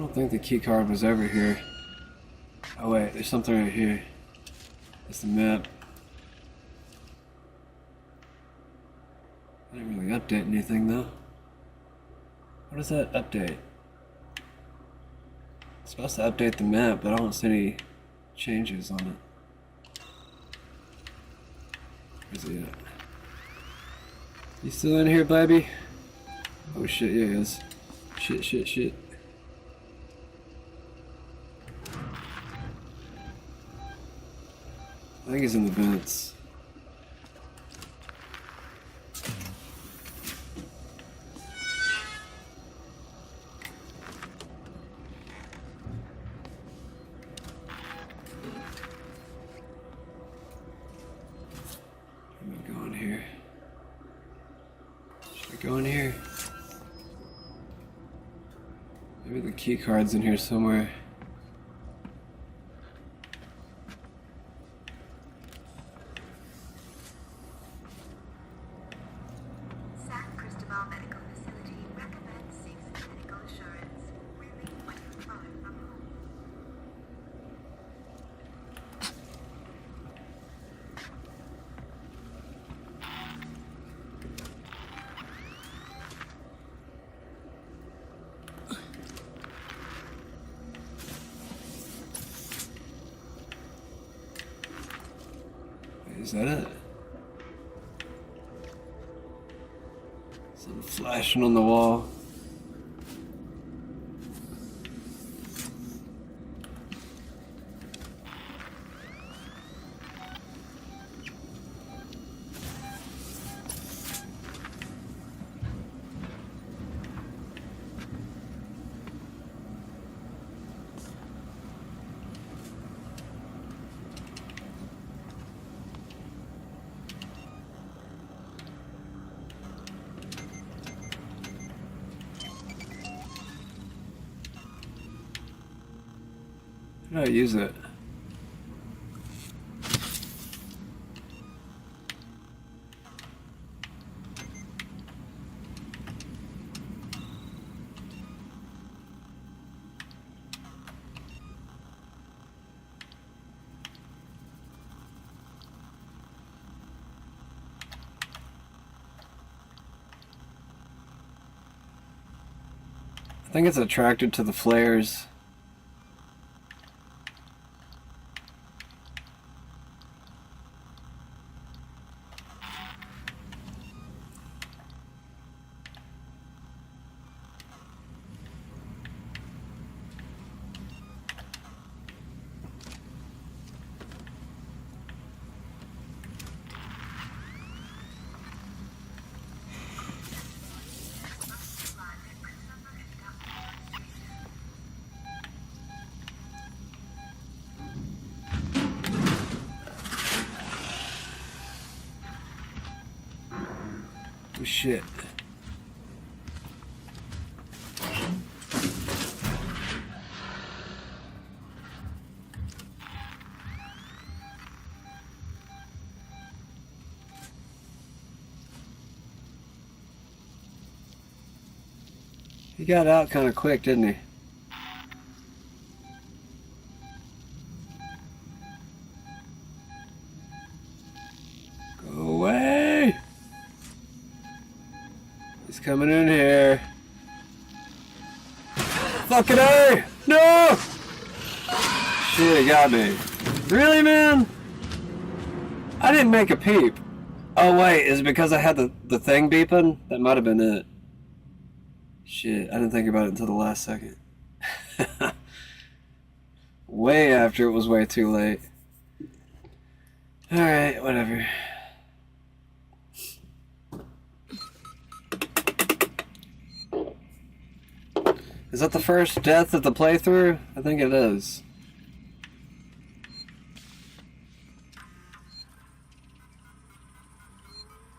[SPEAKER 1] don't think the key card was over here. Oh wait, there's something right here. It's the map. I didn't really update anything though. What does that update? It's supposed to update the map, but I don't see any changes on it. Where's he at? You still in here, baby? Oh shit, yeah, he is. Shit. I think he's in the vents. I'm gonna go in here. Should I go in here? Maybe the key card's in here somewhere. Is that it? Something flashing on the wall. How do I use it? I think it's attracted to the flares. Oh shit. He got out kind of quick, didn't he? Go away! He's coming in here. Fucking A! No! Shit, he got me. Really, man? I didn't make a peep. Oh wait, is it because I had the thing beeping? That might have been it. Shit, I didn't think about it until the last second. Way after it was way too late. Alright, whatever. Is that the first death of the playthrough? I think it is.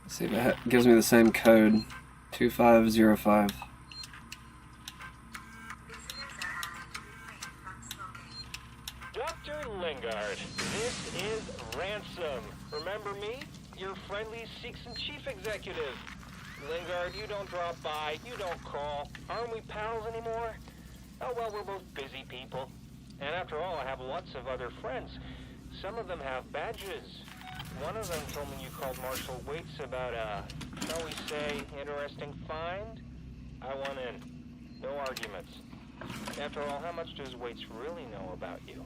[SPEAKER 1] Let's see if it gives me the same code. 2505.
[SPEAKER 3] Dr. Lingard, this is Ransom. Remember me? Your friendly Seeks and Chief Executive. Lingard, you don't drop by, you don't call. Aren't we pals anymore? Oh, well, we're both busy people. And after all, I have lots of other friends. Some of them have badges. One of them told me you called Marshal Waits about a, shall we say, interesting find. I want in. No arguments. After all, how much does Waits really know about you?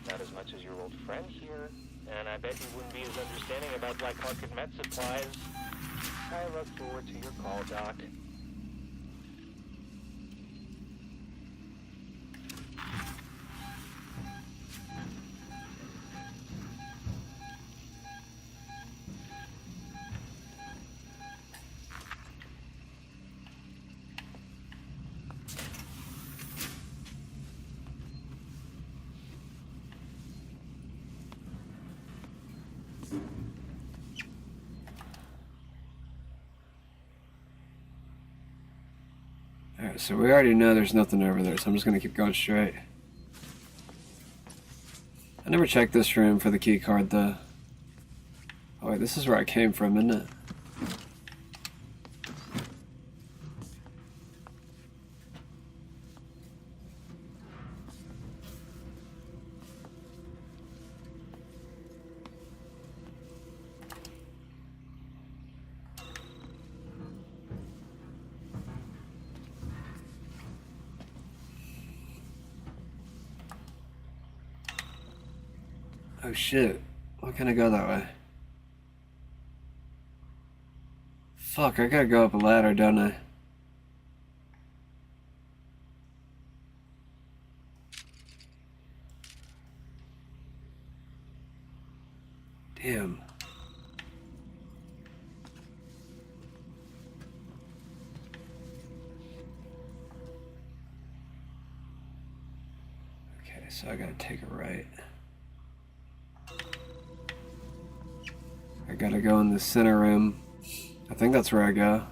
[SPEAKER 3] Not as much as your old friend here. And I bet you wouldn't be as understanding about black market med supplies. I look forward to your call, Doc.
[SPEAKER 1] Alright, so we already know there's nothing over there, so I'm just gonna keep going straight. I never checked this room for the key card though. Oh wait, this is where I came from, isn't it? Oh shit, why can't I go that way? Fuck, I gotta go up a ladder, don't I? Damn. Okay, so I gotta take a right. I gotta go in the center room. I think that's where I go.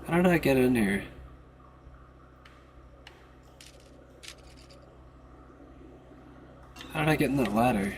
[SPEAKER 1] How did I get in here? How did I get in that ladder?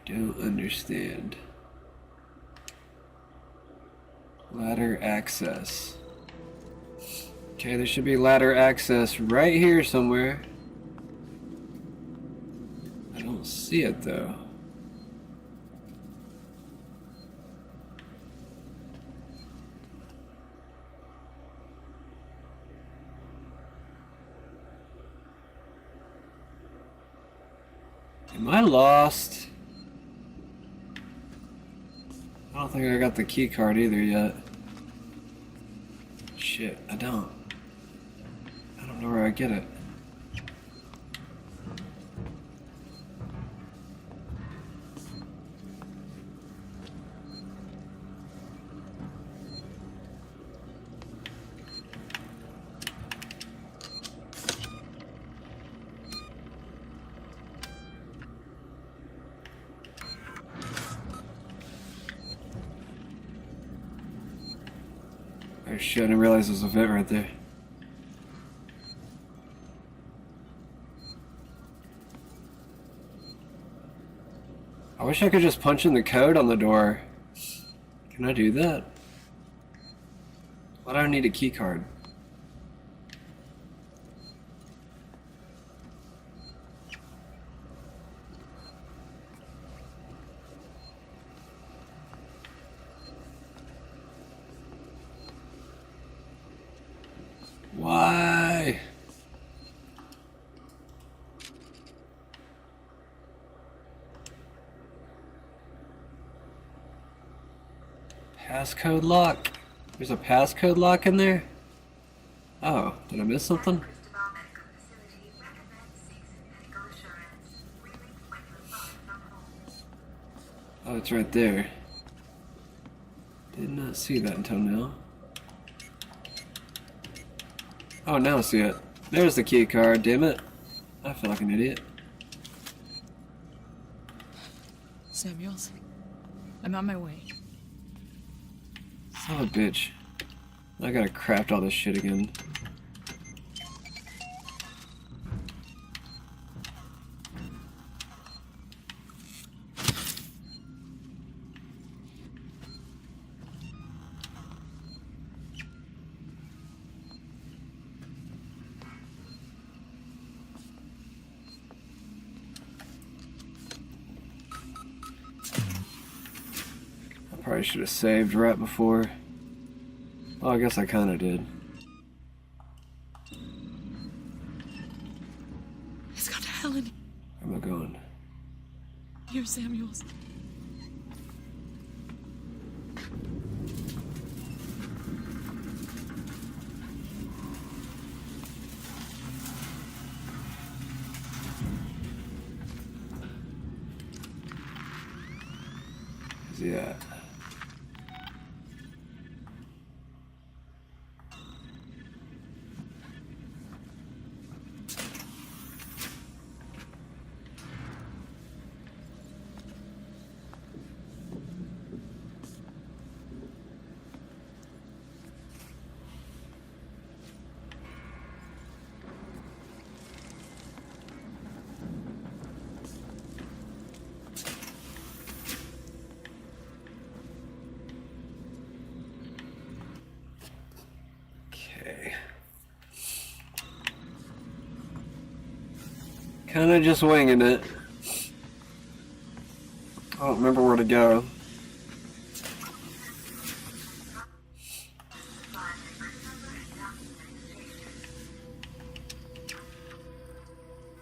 [SPEAKER 1] Don't understand. Ladder access. Okay, there should be ladder access right here somewhere. I don't see it though. Am I lost? I don't think I got the key card either yet. Shit, I don't know where I get it. Oh shit, I didn't realize there was a vent right there. I wish I could just punch in the code on the door. Can I do that? Why do I need a key card? Why? Passcode lock. There's a passcode lock in there? Oh, did I miss something? Oh, it's right there. Did not see that until now. Oh, now I see it. There's the key card, damn it. I feel like an idiot.
[SPEAKER 21] Samuels, I'm on my way.
[SPEAKER 1] Son of a bitch. I gotta craft all this shit again. Probably should have saved right before. Well, I guess I kind of did.
[SPEAKER 21] It's got Helen.
[SPEAKER 1] Where am I going?
[SPEAKER 21] Here, Samuels.
[SPEAKER 1] Where's he at? Kinda just winging it. I don't remember where to go.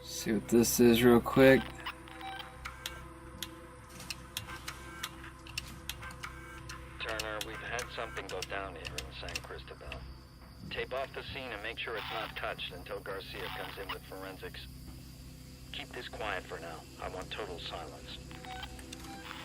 [SPEAKER 1] See what this is real quick.
[SPEAKER 19] Turner, we've had something go down here in San Cristobal. Tape off the scene and make sure it's not touched until Garcia comes in with forensics. Keep this quiet for now. I want total silence.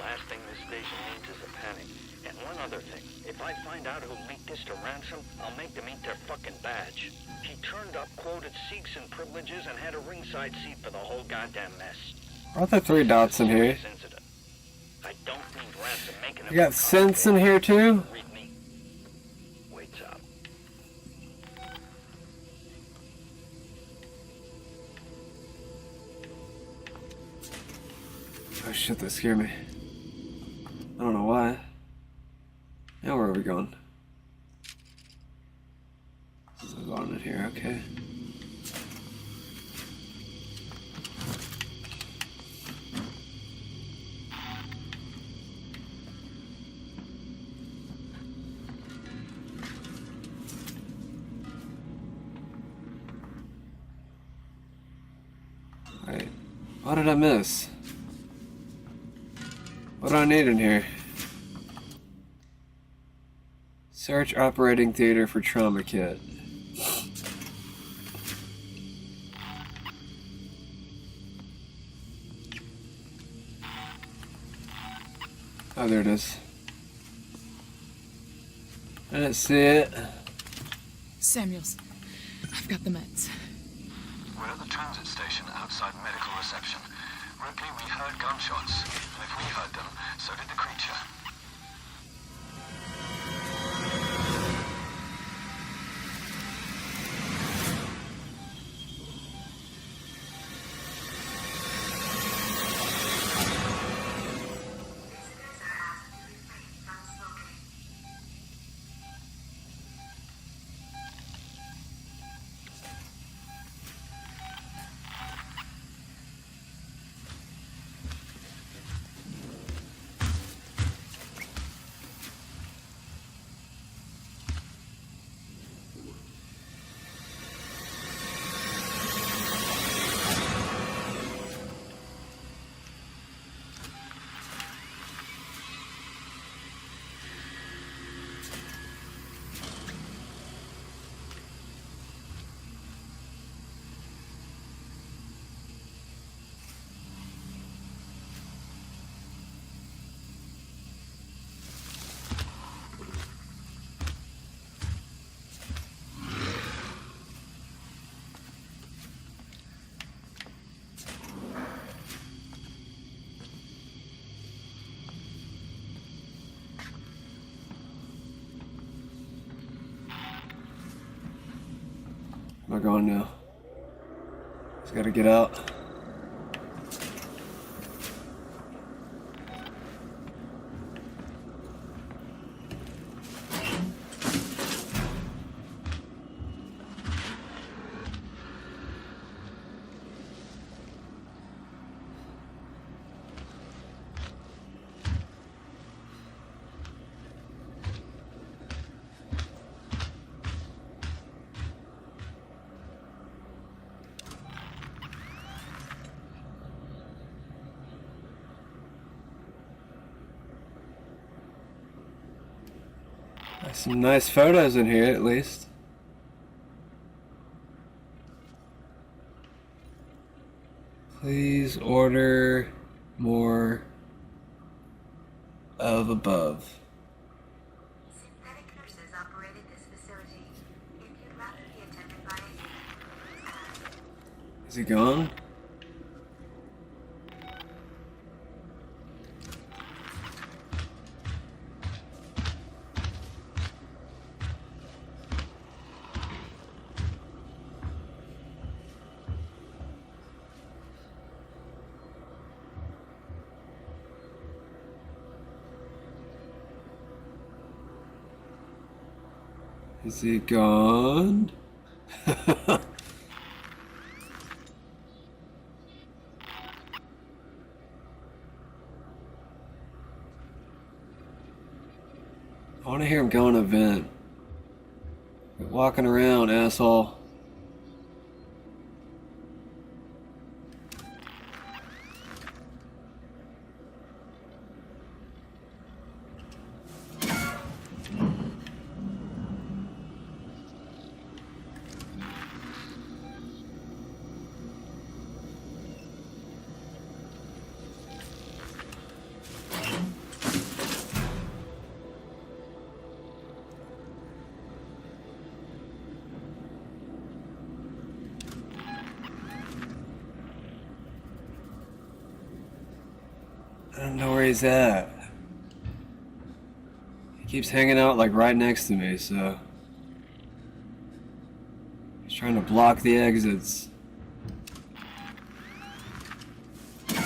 [SPEAKER 19] Last thing this station needs is a panic. And one other thing. If I find out who leaked this to Ransom, I'll make them eat their fucking badge. He turned up, quoted Sikhs and privileges, and had a ringside seat for the whole goddamn mess.
[SPEAKER 1] Aren't there 3 dots in here?
[SPEAKER 19] I don't need Ransom making
[SPEAKER 1] You got sense in here too?
[SPEAKER 19] Read me. Waits up.
[SPEAKER 1] Oh shit, that scared me. I don't know why. Now where are we going? This is on it here, okay. Wait, what did I miss? What do I need in here? Search operating theater for trauma kit. Oh, there it is. I didn't see it.
[SPEAKER 21] Samuels, I've got the meds.
[SPEAKER 22] We're at the transit station outside medical reception. Ripley, we heard gunshots. And if we heard them, so did the creature.
[SPEAKER 1] Where am I going now? Just gotta get out. Some nice photos in here, at least. Please order more of above.
[SPEAKER 4] Synthetic nurses operated this facility. If you'd rather be attended by
[SPEAKER 1] Is he gone? Is he gone? I want to hear him go on a vent. Quit walking around, asshole. I don't know where he's at. He keeps hanging out like right next to me, so he's trying to block the exits. I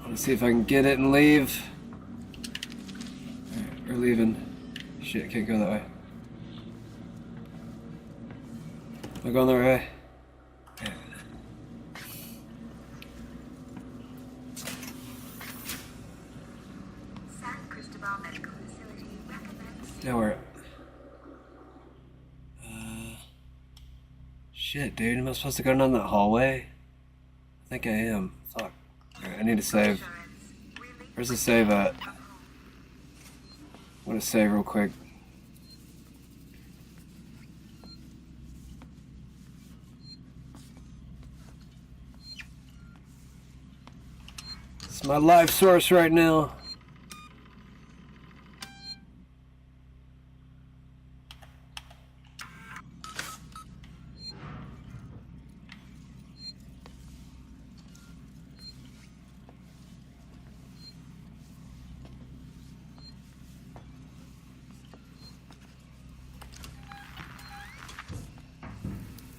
[SPEAKER 1] want to see if I can get it and leave. Alright, we're leaving. Shit, can't go that way. Am I going the right way?
[SPEAKER 4] San Cristobal Medical Facility recommends.
[SPEAKER 1] Now we're. Shit, dude. Am I supposed to go down that hallway? I think I am. Fuck. Alright, I need to save. Where's the save at? I want to save real quick. It's my life source right now.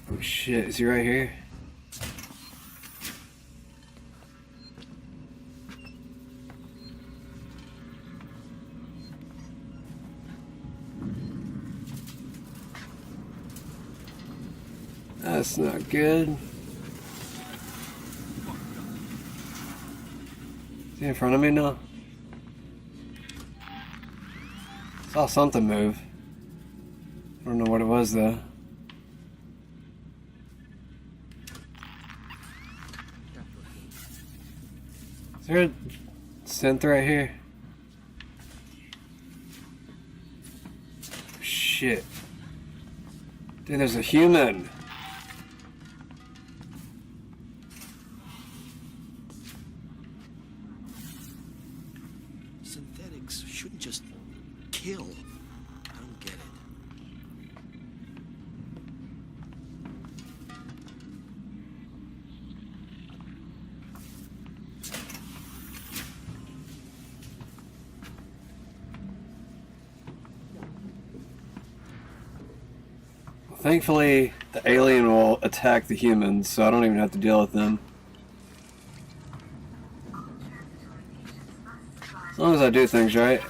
[SPEAKER 1] Oh shit, is he right here? That's not good. Is he in front of me now? Saw something move. I don't know what it was though. Is there a synth right here? Shit. Dude, there's a human.
[SPEAKER 6] Synthetics shouldn't just kill. I don't get it.
[SPEAKER 1] Thankfully, the alien will attack the humans, so I don't even have to deal with them. As long as I do things right.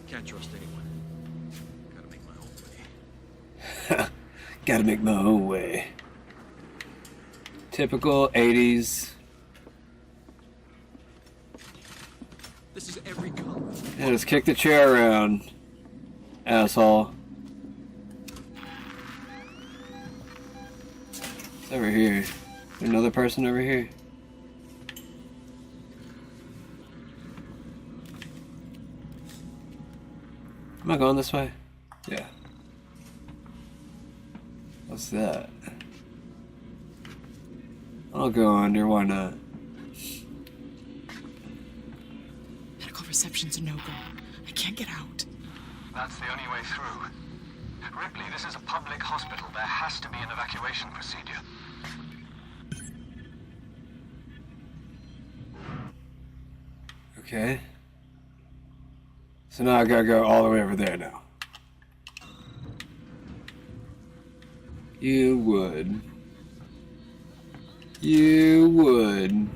[SPEAKER 20] Can't trust anyone. Gotta make my own way.
[SPEAKER 1] Gotta make my own way. Typical 80s.
[SPEAKER 20] This is every color.
[SPEAKER 1] Yeah, just kick the chair around, asshole. It's over here. Another person over here. Am I going this way? Yeah. What's that? I'll go under, why not?
[SPEAKER 21] Medical reception's a no-go. I can't get out.
[SPEAKER 22] That's the only way through. Ripley, this is a public hospital. There has to be an evacuation procedure.
[SPEAKER 1] Okay. So now I gotta go all the way over there now. You would. You would.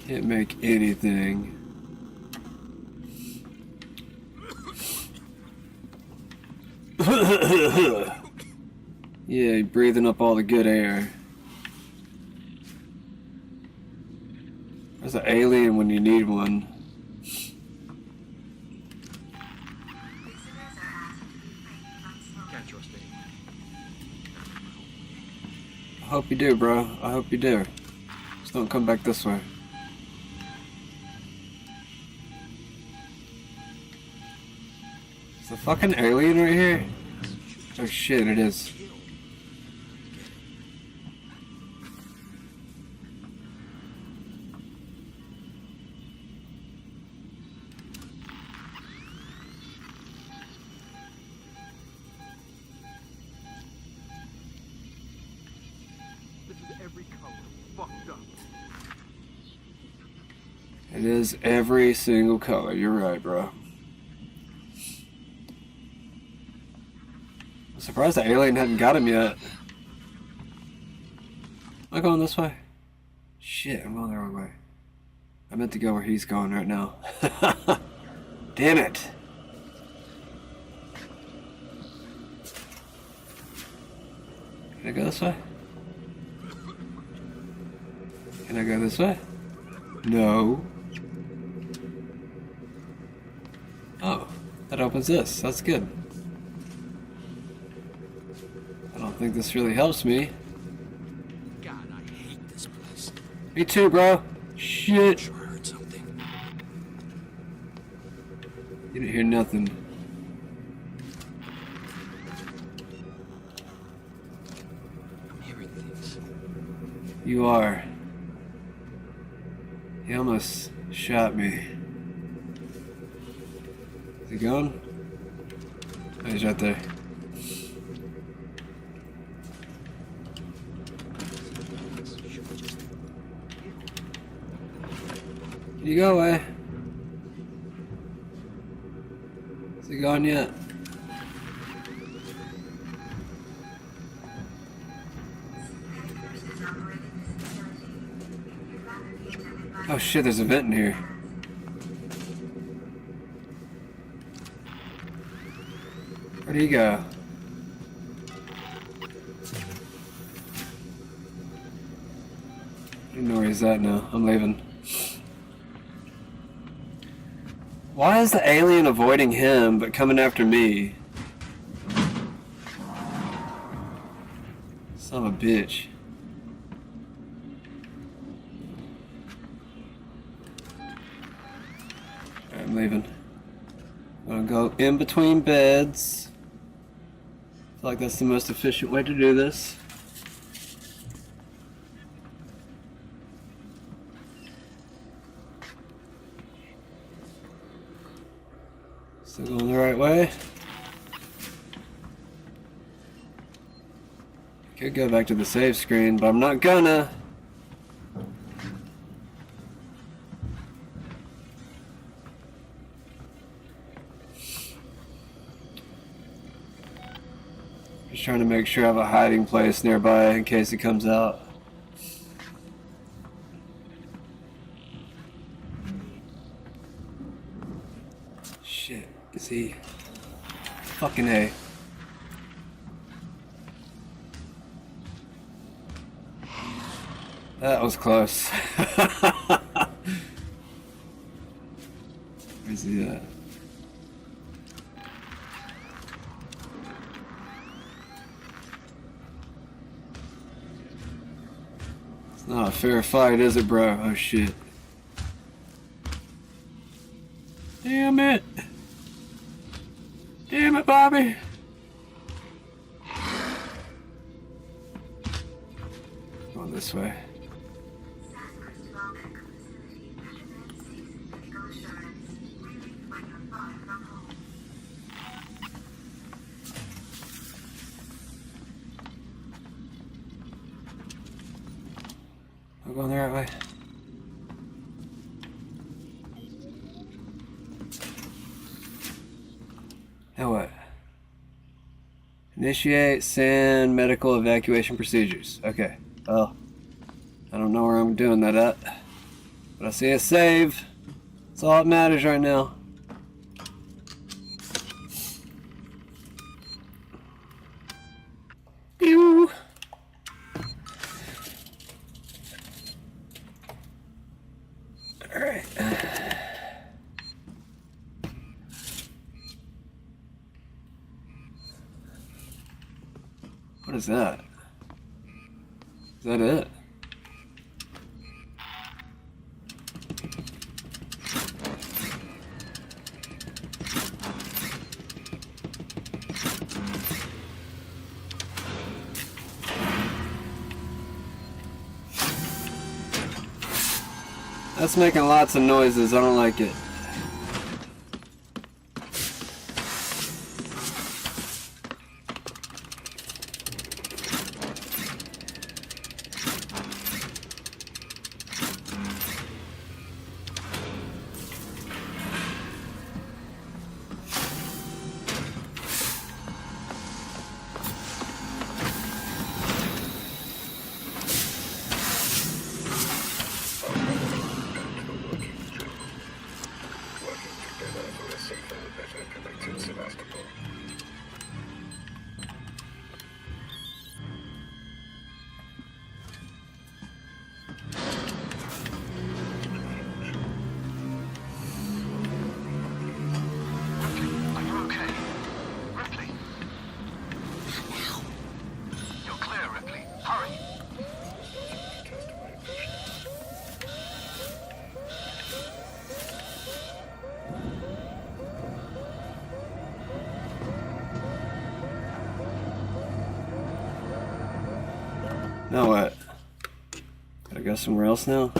[SPEAKER 1] Can't make anything. Yeah, breathing up all the good air. There's an alien when you need one.
[SPEAKER 20] Can't trust anyone.
[SPEAKER 1] I hope you do, bro. I hope you do. Just don't come back this way. Is the fucking alien right here? Oh shit, it is. It is every single color. You're right, bro. I'm surprised the alien hadn't got him yet. Am I going this way? Shit, I'm going the wrong way. I meant to go where he's going right now. Damn it. Can I go this way? Can I go this way? No. Oh, that opens this. That's good. I don't think this really helps me.
[SPEAKER 20] God, I hate this place.
[SPEAKER 1] Me too, bro. Shit.
[SPEAKER 20] Sure heard something.
[SPEAKER 1] You didn't hear nothing.
[SPEAKER 20] I'm hearing things.
[SPEAKER 1] You are. He almost shot me. Is he gone? Oh, he's right there. You go away. Is he gone yet? Oh shit, there's a vent in here. Where'd he go? I don't know where he's at now. I'm leaving. Why is the alien avoiding him but coming after me? Son of a bitch. I'm leaving. I'm I'll go in between beds. I feel like that's the most efficient way to do this. Still going the right way. Could go back to the save screen, but I'm not gonna. Just trying to make sure I have a hiding place nearby in case it comes out. Shit, is he? Fucking A. That was close. Where's he at? It's not a fair fight, is it, bro? Oh shit. Damn it. Damn it, Bobby. Going this way. I'm going the right way. Now what? Initiate, send medical evacuation procedures. Okay, well, I don't know where I'm doing that at, but I see a save. That's all that matters right now. Pew! Alright. What is that? Is that it? That's making lots of noises. I don't like it. Now what? Gotta go somewhere else now?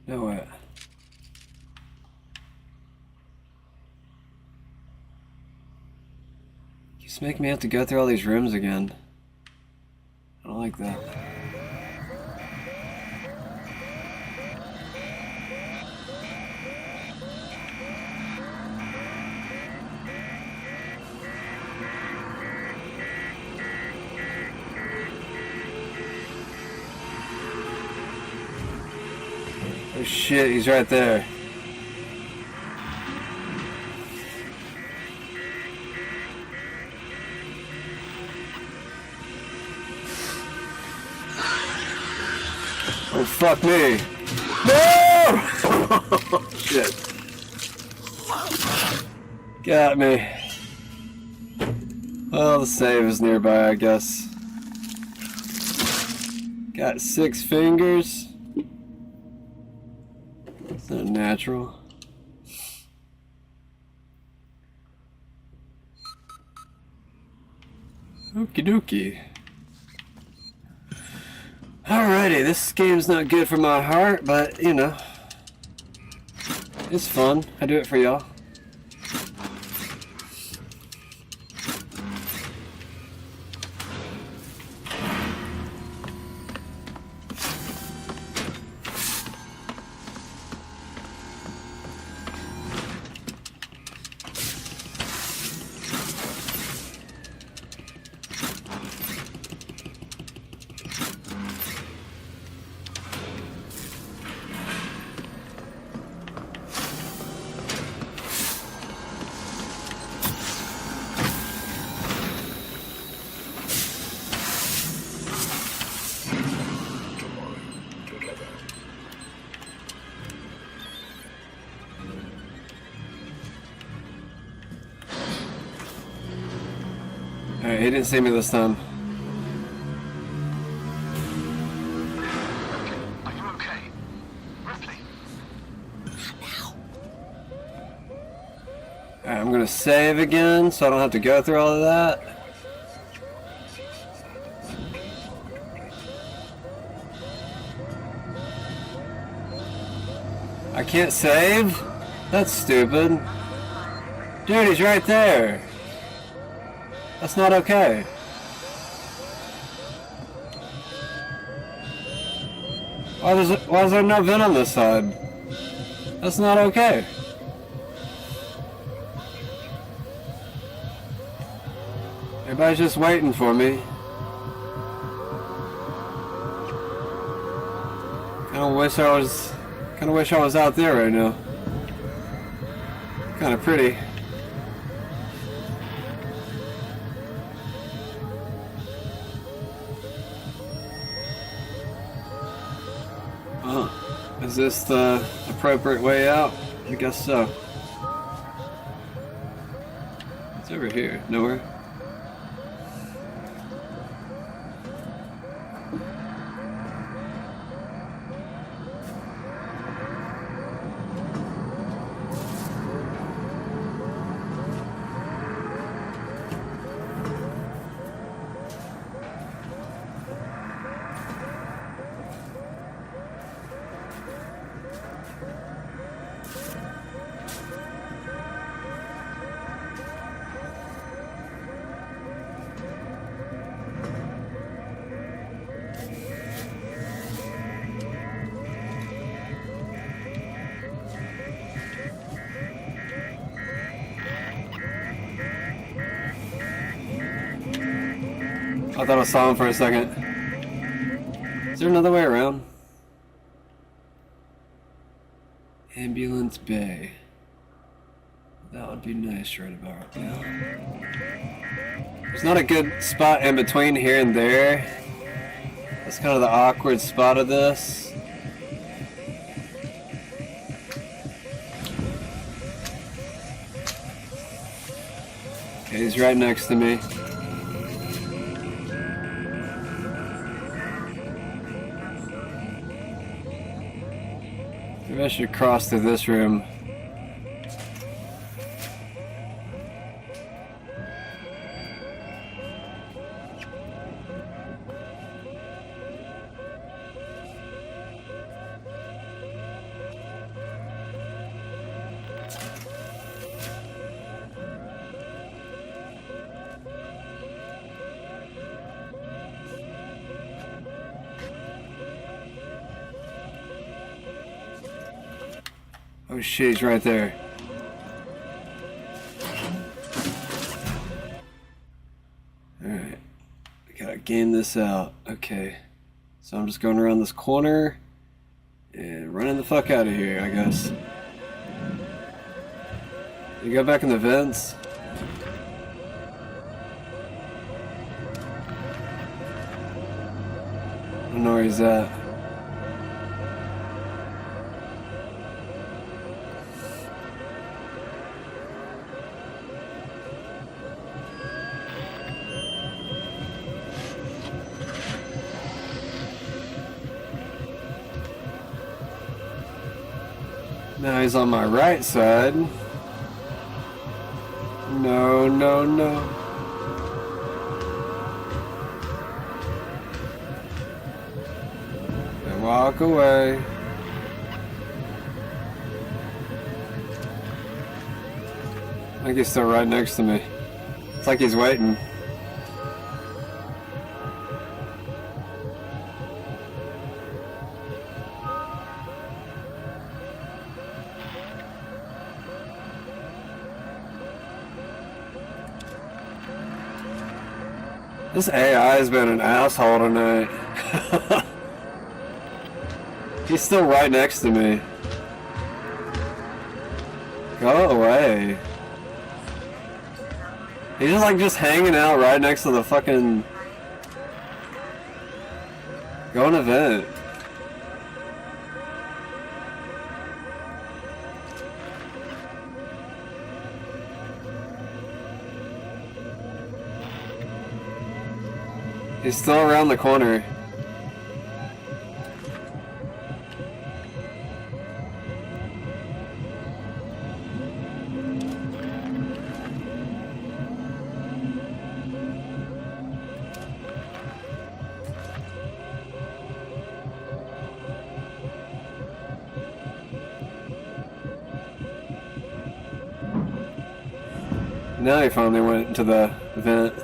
[SPEAKER 1] Now what? Just make me have to go through all these rooms again. I don't like that. Oh shit, he's right there. Oh fuck me. No! Shit. Got me. Well, the save is nearby, I guess. Got 6 fingers. It's not natural. Okie dokie. Alrighty, this game's not good for my heart, but you know, it's fun. I do it for y'all. Alright, he didn't see me this time.
[SPEAKER 22] Are you okay? Ripley?
[SPEAKER 1] Alright, I'm gonna save again so I don't have to go through all of that. I can't save? That's stupid. Dude, he's right there. That's not okay. Why is there no vent on this side? That's not okay. Everybody's just waiting for me. Kinda wish I was out there right now. Kinda pretty. Is this the appropriate way out? I guess so. It's over here. Nowhere. I thought I saw him for a second. Is there another way around? Ambulance Bay. That would be nice right about now. There's not a good spot in between here and there. That's kind of the awkward spot of this. Okay, he's right next to me. Maybe I should cross through this room. Oh shit, he's right there. Alright. I gotta game this out. Okay. So I'm just going around this corner. And running the fuck out of here, I guess. You go back in the vents. I don't know where he's at. Now he's on my right side. No, no, no. And walk away. I think he's still right next to me. It's like he's waiting. This AI has been an asshole tonight. He's still right next to me. Go away. He's just hanging out right next to the fucking... Go on a vent. He's still around the corner. Now he finally went into the vent.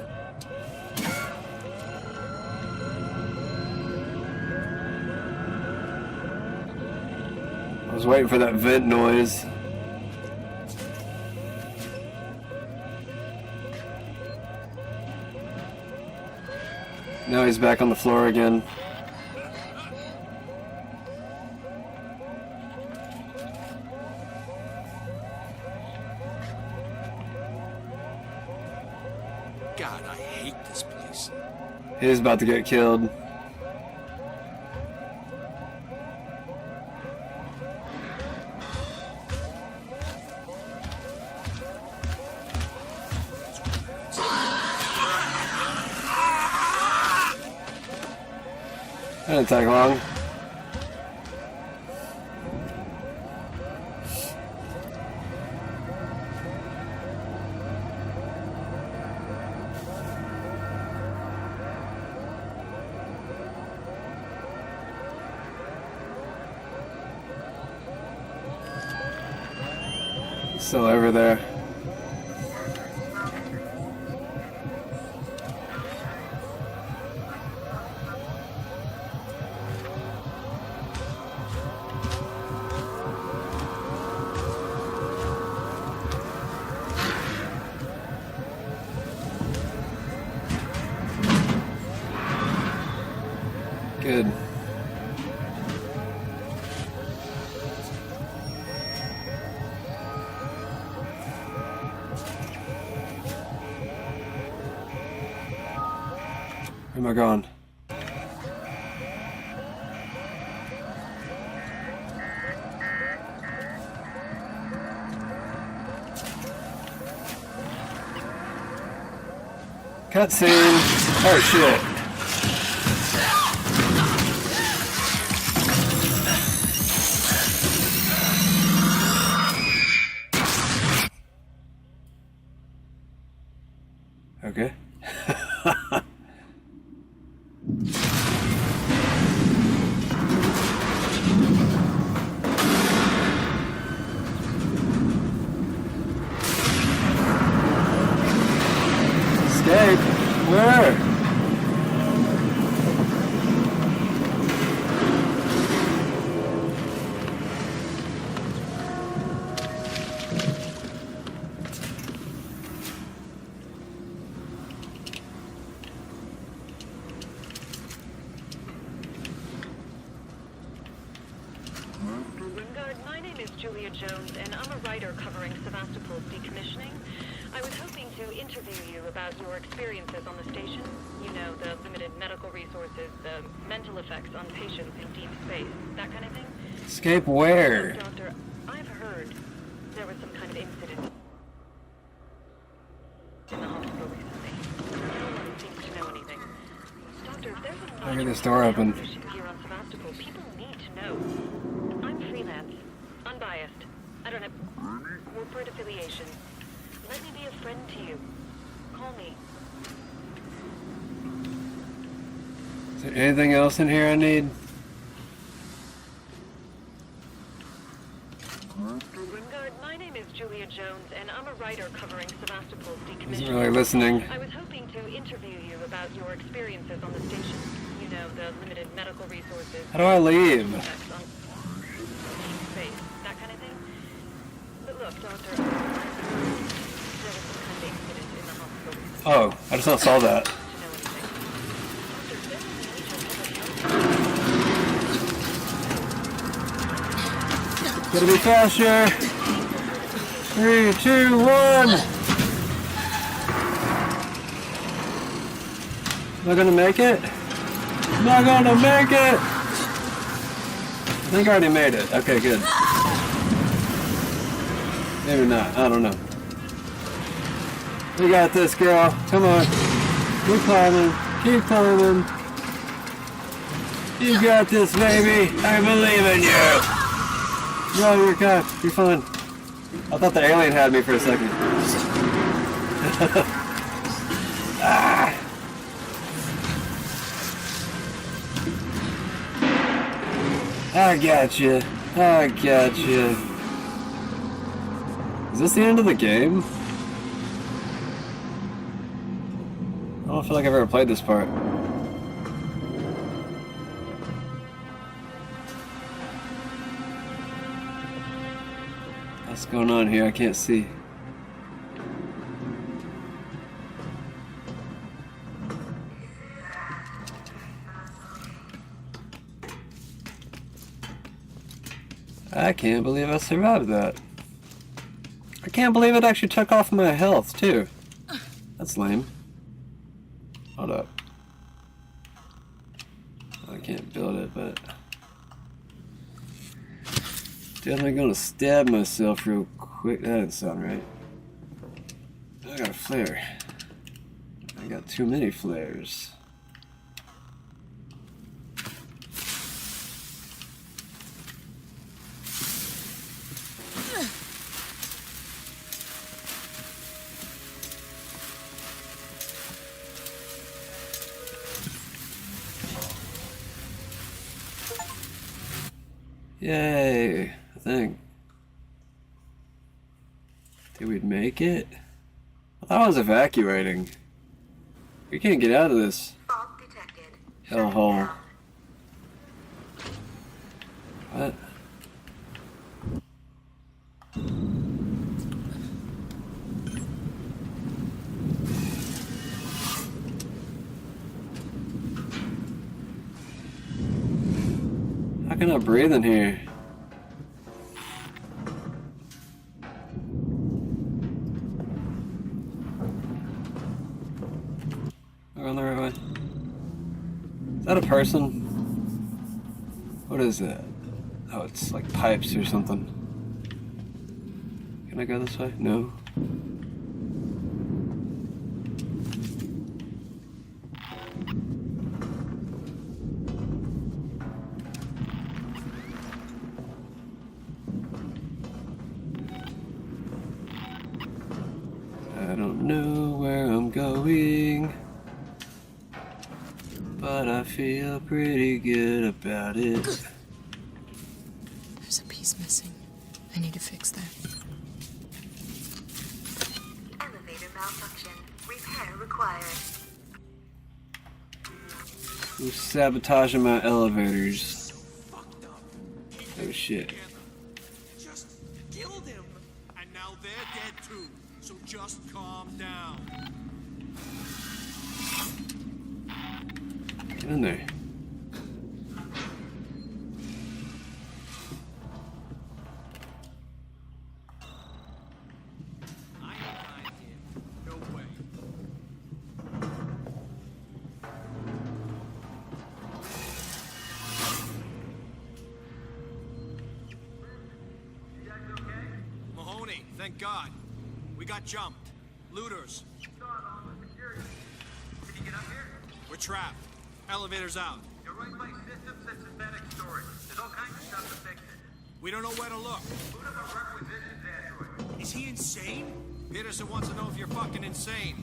[SPEAKER 1] I was waiting for that vent noise. Now he's back on the floor again.
[SPEAKER 6] God, I hate this place.
[SPEAKER 1] He's about to get killed. That didn't take long. Still over there. Good. Where am I going? Cutscene. Oh shit. Okay. Escape? Where?
[SPEAKER 5] Julia Jones, and I'm a writer covering Sevastopol's decommissioning. I was hoping to interview you about your experiences on the station. You know, the limited medical resources, the mental effects on patients in deep space, that kind of thing.
[SPEAKER 1] Escape where?
[SPEAKER 5] Doctor, I've heard there was some kind of incident in the hospital recently. No one seems to know anything. Doctor, if there's a
[SPEAKER 1] I hear this door open.
[SPEAKER 5] here on Sevastopol, people need to know. I'm freelance, unbiased. I don't have corporate affiliation. Let me be a friend to you. Call me.
[SPEAKER 1] Is there anything else in here I need?
[SPEAKER 5] Grimgard, my name is Julia Jones, and I'm a writer covering Sevastopol's decommissioning.
[SPEAKER 1] Isn't really listening.
[SPEAKER 5] I was hoping to interview you about your experiences on the station. You know, the limited medical resources.
[SPEAKER 1] How do I leave?
[SPEAKER 5] Effects on space, that kind of thing. But look, Doctor, there was some kind of incident in the hospital.
[SPEAKER 1] Oh, I just saw that. Gotta be faster. 3, 2, 1. Am I gonna make it? Am I gonna make it? I think I already made it. Okay, good. Maybe not. I don't know. We got this, girl. Come on. Keep climbing. Keep climbing. You got this, baby. I believe in you. No, you're good. You're fine. I thought the alien had me for a second. Ah. I got you. I got you. Is this the end of the game? I don't feel like I've ever played this part. What's going on here? I can't see. I can't believe I survived that. I can't believe it actually took off my health, too. That's lame. Hold up. I can't build it, but... Definitely gonna stab myself real quick. That didn't sound right. I got a flare. I got too many flares. Yay, I think. Did we make it? I thought I was evacuating. We can't get out of this hellhole. What? How can I breathe in here? We're on the right way. Is that a person? What is that? Oh, it's like pipes or something. Can I go this way? No. I don't know where I'm going, but I feel pretty good about it.
[SPEAKER 21] There's a piece missing. I need to fix that.
[SPEAKER 4] Elevator malfunction. Repair required.
[SPEAKER 1] Who's sabotaging my elevators? Oh shit.
[SPEAKER 6] Just killed him, and now they're dead too. So just calm down.
[SPEAKER 1] Get in there.
[SPEAKER 6] God. We got jumped. Looters.
[SPEAKER 7] Can you get up here?
[SPEAKER 6] We're trapped. Elevator's out.
[SPEAKER 7] You're right by systems and synthetic storage. There's all kinds of stuff to fix it.
[SPEAKER 6] We don't know where to look.
[SPEAKER 7] Who does a requisitions android?
[SPEAKER 6] Is he insane? Peterson wants to know if you're fucking insane.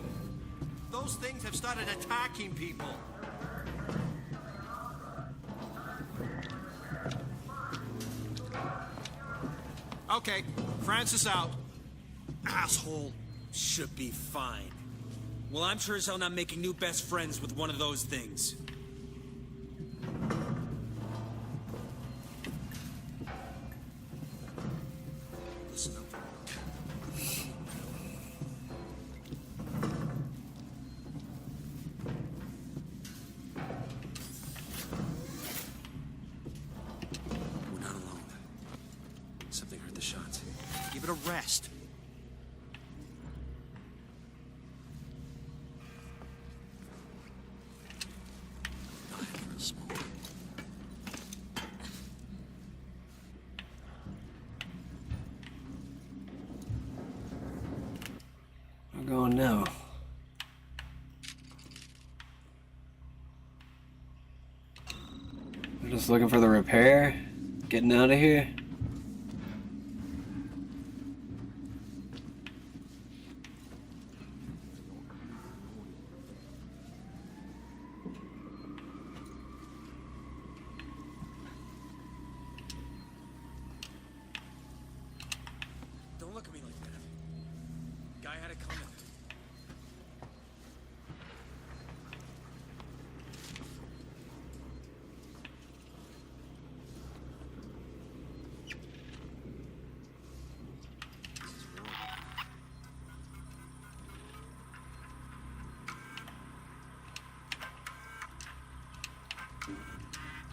[SPEAKER 6] Those things have started attacking people. Okay, Francis out.
[SPEAKER 9] Asshole. Should be fine. Well, I'm sure as hell not making new best friends with one of those things. Listen up. We're not alone. Something heard the shots.
[SPEAKER 6] Give it a rest.
[SPEAKER 1] I'm going now. We're just looking for the repair. Getting out of here.
[SPEAKER 9] Don't look at me like that. Guy had it coming.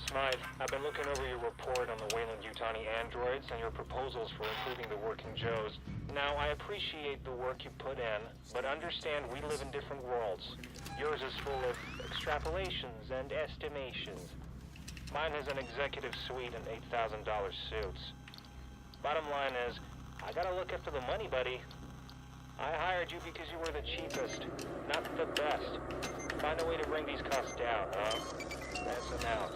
[SPEAKER 3] Smythe, I've been looking over your report on the Weyland-Yutani androids and your proposals for improving the working Joes. Now, I appreciate the work you put in, but understand we live in different worlds. Yours is full of extrapolations and estimations. Mine has an executive suite and $8,000 suits. Bottom line is, I gotta look after the money, buddy. I hired you because you were the cheapest, not the best. Find a way to bring these costs down, huh? Ransom out.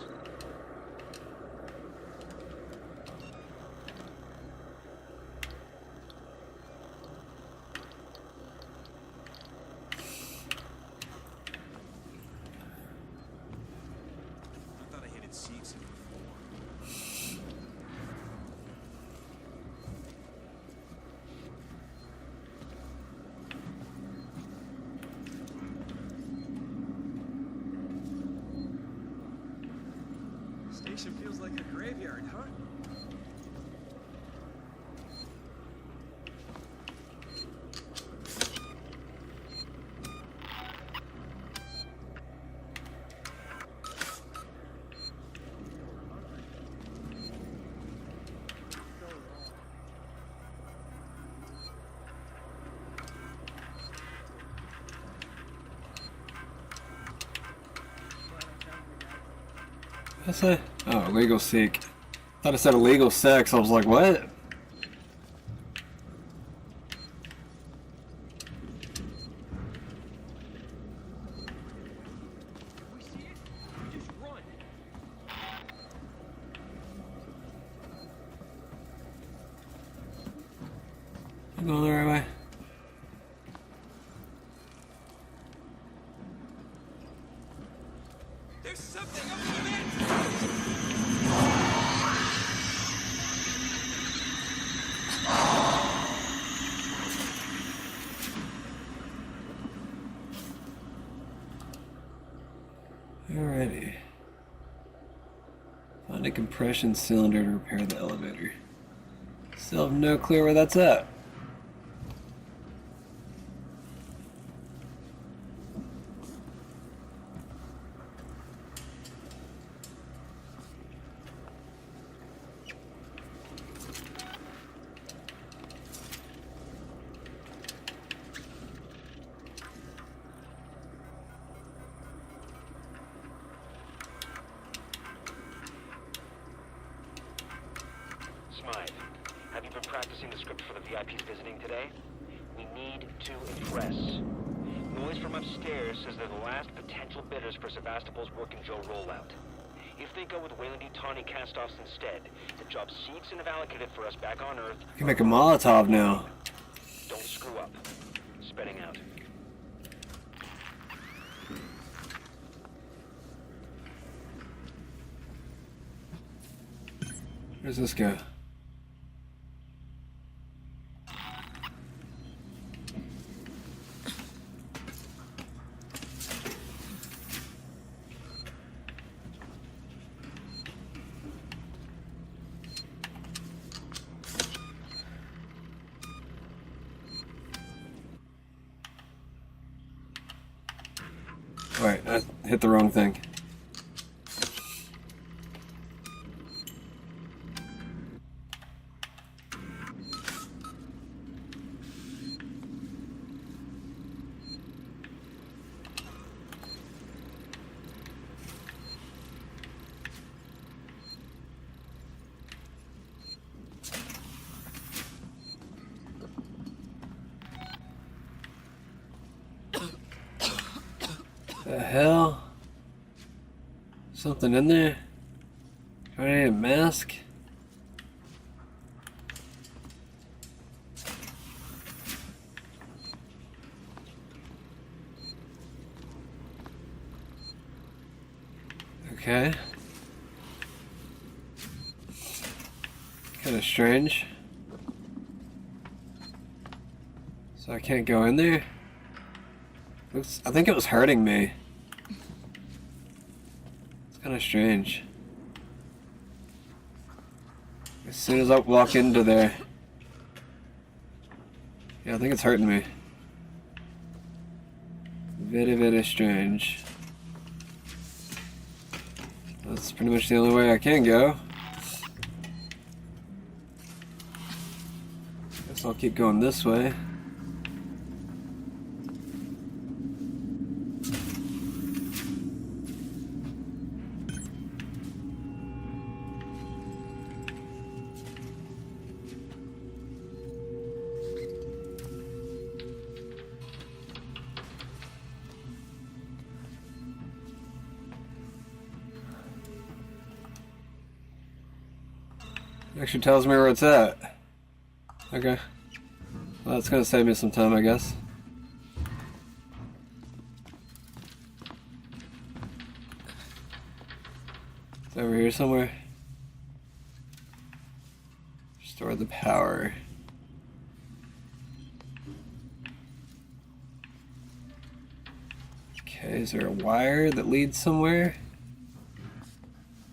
[SPEAKER 9] I thought I hated seats in before. Station feels like a graveyard, huh?
[SPEAKER 1] What's that? Oh, illegal seek. Thought it said illegal sex. I was like, what? I'm going the right way.
[SPEAKER 9] There's something up the vent!
[SPEAKER 1] Alrighty. Find a compression cylinder to repair the elevator. Still have no clue where that's at.
[SPEAKER 3] Smythe, have you been practicing the script for the VIPs visiting today. We need to impress. Noise from upstairs says they're the last potential bidders for Sevastopol's Working Joe rollout. If they go with Weyland-Yutani cast-offs instead, the job Seegson have allocated for us back on Earth...
[SPEAKER 1] You can make a Molotov now.
[SPEAKER 3] Don't screw up. Spreading out.
[SPEAKER 1] Where's this go? Alright, I hit the wrong thing. The hell? Something in there? Do I need a mask? Okay. Kinda strange. So I can't go in there? I think it was hurting me. It's kind of strange. As soon as I walk into there. Yeah, I think it's hurting me. Very, very strange. That's pretty much the only way I can go. Guess I'll keep going this way. Actually tells me where it's at. Okay. Well, that's gonna save me some time, I guess. It's over here somewhere. Restore the power. Okay, is there a wire that leads somewhere?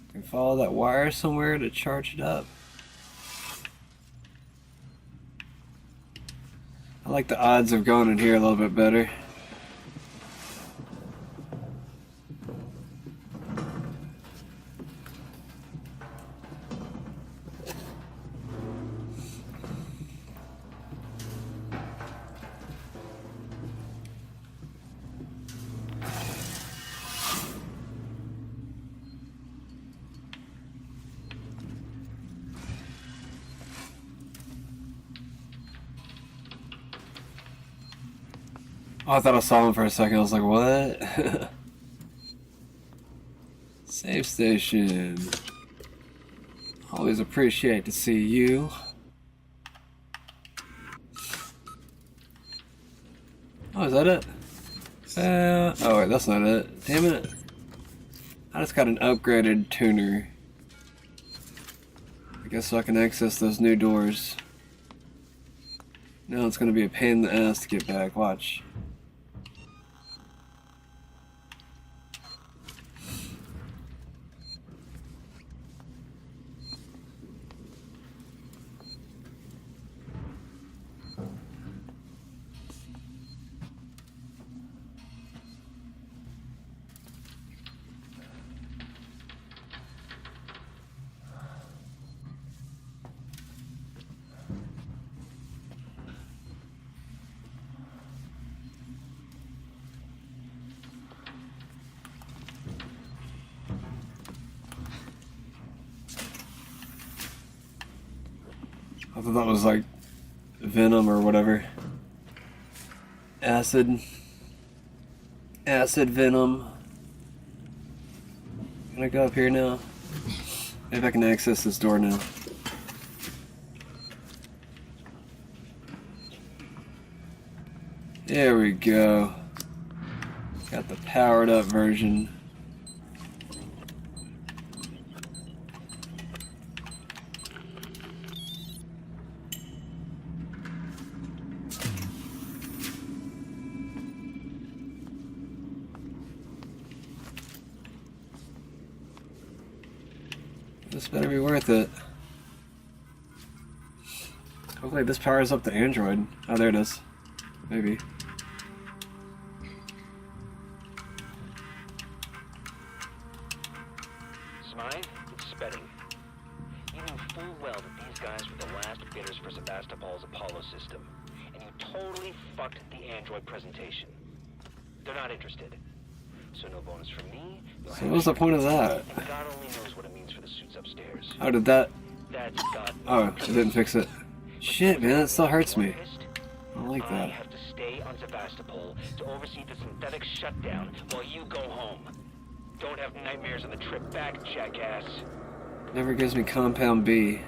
[SPEAKER 1] I can follow that wire somewhere to charge it up. I like the odds of going in here a little bit better. Oh, I thought I saw him for a second. I was like, what? Save station. Always appreciate to see you. Oh, is that it? Oh wait, that's not it. Damn it. I just got an upgraded tuner. I guess so I can access those new doors. Now it's gonna be a pain in the ass to get back. Watch. thought that was like venom or whatever. Acid venom. Can I go up here now? Maybe I can access this door now. There we go. Got the powered up version. This better be worth it. Hopefully this powers up the Android. Oh, there it is. Maybe.
[SPEAKER 19] Smythe, it's Spedding. You knew full well that these guys were the last bidders for Sevastopol's Apollo system, and you totally fucked the Android presentation. They're not interested. So no bonus from me.
[SPEAKER 1] So what's the point of that?
[SPEAKER 19] And God only knows what it means for the suits upstairs.
[SPEAKER 1] How did that?
[SPEAKER 19] That's God.
[SPEAKER 1] Oh, it didn't fix it. Shit, man, that still hurts me. I don't like
[SPEAKER 19] I
[SPEAKER 1] that.
[SPEAKER 19] have to stay on Sevastopol to oversee the synthetic shutdown while you go home. Don't have nightmares on the trip back, jackass.
[SPEAKER 1] Never gives me compound B.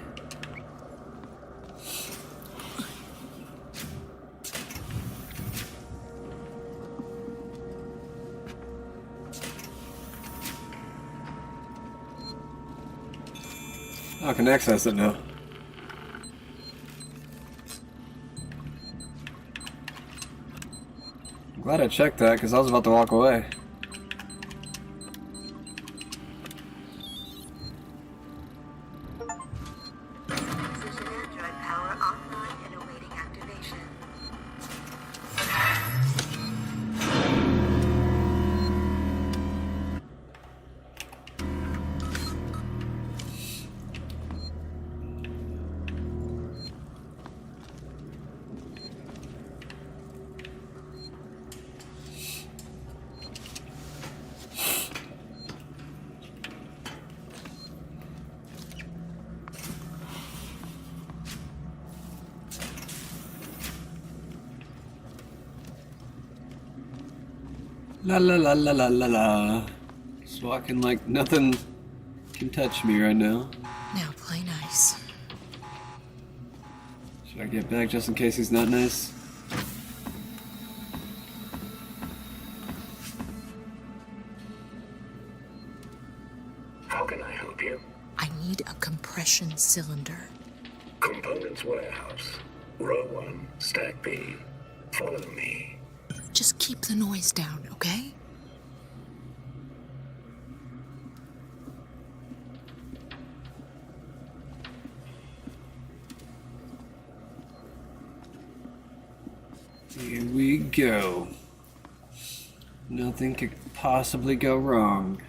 [SPEAKER 1] Oh, I can access it now. I'm glad I checked that because I was about to walk away.
[SPEAKER 4] Precision Android power online and awaiting activation.
[SPEAKER 1] La la la la la la la. Just walking like nothing can touch me right now.
[SPEAKER 21] Now play nice.
[SPEAKER 1] Should I get back just in case he's not nice?
[SPEAKER 8] How can I help you?
[SPEAKER 21] I need a compression cylinder.
[SPEAKER 8] Components warehouse. Row 1, stack B. Follow me.
[SPEAKER 21] Just keep the noise down, okay?
[SPEAKER 1] Here we go. Nothing could possibly go wrong.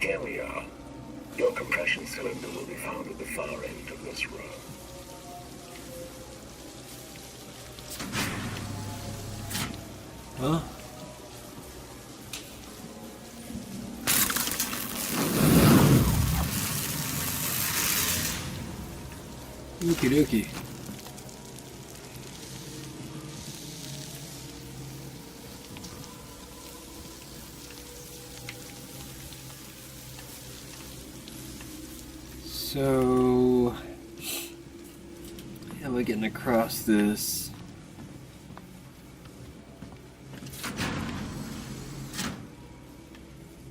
[SPEAKER 8] Here we are. Your compression cylinder will be found at the far end of this row.
[SPEAKER 1] Huh? Okie dokie. So, how am I getting across this?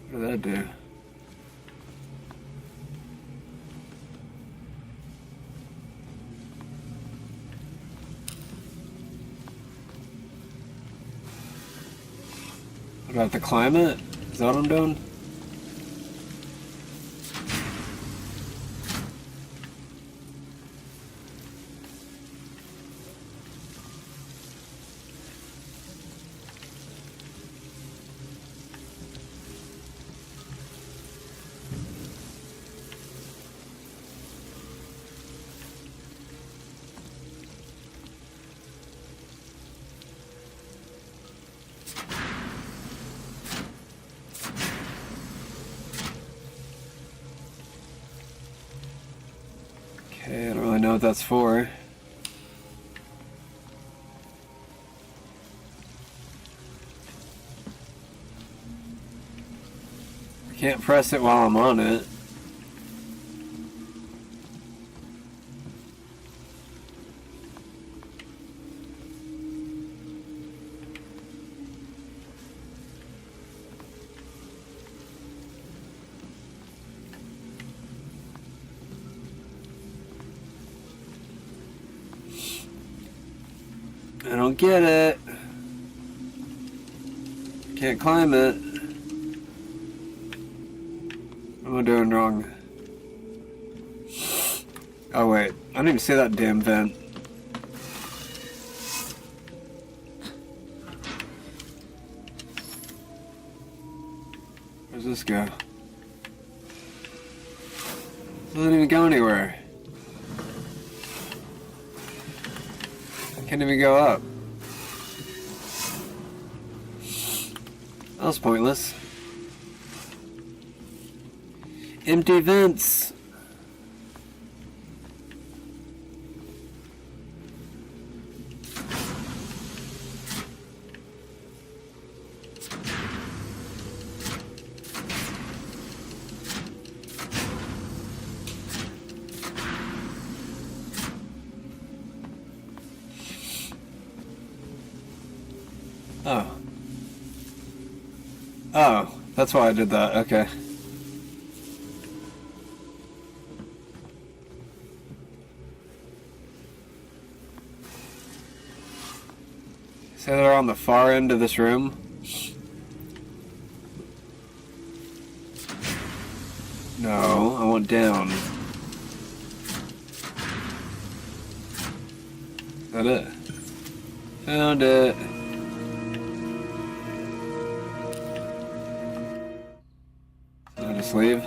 [SPEAKER 1] What did that do? What about the climate? Is that what I'm doing? Okay, I don't really know what that's for. I can't press it while I'm on it. I don't get it. Can't climb it. What am I doing wrong? Oh wait, I didn't even see that damn vent. Where's this go? It doesn't even go anywhere. Can't even go up. That was pointless. Empty vents. Oh. Oh, that's why I did that. Okay. Say they're on the far end of this room. No, I want down. Is that it? Found it. I just leave.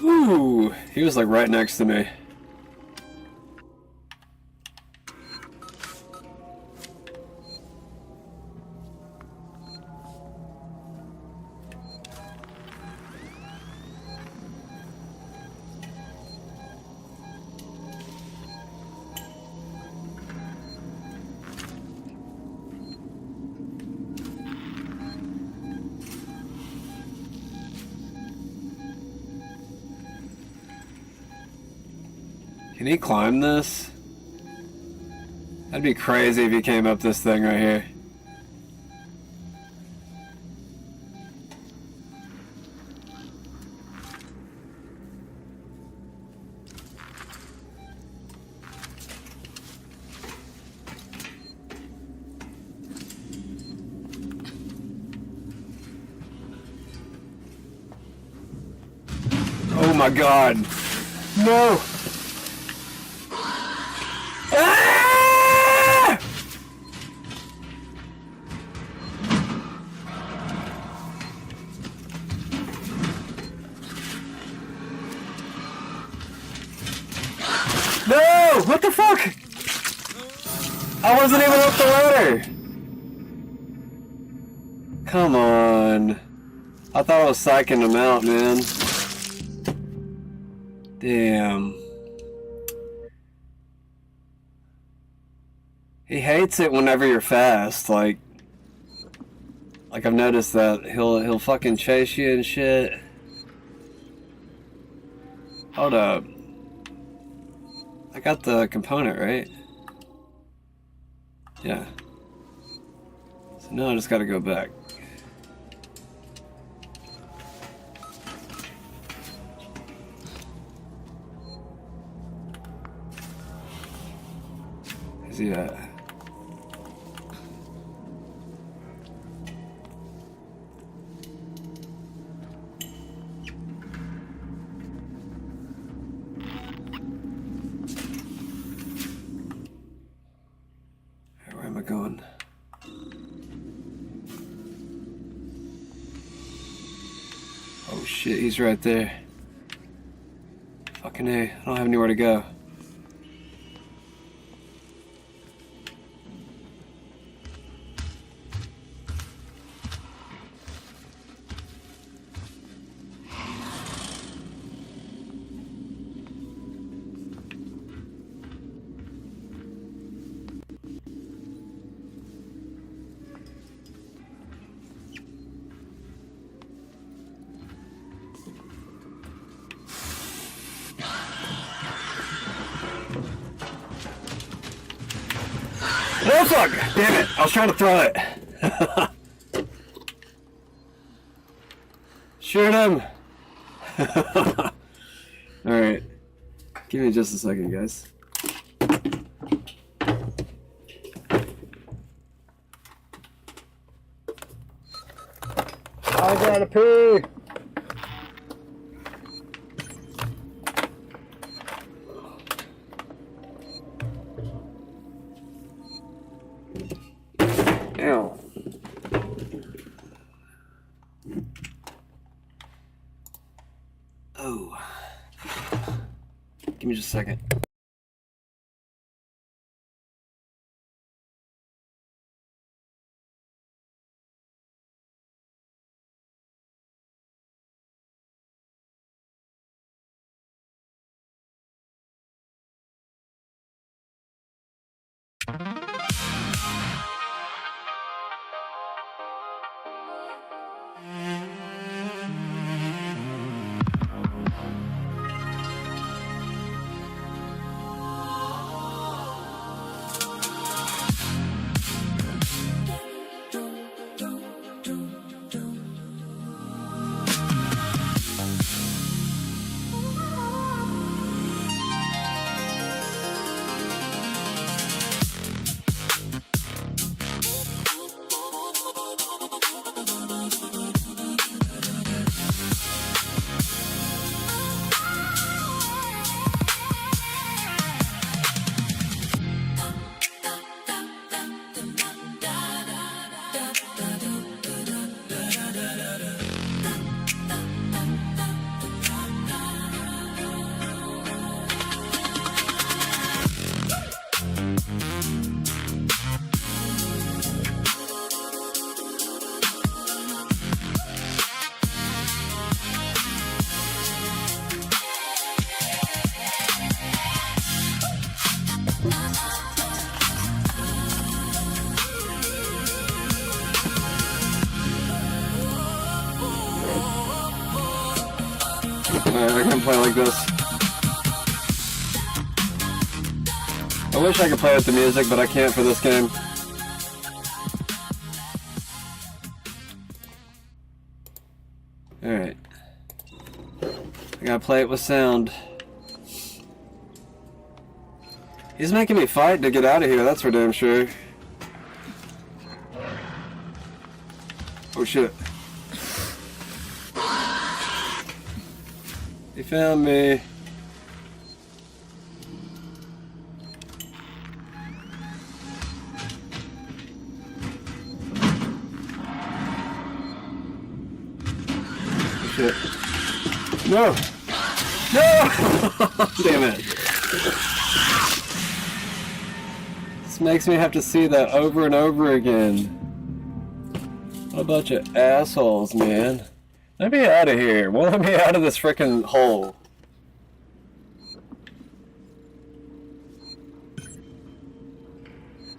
[SPEAKER 1] Ooh, he was like right next to me. Can he climb this? That'd be crazy if he came up this thing right here. Oh my God. No! Ah! No! What the fuck? I wasn't even up the ladder! Come on. I thought I was psyching him out, man. Damn. He hates it whenever you're fast, like I've noticed that he'll fucking chase you and shit. Hold up. I got the component, right? Yeah. So now I just gotta go back. Is he at? going. Oh shit, he's right there. Fucking A, I don't have anywhere to go. Oh fuck! Damn it! I was trying to throw it. Shoot him! Alright. Give me just a second, guys. I gotta pee! Ew. Oh. Give me just a second. I can't play like this. I wish I could play with the music, but I can't for this game. Alright. I gotta play it with sound. He's making me fight to get out of here, that's for damn sure. Oh shit. He found me. Shit. No! No! Damn it. This makes me have to see that over and over again. What a bunch of assholes, man. Let me out of here. Well, let me out of this frickin' hole.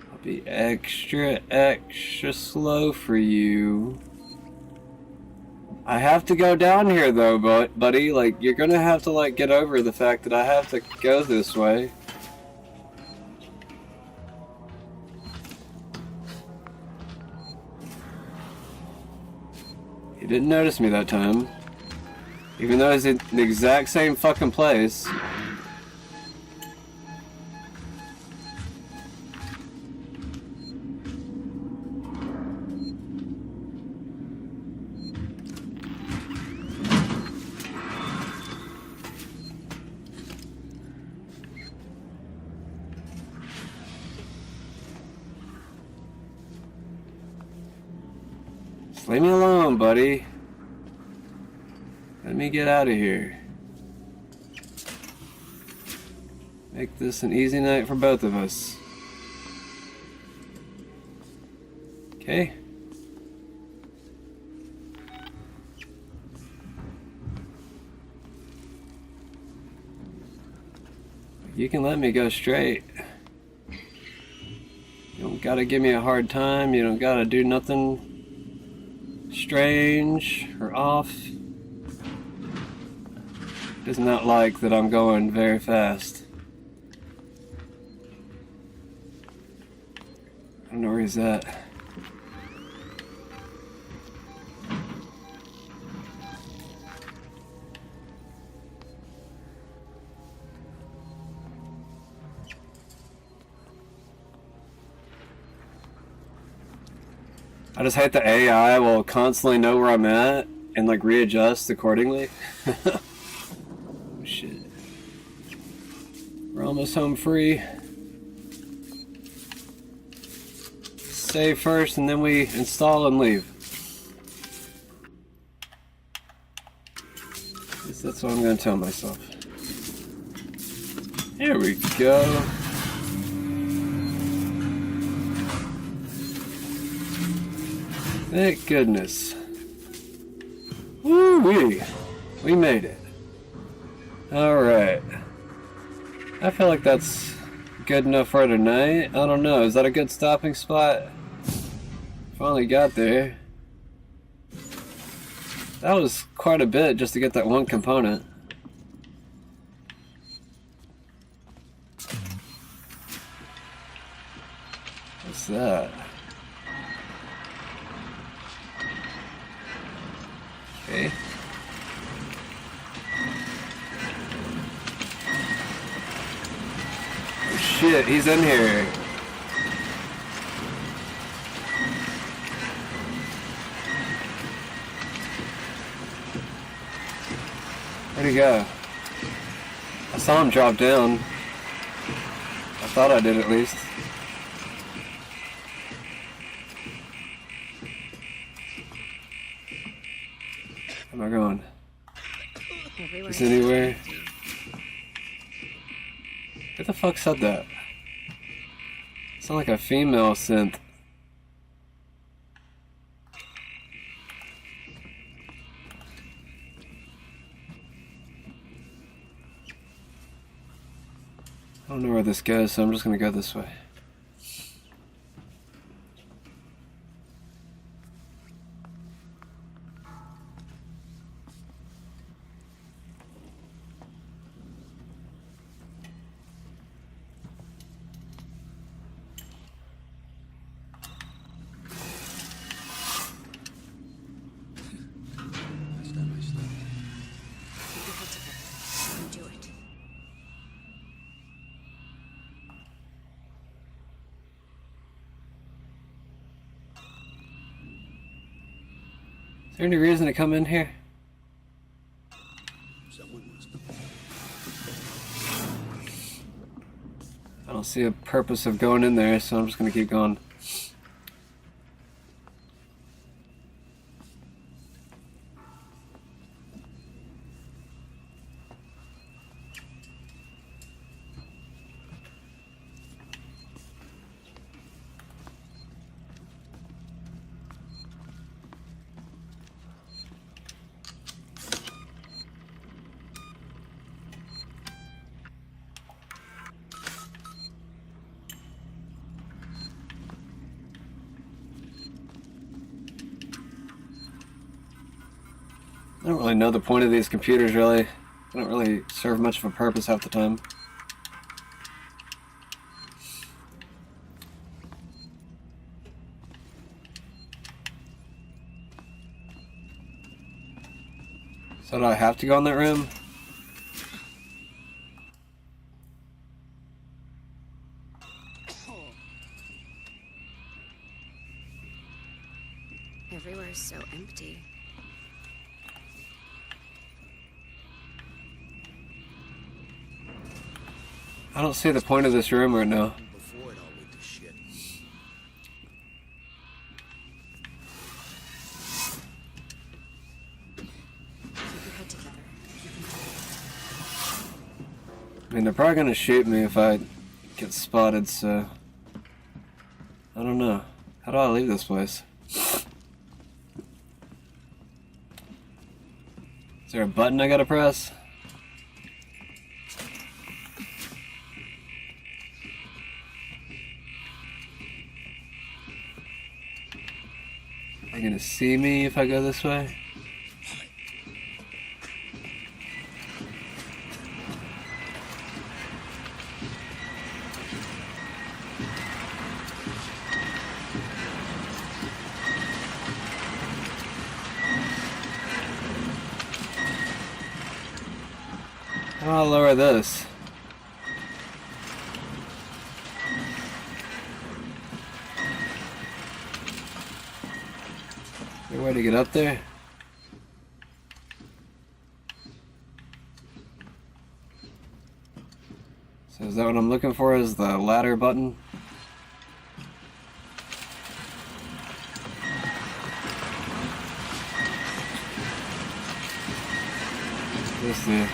[SPEAKER 1] I'll be extra slow for you. I have to go down here though, buddy. Like, you're gonna have to, like, get over the fact that I have to go this way. He didn't notice me that time. Even though he's in the exact same fucking place. leave me alone, buddy. Let me get out of here. Make this an easy night for both of us. Okay. You can let me go straight. You don't gotta give me a hard time. You don't gotta do nothing strange or off. Does not like that I'm going very fast. I don't know where he's at. I just hate the AI will constantly know where I'm at and like readjust accordingly. Oh, shit. We're almost home free. Save first and then we install and leave. At least that's what I'm going to tell myself. Here we go. Thank goodness. Woo-wee. We made it. Alright. I feel like that's good enough for tonight. I don't know. Is that a good stopping spot? Finally got there. That was quite a bit just to get that one component. What's that? Okay. Oh shit, he's in here. Where'd he go? I saw him drop down. I thought I did at least. Where am I going? Is anywhere? Who the fuck said that? It sounded like a female synth. I don't know where this goes, so I'm just gonna go this way. Is there any reason to come in here? I don't see a purpose of going in there, so I'm just gonna keep going. I don't really know the point of these computers, really. They don't really serve much of a purpose half the time. So do I have to go in that room?
[SPEAKER 10] Everywhere's so empty.
[SPEAKER 1] I don't see the point of this room right now.
[SPEAKER 6] Before it all went to shit.
[SPEAKER 1] I mean, they're probably gonna shoot me if I get spotted, so... I don't know. How do I leave this place? Is there a button I gotta press? Are they gonna see me if I go this way? How do I lower this? Is there a way to get up there? So is that what I'm looking for, is the ladder button? This there.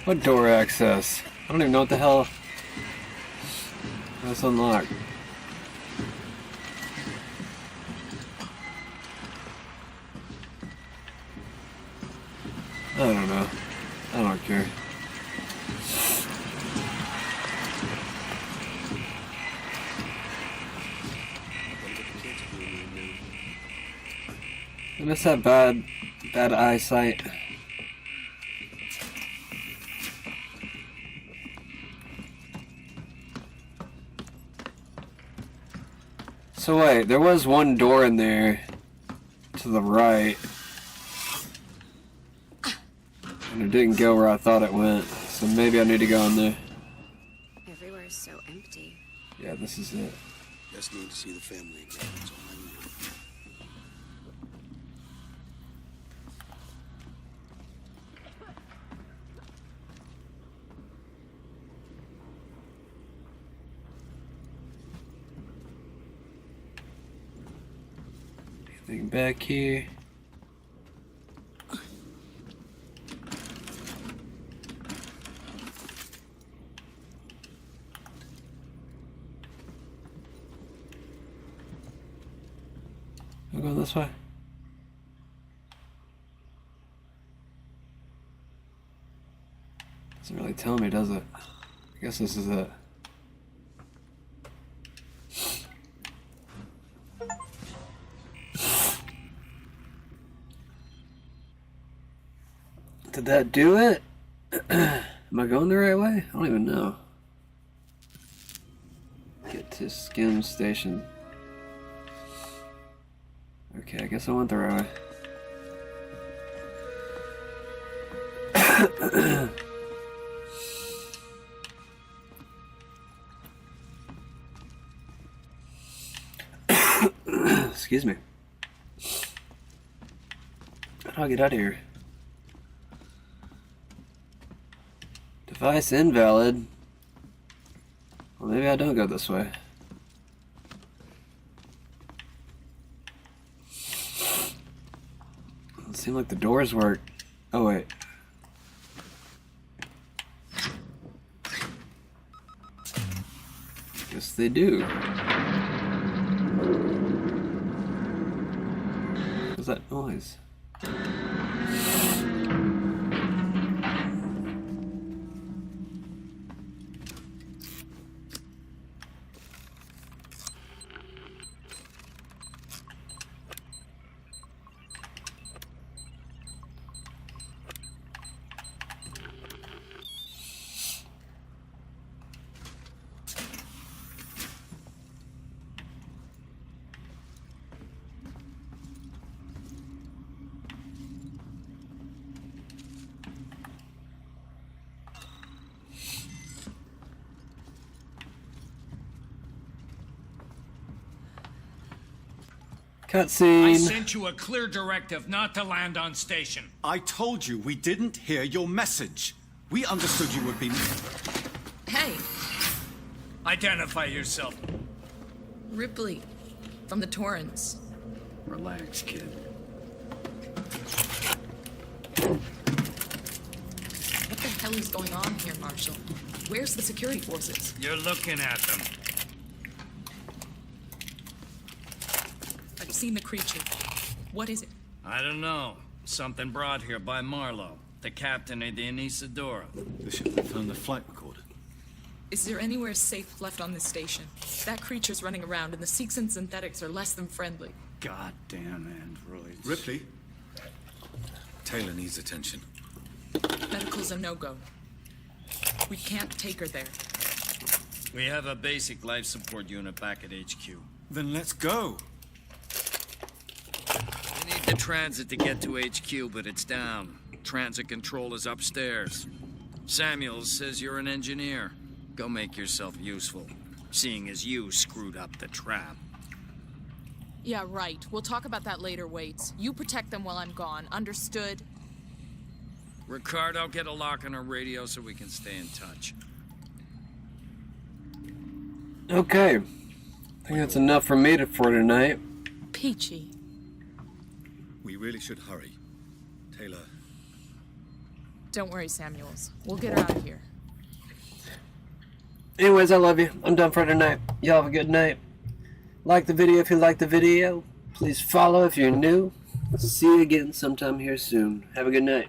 [SPEAKER 1] What door access? I don't even know what the hell. That's unlocked. I don't know. I don't care. I miss that bad eyesight. So wait, there was one door in there to the right. And it didn't go where I thought it went. So maybe I need to go in there.
[SPEAKER 10] Everywhere is so empty.
[SPEAKER 1] Yeah, this is it.
[SPEAKER 11] Just need to see the family again. That's all I need.
[SPEAKER 1] Anything back here? I'll go this way. Doesn't really tell me, does it? I guess this is it. Did that do it? Am I going the right way? I don't even know. Get to Skim Station. Okay, I guess I went the right way. Excuse me. How do I get out of here? Device invalid. Well, maybe I don't go this way. It seemed like the doors work. Oh wait. Guess they do. What's that noise? Cutscene.
[SPEAKER 13] I sent you a clear directive not to land on station.
[SPEAKER 14] I told you we didn't hear your message. We understood you would be...
[SPEAKER 21] Hey,
[SPEAKER 13] Identify yourself.
[SPEAKER 21] Ripley, from the Torrens.
[SPEAKER 23] Relax, kid.
[SPEAKER 21] What the hell is going on here, Marshal? Where's the security forces?
[SPEAKER 13] You're looking at them.
[SPEAKER 21] I've seen the creature. What is it?
[SPEAKER 13] I don't know. Something brought here by Marlowe, the captain of the Anisadora.
[SPEAKER 14] The ship found the flight recorder.
[SPEAKER 21] Is there anywhere safe left on this station? That creature's running around, and the Seeks and synthetics are less than friendly.
[SPEAKER 14] Goddamn androids. Ripley? Taylor needs attention.
[SPEAKER 21] Medical's a no-go. We can't take her there.
[SPEAKER 13] We have a basic life support unit back at HQ.
[SPEAKER 14] Then let's go.
[SPEAKER 24] We need the transit to get to HQ, but it's down. Transit control is upstairs. Samuels says you're an engineer. Go make yourself useful, seeing as you screwed up the trap.
[SPEAKER 21] Yeah, right. We'll talk about that later, Waits. You protect them while I'm gone. Understood?
[SPEAKER 24] Ricardo, get a lock on our radio so we can stay in touch.
[SPEAKER 1] Okay. I think that's enough for me for tonight.
[SPEAKER 21] Peachy.
[SPEAKER 14] We really should hurry. Taylor.
[SPEAKER 21] Don't worry, Samuels. We'll get her out of here.
[SPEAKER 1] Anyways, I love you. I'm done for tonight. Y'all have a good night. Like the video if you like the video. Please follow if you're new. See you again sometime here soon. Have a good night.